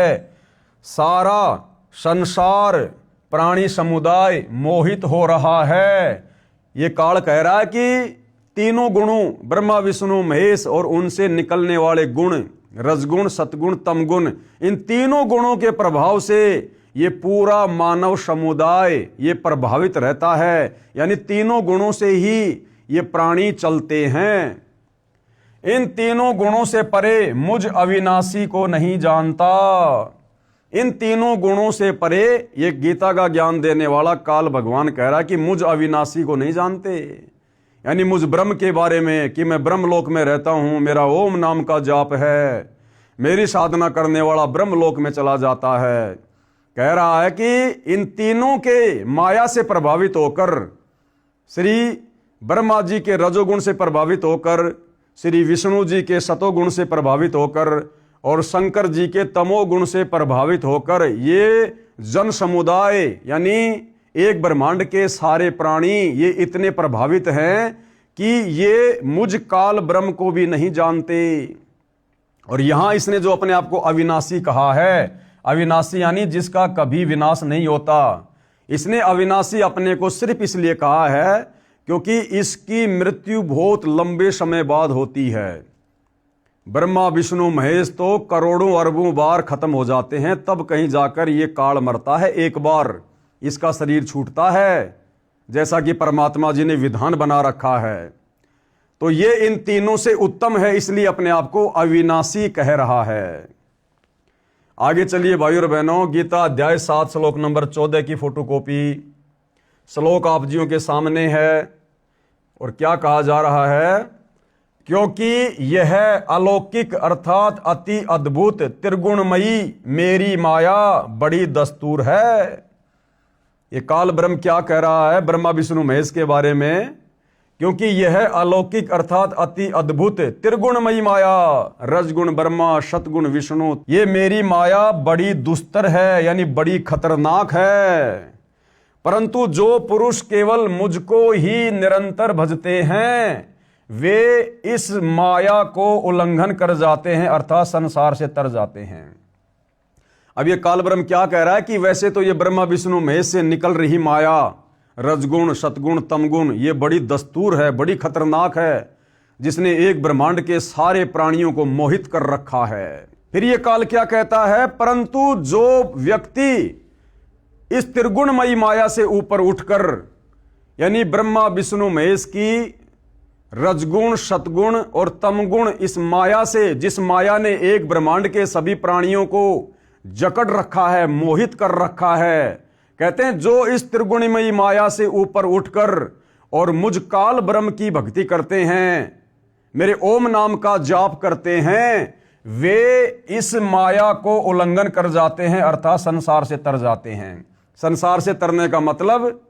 सारा संसार, प्राणी समुदाय मोहित हो रहा है। ये काल कह रहा है कि तीनों गुणों ब्रह्मा विष्णु महेश और उनसे निकलने वाले गुण, रजगुण, सतगुण, तमगुण, इन तीनों गुणों के प्रभाव से ये पूरा मानव समुदाय ये प्रभावित रहता है। यानी तीनों गुणों से ही ये प्राणी चलते हैं। इन तीनों गुणों से परे मुझ अविनाशी को नहीं जानता। इन तीनों गुणों से परे ये गीता का ज्ञान देने वाला काल भगवान कह रहा है कि मुझ अविनाशी को नहीं जानते, यानी मुझ ब्रह्म के बारे में कि मैं ब्रह्मलोक में रहता हूं, मेरा ओम नाम का जाप है, मेरी साधना करने वाला ब्रह्मलोक में चला जाता है। कह रहा है कि इन तीनों के माया से प्रभावित होकर, श्री ब्रह्मा जी के रजोगुण से प्रभावित होकर, श्री विष्णु जी के सतोगुण से प्रभावित होकर और शंकर जी के तमोगुण से प्रभावित होकर ये जन समुदाय यानी एक ब्रह्मांड के सारे प्राणी ये इतने प्रभावित हैं कि ये मुझ काल ब्रह्म को भी नहीं जानते। और यहां इसने जो अपने आप को अविनाशी कहा है, अविनाशी यानी जिसका कभी विनाश नहीं होता, इसने अविनाशी अपने को सिर्फ इसलिए कहा है क्योंकि इसकी मृत्यु बहुत लंबे समय बाद होती है। ब्रह्मा विष्णु महेश तो करोड़ों अरबों बार खत्म हो जाते हैं, तब कहीं जाकर ये काल मरता है, एक बार इसका शरीर छूटता है, जैसा कि परमात्मा जी ने विधान बना रखा है। तो ये इन तीनों से उत्तम है, इसलिए अपने आप को अविनाशी कह रहा है। आगे चलिए भाइयों और बहनों, गीता अध्याय 7 श्लोक नंबर 14 की फोटोकॉपी श्लोक आप जियों के सामने है। और क्या कहा जा रहा है? क्योंकि यह अलौकिक अर्थात अति अद्भुत त्रिगुणमयी मेरी माया बड़ी दस्तूर है। ये काल ब्रह्म क्या कह रहा है ब्रह्मा विष्णु महेश के बारे में? क्योंकि यह अलौकिक अर्थात अति अद्भुत त्रिगुणमयी माया, रजगुण ब्रह्मा सतगुण विष्णु, ये मेरी माया बड़ी दुस्तर है, यानी बड़ी खतरनाक है। परंतु जो पुरुष केवल मुझको ही निरंतर भजते हैं वे इस माया को उल्लंघन कर जाते हैं, अर्थात संसार से तर जाते हैं। अब ये काल ब्रह्म क्या कह रहा है कि वैसे तो ये ब्रह्मा विष्णु महेश से निकल रही माया, रजगुण सतगुण तमगुण, ये बड़ी दस्तूर है, बड़ी खतरनाक है, जिसने एक ब्रह्मांड के सारे प्राणियों को मोहित कर रखा है। फिर ये काल क्या कहता है? परंतु जो व्यक्ति इस त्रिगुणमयी माया से ऊपर उठकर, यानी ब्रह्मा विष्णु महेश की रजगुण सतगुण और तमगुण इस माया से, जिस माया ने एक ब्रह्मांड के सभी प्राणियों को जकड़ रखा है, मोहित कर रखा है, कहते हैं जो इस त्रिगुणमयी माया से ऊपर उठकर और मुझ काल ब्रह्म की भक्ति करते हैं, मेरे ओम नाम का जाप करते हैं, वे इस माया को उल्लंघन कर जाते हैं, अर्थात संसार से तर जाते हैं। संसार से तरने का मतलब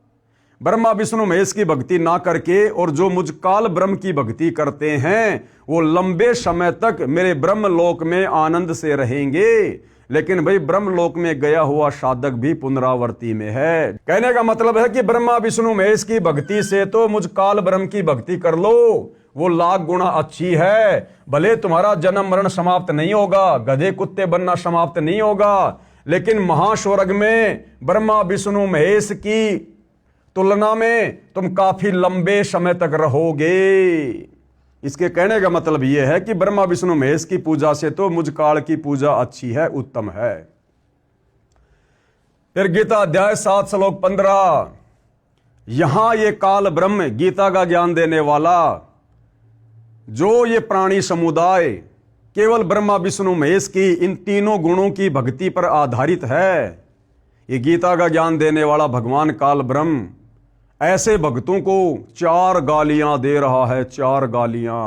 ब्रह्मा विष्णु महेश की भक्ति ना करके और जो मुझ काल ब्रह्म की भक्ति करते हैं वो लंबे समय तक मेरे ब्रह्म लोक में आनंद से रहेंगे। लेकिन भाई ब्रह्म लोक में गया हुआ साधक भी पुनरावृत्ति में है। कहने का मतलब है कि ब्रह्मा विष्णु महेश की भक्ति से तो मुझ काल ब्रह्म की भक्ति कर लो, वो लाख गुना अच्छी है। भले तुम्हारा जन्म मरण समाप्त नहीं होगा, गधे कुत्ते बनना समाप्त नहीं होगा, लेकिन महास्वर्ग में ब्रह्मा विष्णु महेश की तुलना में तुम काफी लंबे समय तक रहोगे। इसके कहने का मतलब यह है कि ब्रह्मा विष्णु महेश की पूजा से तो मुझ काल की पूजा अच्छी है, उत्तम है। फिर गीता अध्याय 7 श्लोक 15, यहां ये काल ब्रह्म गीता का ज्ञान देने वाला, जो ये प्राणी समुदाय केवल ब्रह्मा विष्णु महेश की इन तीनों गुणों की भक्ति पर आधारित है, ये गीता का ज्ञान देने वाला भगवान काल ब्रह्म ऐसे भक्तों को 4 गालियां दे रहा है, 4 गालियां,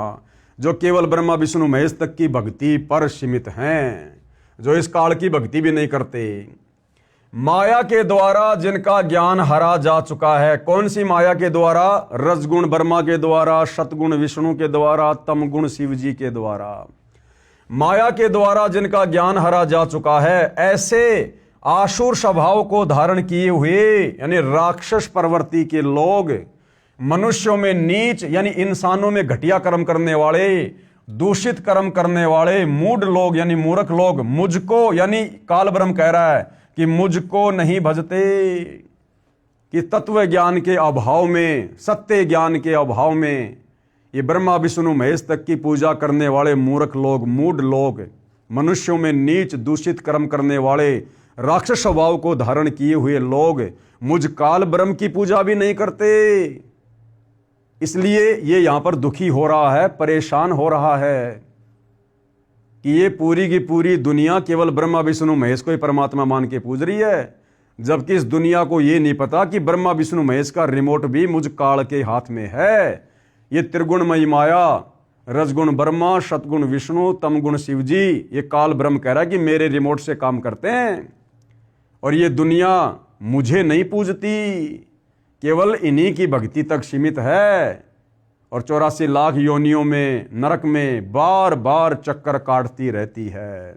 जो केवल ब्रह्मा विष्णु महेश तक की भक्ति पर सीमित हैं, जो इस काल की भक्ति भी नहीं करते। माया के द्वारा जिनका ज्ञान हरा जा चुका है, कौन सी माया के द्वारा? रजगुण ब्रह्मा के द्वारा, सतगुण विष्णु के द्वारा, तमगुण शिव जी के द्वारा। माया के द्वारा जिनका ज्ञान हरा जा चुका है, ऐसे आसुर स्वभाव को धारण किए हुए यानी राक्षस प्रवृत्ति के लोग, मनुष्यों में नीच यानी इंसानों में घटिया कर्म करने वाले, दूषित कर्म करने वाले, मूढ़ लोग यानी मूर्ख लोग, मुझको यानी काल ब्रह्म कह रहा है कि मुझको नहीं भजते, कि तत्व ज्ञान के अभाव में, सत्य ज्ञान के अभाव में ये ब्रह्मा विष्णु महेश तक की पूजा करने वाले मूर्ख लोग, मूढ़ लोग, मनुष्यों में नीच दूषित कर्म करने वाले, राक्षस स्वभाव को धारण किए हुए लोग मुझ काल ब्रह्म की पूजा भी नहीं करते। इसलिए ये यहाँ पर दुखी हो रहा है, परेशान हो रहा है कि ये पूरी की पूरी दुनिया केवल ब्रह्मा विष्णु महेश को ही परमात्मा मान के पूज रही है, जबकि इस दुनिया को ये नहीं पता कि ब्रह्मा विष्णु महेश का रिमोट भी मुझ काल के हाथ में है। ये त्रिगुणमयी माया, रजगुण ब्रह्मा, सतगुण विष्णु, तमगुण शिव जी, ये काल ब्रह्म कह रहा है कि मेरे रिमोट से काम करते हैं और ये दुनिया मुझे नहीं पूजती, केवल इन्हीं की भक्ति तक सीमित है और 84 लाख योनियों में नरक में बार बार चक्कर काटती रहती है।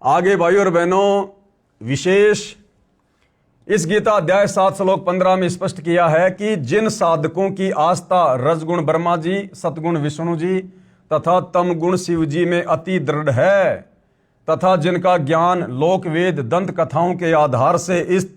आगे भाइयों और बहनों, विशेष इस गीता अध्याय 7 श्लोक 15 में स्पष्ट किया है कि जिन साधकों की आस्था रजगुण ब्रह्मा जी, सतगुण विष्णु जी तथा तमगुण शिव जी में अति दृढ़ है तथा जिनका ज्ञान लोक वेद दंत कथाओं के आधार से इस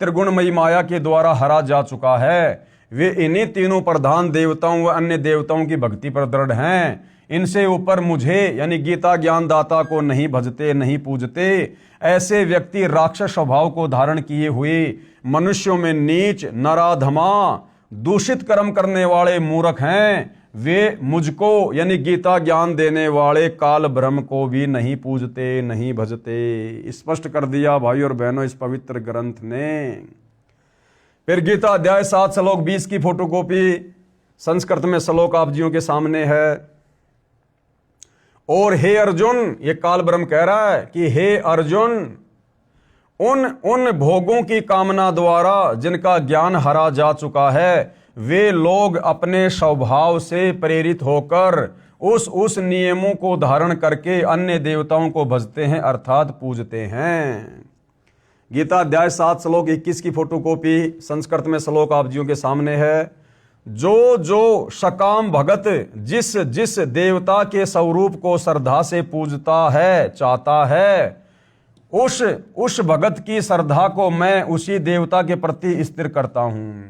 त्रिगुणमयी माया के द्वारा हरा जा चुका है, वे इन्हीं तीनों प्रधान देवताओं व अन्य देवताओं की भक्ति पर दृढ़ हैं। इनसे ऊपर मुझे यानी गीता ज्ञानदाता को नहीं भजते, नहीं पूजते। ऐसे व्यक्ति राक्षस स्वभाव को धारण किए हुए मनुष्यों में नीच, नराधमा, दूषित कर्म करने वाले मूर्ख हैं। वे मुझको यानी गीता ज्ञान देने वाले काल ब्रह्म को भी नहीं पूजते, नहीं भजते। स्पष्ट कर दिया भाई और बहनों इस पवित्र ग्रंथ ने। फिर गीता अध्याय 7 श्लोक 20 की फोटोकॉपी संस्कृत में श्लोक आप जियों के सामने है। और हे अर्जुन, ये काल ब्रह्म कह रहा है कि हे अर्जुन, उन भोगों की कामना द्वारा जिनका ज्ञान हरा जा चुका है, वे लोग अपने स्वभाव से प्रेरित होकर उस नियमों को धारण करके अन्य देवताओं को भजते हैं अर्थात पूजते हैं। गीता अध्याय 7 श्लोक 21 की फोटोकॉपी संस्कृत में श्लोक आप जियों के सामने है। जो सकाम भगत जिस जिस देवता के स्वरूप को श्रद्धा से पूजता है, चाहता है, उस भगत की श्रद्धा को मैं उसी देवता के प्रति स्थिर करता हूं।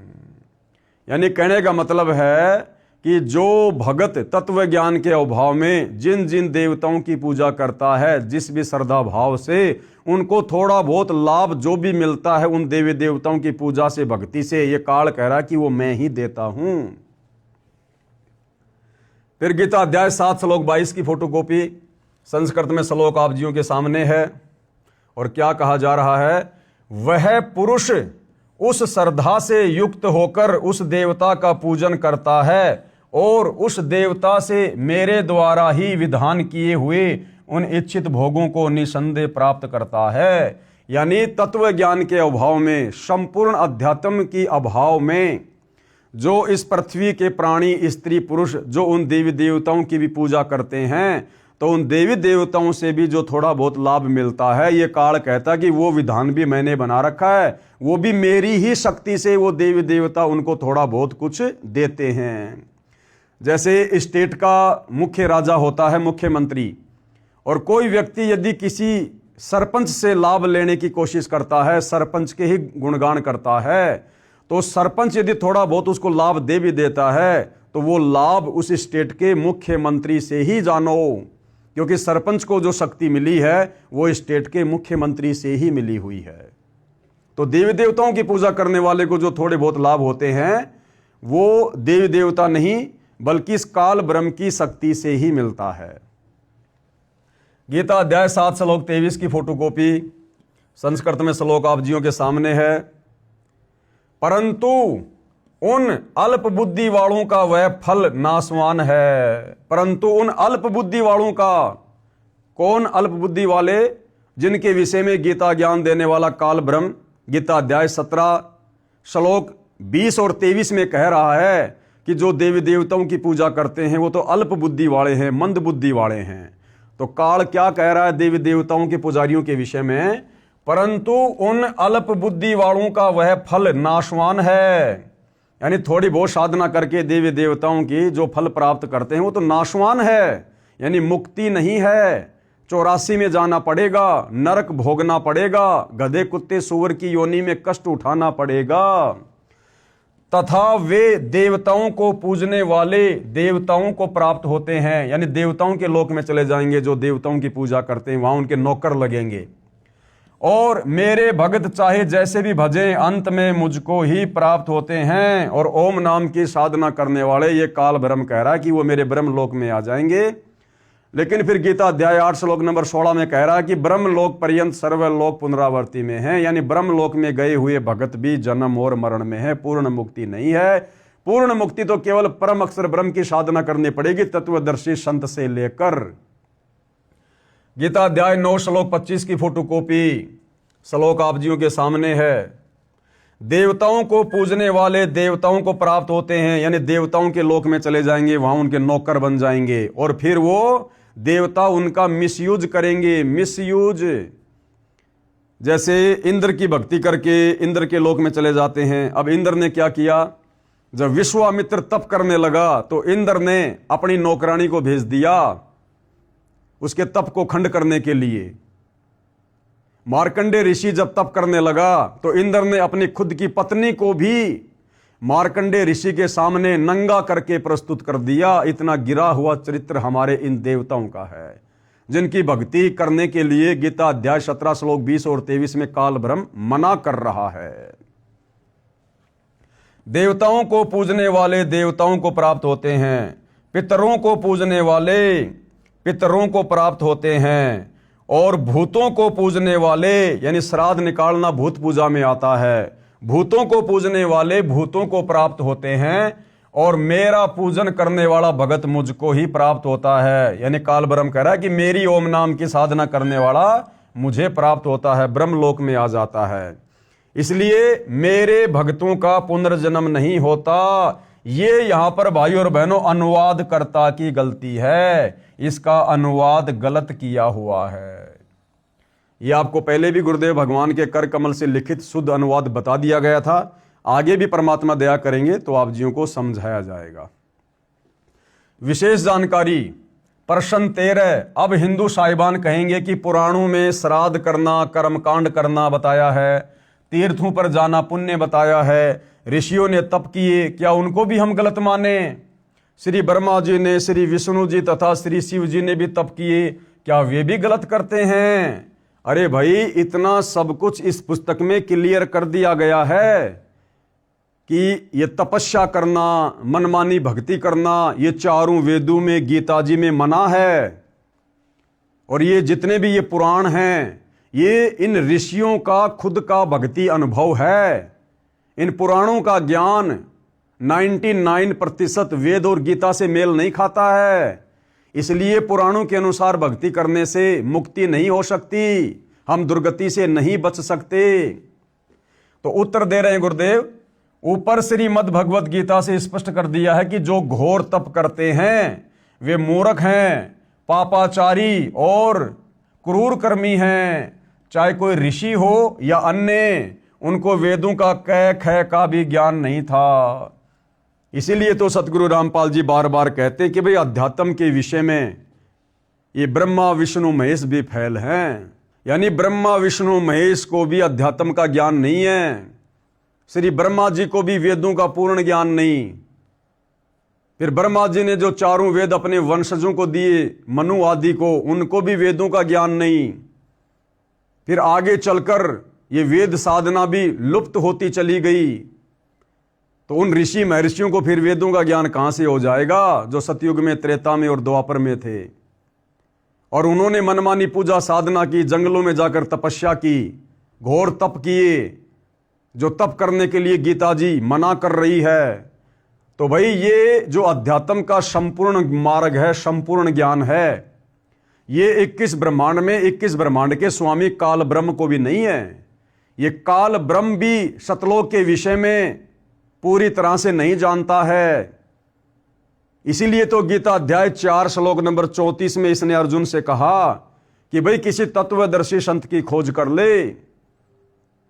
यानी कहने का मतलब है कि जो भगत तत्व ज्ञान के अभाव में जिन जिन देवताओं की पूजा करता है, जिस भी श्रद्धा भाव से, उनको थोड़ा बहुत लाभ जो भी मिलता है उन देवी देवताओं की पूजा से, भक्ति से, ये काल कह रहा है कि वो मैं ही देता हूं। फिर गीता अध्याय 7 श्लोक 22 की फोटोकॉपी संस्कृत में श्लोक आप जियों के सामने है। और क्या कहा जा रहा है? वह पुरुष उस श्रद्धा से युक्त होकर उस देवता का पूजन करता है और उस देवता से मेरे द्वारा ही विधान किए हुए उन इच्छित भोगों को निसंदेह प्राप्त करता है। यानी तत्व ज्ञान के अभाव में, संपूर्ण अध्यात्म की अभाव में जो इस पृथ्वी के प्राणी, स्त्री, पुरुष जो उन देवी देवताओं की भी पूजा करते हैं, तो उन देवी देवताओं से भी जो थोड़ा बहुत लाभ मिलता है, ये काल कहता है कि वो विधान भी मैंने बना रखा है, वो भी मेरी ही शक्ति से वो देवी देवता उनको थोड़ा बहुत कुछ देते हैं। जैसे स्टेट का मुख्य राजा होता है, मुख्यमंत्री, और कोई व्यक्ति यदि किसी सरपंच से लाभ लेने की कोशिश करता है, सरपंच के ही गुणगान करता है, तो सरपंच यदि थोड़ा बहुत उसको लाभ दे भी देता है, तो वो लाभ उस स्टेट के मुख्यमंत्री से ही जानो, क्योंकि सरपंच को जो शक्ति मिली है वो स्टेट के मुख्यमंत्री से ही मिली हुई है। तो देवी देवताओं की पूजा करने वाले को जो थोड़े बहुत लाभ होते हैं, वो देवी देवता नहीं बल्कि इस काल ब्रह्म की शक्ति से ही मिलता है। गीता अध्याय 7 श्लोक 23 की फोटोकॉपी संस्कृत में श्लोक आप जियों के सामने है। परंतु उन अल्प बुद्धि वालों का वह फल नाशवान है। परंतु उन अल्प बुद्धि वालों का, कौन अल्प बुद्धि वाले? जिनके विषय में गीता ज्ञान देने वाला काल ब्रह्म गीता अध्याय 17 श्लोक 20 और 23 में कह रहा है कि जो देवी देवताओं की पूजा करते हैं वो तो अल्प बुद्धि वाले हैं, मंद बुद्धि वाले हैं। तो काल क्या कह रहा है देवी देवताओं के पुजारियों के विषय में? परंतु उन अल्प बुद्धि वालों का वह फल नाशवान है। यानी थोड़ी बहुत साधना करके देवी देवताओं की जो फल प्राप्त करते हैं वो तो नाशवान है, यानी मुक्ति नहीं है। 84 में जाना पड़ेगा, नरक भोगना पड़ेगा, गधे कुत्ते सूअर की योनि में कष्ट उठाना पड़ेगा। तथा वे देवताओं को पूजने वाले देवताओं को प्राप्त होते हैं, यानी देवताओं के लोक में चले जाएंगे। जो देवताओं की पूजा करते हैं वहां उनके नौकर लगेंगे। और मेरे भगत चाहे जैसे भी भजें अंत में मुझको ही प्राप्त होते हैं। और ओम नाम की साधना करने वाले, ये काल ब्रह्म कह रहा है कि वो मेरे ब्रह्म लोक में आ जाएंगे। लेकिन फिर गीता अध्याय 8 श्लोक नंबर 16 में कह रहा है कि ब्रह्म लोक पर्यंत सर्वलोक पुनरावर्ती में है, यानी ब्रह्म लोक में गए हुए भगत भी जन्म और मरण में है, पूर्ण मुक्ति नहीं है। पूर्ण मुक्ति तो केवल परम अक्षर ब्रह्म की साधना करनी पड़ेगी, तत्वदर्शी संत से लेकर। गीता अध्याय 9 श्लोक 25 की फोटोकॉपी श्लोक आप जियों के सामने है। देवताओं को पूजने वाले देवताओं को प्राप्त होते हैं, यानी देवताओं के लोक में चले जाएंगे, वहां उनके नौकर बन जाएंगे और फिर वो देवता उनका मिसयूज करेंगे। मिसयूज जैसे इंद्र की भक्ति करके इंद्र के लोक में चले जाते हैं। अब इंद्र ने क्या किया, जब विश्वामित्र तप करने लगा तो इंद्र ने अपनी नौकरानी को भेज दिया उसके तप को खंड करने के लिए। मार्कंडे ऋषि जब तप करने लगा तो इंद्र ने अपनी खुद की पत्नी को भी मार्कंडे ऋषि के सामने नंगा करके प्रस्तुत कर दिया। इतना गिरा हुआ चरित्र हमारे इन देवताओं का है, जिनकी भक्ति करने के लिए गीता अध्याय 17 श्लोक 20 और 23 में काल ब्रह्म मना कर रहा है। देवताओं को पूजने वाले देवताओं को प्राप्त होते हैं, पितरों को पूजने वाले पितरों को प्राप्त होते हैं, और भूतों को पूजने वाले, यानी श्राद्ध निकालना भूत पूजा में आता है, भूतों को पूजने वाले भूतों को प्राप्त होते हैं, और मेरा पूजन करने वाला भगत मुझको ही प्राप्त होता है। यानी काल ब्रह्म कह रहा है कि मेरी ओम नाम की साधना करने वाला मुझे प्राप्त होता है, ब्रह्मलोक में आ जाता है। इसलिए मेरे भक्तों का पुनर्जन्म नहीं होता। ये यहां पर भाई और बहनों अनुवादकर्ता की गलती है, इसका अनुवाद गलत किया हुआ है। ये आपको पहले भी गुरुदेव भगवान के कर कमल से लिखित शुद्ध अनुवाद बता दिया गया था, आगे भी परमात्मा दया करेंगे तो आप जियों को समझाया जाएगा। विशेष जानकारी प्रश्न 13। अब हिंदू साहिबान कहेंगे कि पुराणों में श्राद्ध करना, कर्मकांड करना बताया है, तीर्थों पर जाना पुण्य बताया है, ऋषियों ने तप किए, क्या उनको भी हम गलत माने? श्री ब्रह्मा जी ने, श्री विष्णु जी तथा श्री शिव जी ने भी तप किए, क्या वे भी गलत करते हैं? अरे भाई, इतना सब कुछ इस पुस्तक में क्लियर कर दिया गया है कि ये तपस्या करना, मनमानी भक्ति करना, ये चारों वेदों में, गीता जी में मना है। और ये जितने भी ये पुराण हैं, ये इन ऋषियों का खुद का भक्ति अनुभव है। इन पुराणों का ज्ञान 99% वेद और गीता से मेल नहीं खाता है। इसलिए पुराणों के अनुसार भक्ति करने से मुक्ति नहीं हो सकती, हम दुर्गति से नहीं बच सकते। तो उत्तर दे रहे हैं गुरुदेव, ऊपर श्रीमद् भगवत गीता से स्पष्ट कर दिया है कि जो घोर तप करते हैं वे मूर्ख हैं, पापाचारी और क्रूर कर्मी हैं। चाहे कोई ऋषि हो या अन्य, उनको वेदों का कै ख का भी ज्ञान नहीं था। इसीलिए तो सतगुरु रामपाल जी बार बार कहते हैं कि भाई अध्यात्म के विषय में ये ब्रह्मा विष्णु महेश भी फैल हैं, यानी ब्रह्मा विष्णु महेश को भी अध्यात्म का ज्ञान नहीं है। श्री ब्रह्मा जी को भी वेदों का पूर्ण ज्ञान नहीं। फिर ब्रह्मा जी ने जो चारों वेद अपने वंशजों को दिए, मनु आदि को, उनको भी वेदों का ज्ञान नहीं। फिर आगे चलकर ये वेद साधना भी लुप्त होती चली गई, तो उन ऋषि महर्षियों को फिर वेदों का ज्ञान कहां से हो जाएगा, जो सतयुग में, त्रेता में और द्वापर में थे। और उन्होंने मनमानी पूजा साधना की, जंगलों में जाकर तपस्या की, घोर तप किए, जो तप करने के लिए गीता जी मना कर रही है। तो भाई ये जो अध्यात्म का संपूर्ण मार्ग है, संपूर्ण ज्ञान है, ये 21 ब्रह्मांड में 21 ब्रह्मांड के स्वामी काल ब्रह्म को भी नहीं है। ये काल ब्रह्म भी सतलोक के विषय में पूरी तरह से नहीं जानता है। इसीलिए तो गीता अध्याय 4 श्लोक नंबर 34 में इसने अर्जुन से कहा कि भाई किसी तत्वदर्शी संत की खोज कर ले।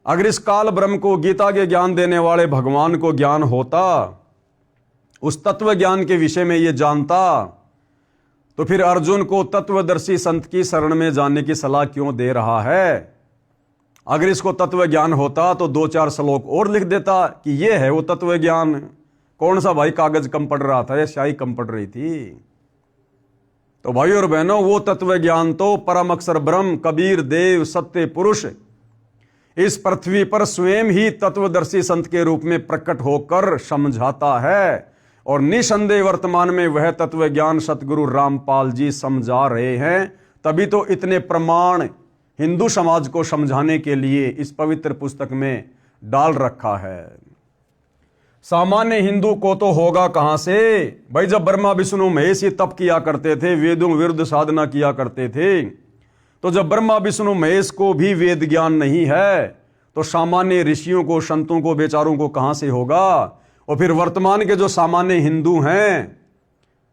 अगर इस काल ब्रह्म को, गीता के ज्ञान देने वाले भगवान को ज्ञान होता, उस तत्व ज्ञान के विषय में ये जानता, तो फिर अर्जुन को तत्वदर्शी संत की शरण में जाने की सलाह क्यों दे रहा है? अगर इसको तत्व ज्ञान होता तो 2-4 श्लोक और लिख देता कि ये है वो तत्व ज्ञान। कौन सा भाई कागज कम पड़ रहा था या स्याही कम पड़ रही थी? तो भाई और बहनों, वो तत्व ज्ञान तो परम अक्षर ब्रह्म, कबीर देव, सत्य पुरुष इस पृथ्वी पर स्वयं ही तत्वदर्शी संत के रूप में प्रकट होकर समझाता है और निसंदेह वर्तमान में वह तत्व ज्ञान सतगुरु रामपाल जी समझा रहे हैं। तभी तो इतने प्रमाण हिंदू समाज को समझाने के लिए इस पवित्र पुस्तक में डाल रखा है। सामान्य हिंदू को तो होगा कहां से भाई, जब ब्रह्मा विष्णु महेश ही तप किया करते थे, वेदों विरुद्ध साधना किया करते थे, तो जब ब्रह्मा विष्णु महेश को भी वेद ज्ञान नहीं है तो सामान्य ऋषियों को, संतों को, बेचारों को कहां से होगा। और फिर वर्तमान के जो सामान्य हिंदू हैं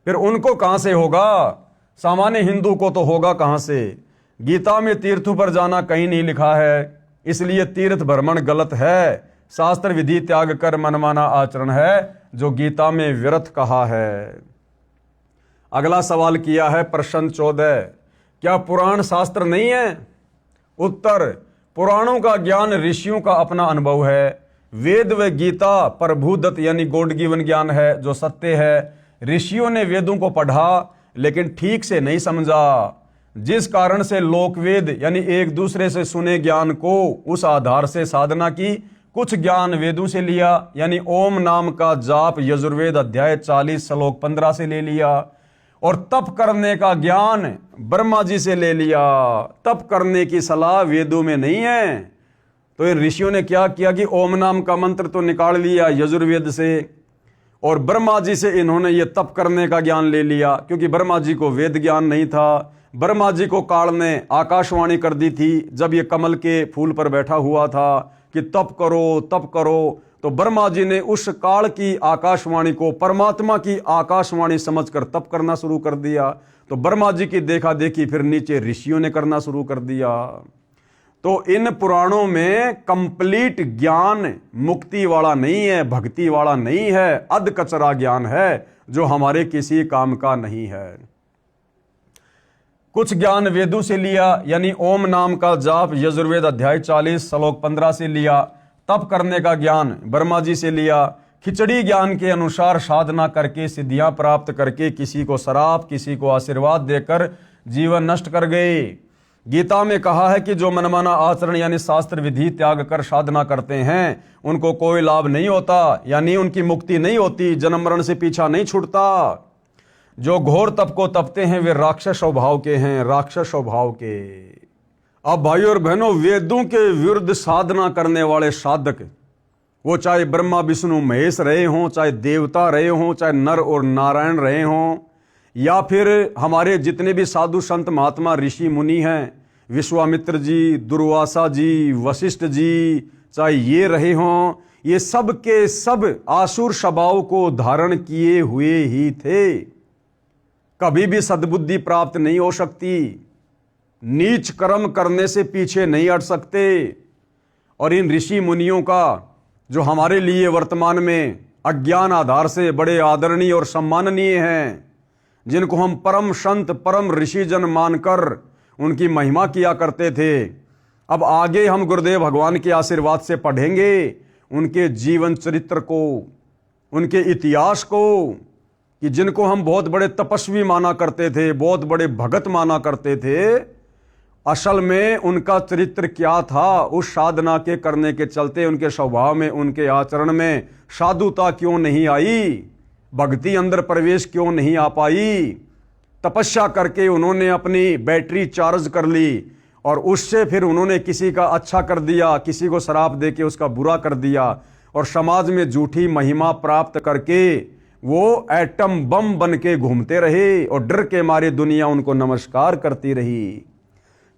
फिर उनको कहां से होगा। सामान्य हिंदू को तो होगा कहां से। गीता में तीर्थों पर जाना कहीं नहीं लिखा है, इसलिए तीर्थ भ्रमण गलत है। शास्त्र विधि त्याग कर मनमाना आचरण है जो गीता में व्यर्थ कहा है। अगला सवाल किया है प्रश्न 14, क्या पुराण शास्त्र नहीं है। उत्तर, पुराणों का ज्ञान ऋषियों का अपना अनुभव है। वेद व गीता प्रभुदत्त यानी गॉड गिवन ज्ञान है जो सत्य है। ऋषियों ने वेदों को पढ़ा लेकिन ठीक से नहीं समझा, जिस कारण से लोकवेद यानी एक दूसरे से सुने ज्ञान को उस आधार से साधना की। कुछ ज्ञान वेदों से लिया, यानी ओम नाम का जाप यजुर्वेद अध्याय 40 श्लोक 15 से ले लिया, और तप करने का ज्ञान ब्रह्मा जी से ले लिया। तप करने की सलाह वेदों में नहीं है। तो इन ऋषियों ने क्या किया कि ओम नाम का मंत्र तो निकाल लिया यजुर्वेद से, और ब्रह्मा जी से इन्होंने ये तप करने का ज्ञान ले लिया, क्योंकि ब्रह्मा जी को वेद ज्ञान नहीं था। ब्रह्मा जी को काल ने आकाशवाणी कर दी थी जब ये कमल के फूल पर बैठा हुआ था कि तप करो तप करो, तो ब्रह्मा जी ने उस काल की आकाशवाणी को परमात्मा की आकाशवाणी समझकर तप करना शुरू कर दिया। तो ब्रह्मा जी की देखा देखी फिर नीचे ऋषियों ने करना शुरू कर दिया। तो इन पुराणों में कंप्लीट ज्ञान मुक्ति वाला नहीं है, भक्ति वाला नहीं है, अध कचरा ज्ञान है जो हमारे किसी काम का नहीं है। कुछ ज्ञान वेदों से लिया, यानी ओम नाम का जाप यजुर्वेद अध्याय 40 श्लोक 15 से लिया। तप करने का ज्ञान ब्रह्मा जी से लिया। खिचड़ी ज्ञान के अनुसार साधना करके सिद्धियां प्राप्त करके किसी को श्राप किसी को आशीर्वाद देकर जीवन नष्ट कर गए। गीता में कहा है कि जो मनमाना आचरण यानी शास्त्र विधि त्याग कर साधना करते हैं उनको कोई लाभ नहीं होता, यानी उनकी मुक्ति नहीं होती, जन्म मरण से पीछा नहीं छूटता। जो घोर तप को तपते हैं वे राक्षस स्वभाव के हैं, राक्षस स्वभाव के। अब भाइयों और बहनों, वेदों के विरुद्ध साधना करने वाले साधक, वो चाहे ब्रह्मा विष्णु महेश रहे हों, चाहे देवता रहे हों, चाहे नर और नारायण रहे हों, या फिर हमारे जितने भी साधु संत महात्मा ऋषि मुनि हैं, विश्वामित्र जी, दुर्वासा जी, वशिष्ठ जी, चाहे ये रहे हों, ये सब के सब आसुर स्वभाव को धारण किए हुए ही थे। कभी भी सद्बुद्धि प्राप्त नहीं हो सकती, नीच कर्म करने से पीछे नहीं हट सकते। और इन ऋषि मुनियों का जो हमारे लिए वर्तमान में अज्ञान आधार से बड़े आदरणीय और सम्माननीय हैं, जिनको हम परम संत परम ऋषिजन मानकर उनकी महिमा किया करते थे, अब आगे हम गुरुदेव भगवान के आशीर्वाद से पढ़ेंगे उनके जीवन चरित्र को, उनके इतिहास को, कि जिनको हम बहुत बड़े तपस्वी माना करते थे, बहुत बड़े भगत माना करते थे, असल में उनका चरित्र क्या था। उस साधना के करने के चलते उनके स्वभाव में, उनके आचरण में साधुता क्यों नहीं आई, भक्ति अंदर प्रवेश क्यों नहीं आ पाई। तपस्या करके उन्होंने अपनी बैटरी चार्ज कर ली और उससे फिर उन्होंने किसी का अच्छा कर दिया, किसी को शराब देके उसका बुरा कर दिया, और समाज में झूठी महिमा प्राप्त करके वो एटम बम बन के घूमते रहे, और डर के मारे दुनिया उनको नमस्कार करती रही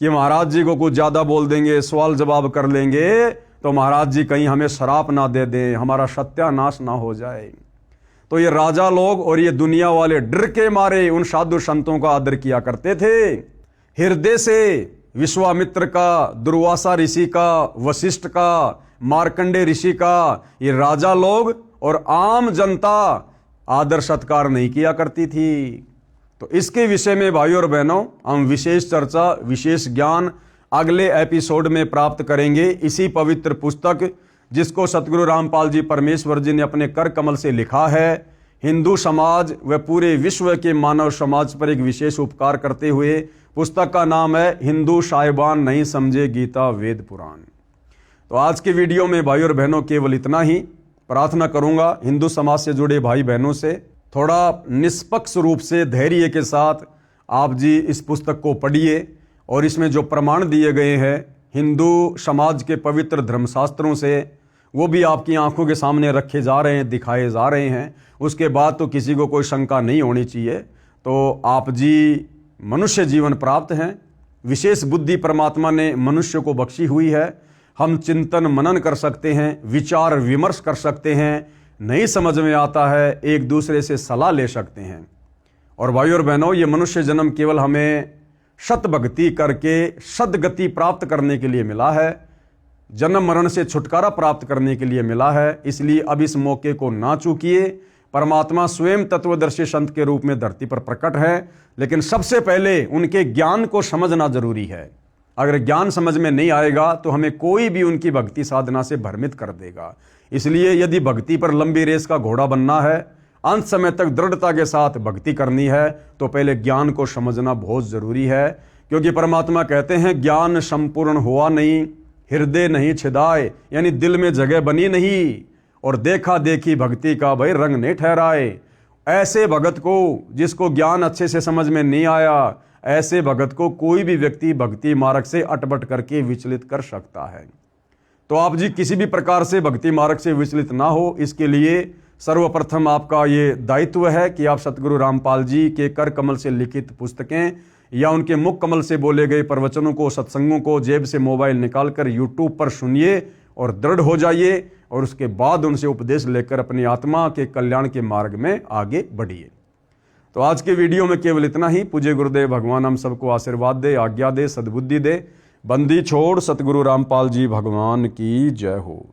कि महाराज जी को कुछ ज्यादा बोल देंगे, सवाल जवाब कर लेंगे तो महाराज जी कहीं हमें श्राप ना दे दें, हमारा सत्यानाश ना हो जाए। तो ये राजा लोग और ये दुनिया वाले डर के मारे उन साधु संतों का आदर किया करते थे। हृदय से विश्वामित्र का, दुर्वासा ऋषि का, वशिष्ठ का, मार्कंडे ऋषि का, ये राजा लोग और आम जनता आदर सत्कार नहीं किया करती थी। तो इसके विषय में भाइयों और बहनों हम विशेष चर्चा, विशेष ज्ञान अगले एपिसोड में प्राप्त करेंगे। इसी पवित्र पुस्तक जिसको सतगुरु रामपाल जी परमेश्वर जी ने अपने कर कमल से लिखा है, हिंदू समाज व पूरे विश्व के मानव समाज पर एक विशेष उपकार करते हुए, पुस्तक का नाम है हिंदू साहिबान नहीं समझे गीता वेद पुराण। तो आज के वीडियो में भाई और बहनों केवल इतना ही। प्रार्थना करूंगा हिंदू समाज से जुड़े भाई बहनों से थोड़ा निष्पक्ष रूप से धैर्य के साथ आप जी इस पुस्तक को पढ़िए और इसमें जो प्रमाण दिए गए हैं हिंदू समाज के पवित्र धर्मशास्त्रों से वो भी आपकी आंखों के सामने रखे जा रहे हैं, दिखाए जा रहे हैं। उसके बाद तो किसी को कोई शंका नहीं होनी चाहिए। तो आप जी मनुष्य जीवन प्राप्त हैं, विशेष बुद्धि परमात्मा ने मनुष्य को बख्शी हुई है। हम चिंतन मनन कर सकते हैं, विचार विमर्श कर सकते हैं, नहीं समझ में आता है एक दूसरे से सलाह ले सकते हैं। और भाई और बहनों, ये मनुष्य जन्म केवल हमें शत भक्ति करके सदगति प्राप्त करने के लिए मिला है, जन्म मरण से छुटकारा प्राप्त करने के लिए मिला है। इसलिए अब इस मौके को ना चूकिए। परमात्मा स्वयं तत्वदर्शी संत के रूप में धरती पर प्रकट है, लेकिन सबसे पहले उनके ज्ञान को समझना जरूरी है। अगर ज्ञान समझ में नहीं आएगा तो हमें कोई भी उनकी भक्ति साधना से भ्रमित कर देगा। इसलिए यदि भक्ति पर लंबी रेस का घोड़ा बनना है, अंत समय तक दृढ़ता के साथ भक्ति करनी है, तो पहले ज्ञान को समझना बहुत जरूरी है। क्योंकि परमात्मा कहते हैं ज्ञान संपूर्ण हुआ नहीं, हृदय नहीं छिदाए, यानी दिल में जगह बनी नहीं, और देखा देखी भक्ति का भाई रंग नहीं ठहराए। ऐसे भगत को जिसको ज्ञान अच्छे से समझ में नहीं आया, ऐसे भगत को कोई भी व्यक्ति भक्ति मार्ग से अटपट करके विचलित कर सकता है। तो आप जी किसी भी प्रकार से भक्ति मार्ग से विचलित ना हो, इसके लिए सर्वप्रथम आपका ये दायित्व है कि आप सतगुरु रामपाल जी के कर कमल से लिखित पुस्तकें या उनके मुख कमल से बोले गए प्रवचनों को, सत्संगों को जेब से मोबाइल निकालकर यूट्यूब पर सुनिए और दृढ़ हो जाइए, और उसके बाद उनसे उपदेश लेकर अपनी आत्मा के कल्याण के मार्ग में आगे बढ़िए। तो आज के वीडियो में केवल इतना ही। पूज्य गुरुदेव भगवान हम सबको आशीर्वाद दे, आज्ञा दे, सद्बुद्धि दे। बंदी छोड़ सतगुरु रामपाल जी भगवान की जय हो।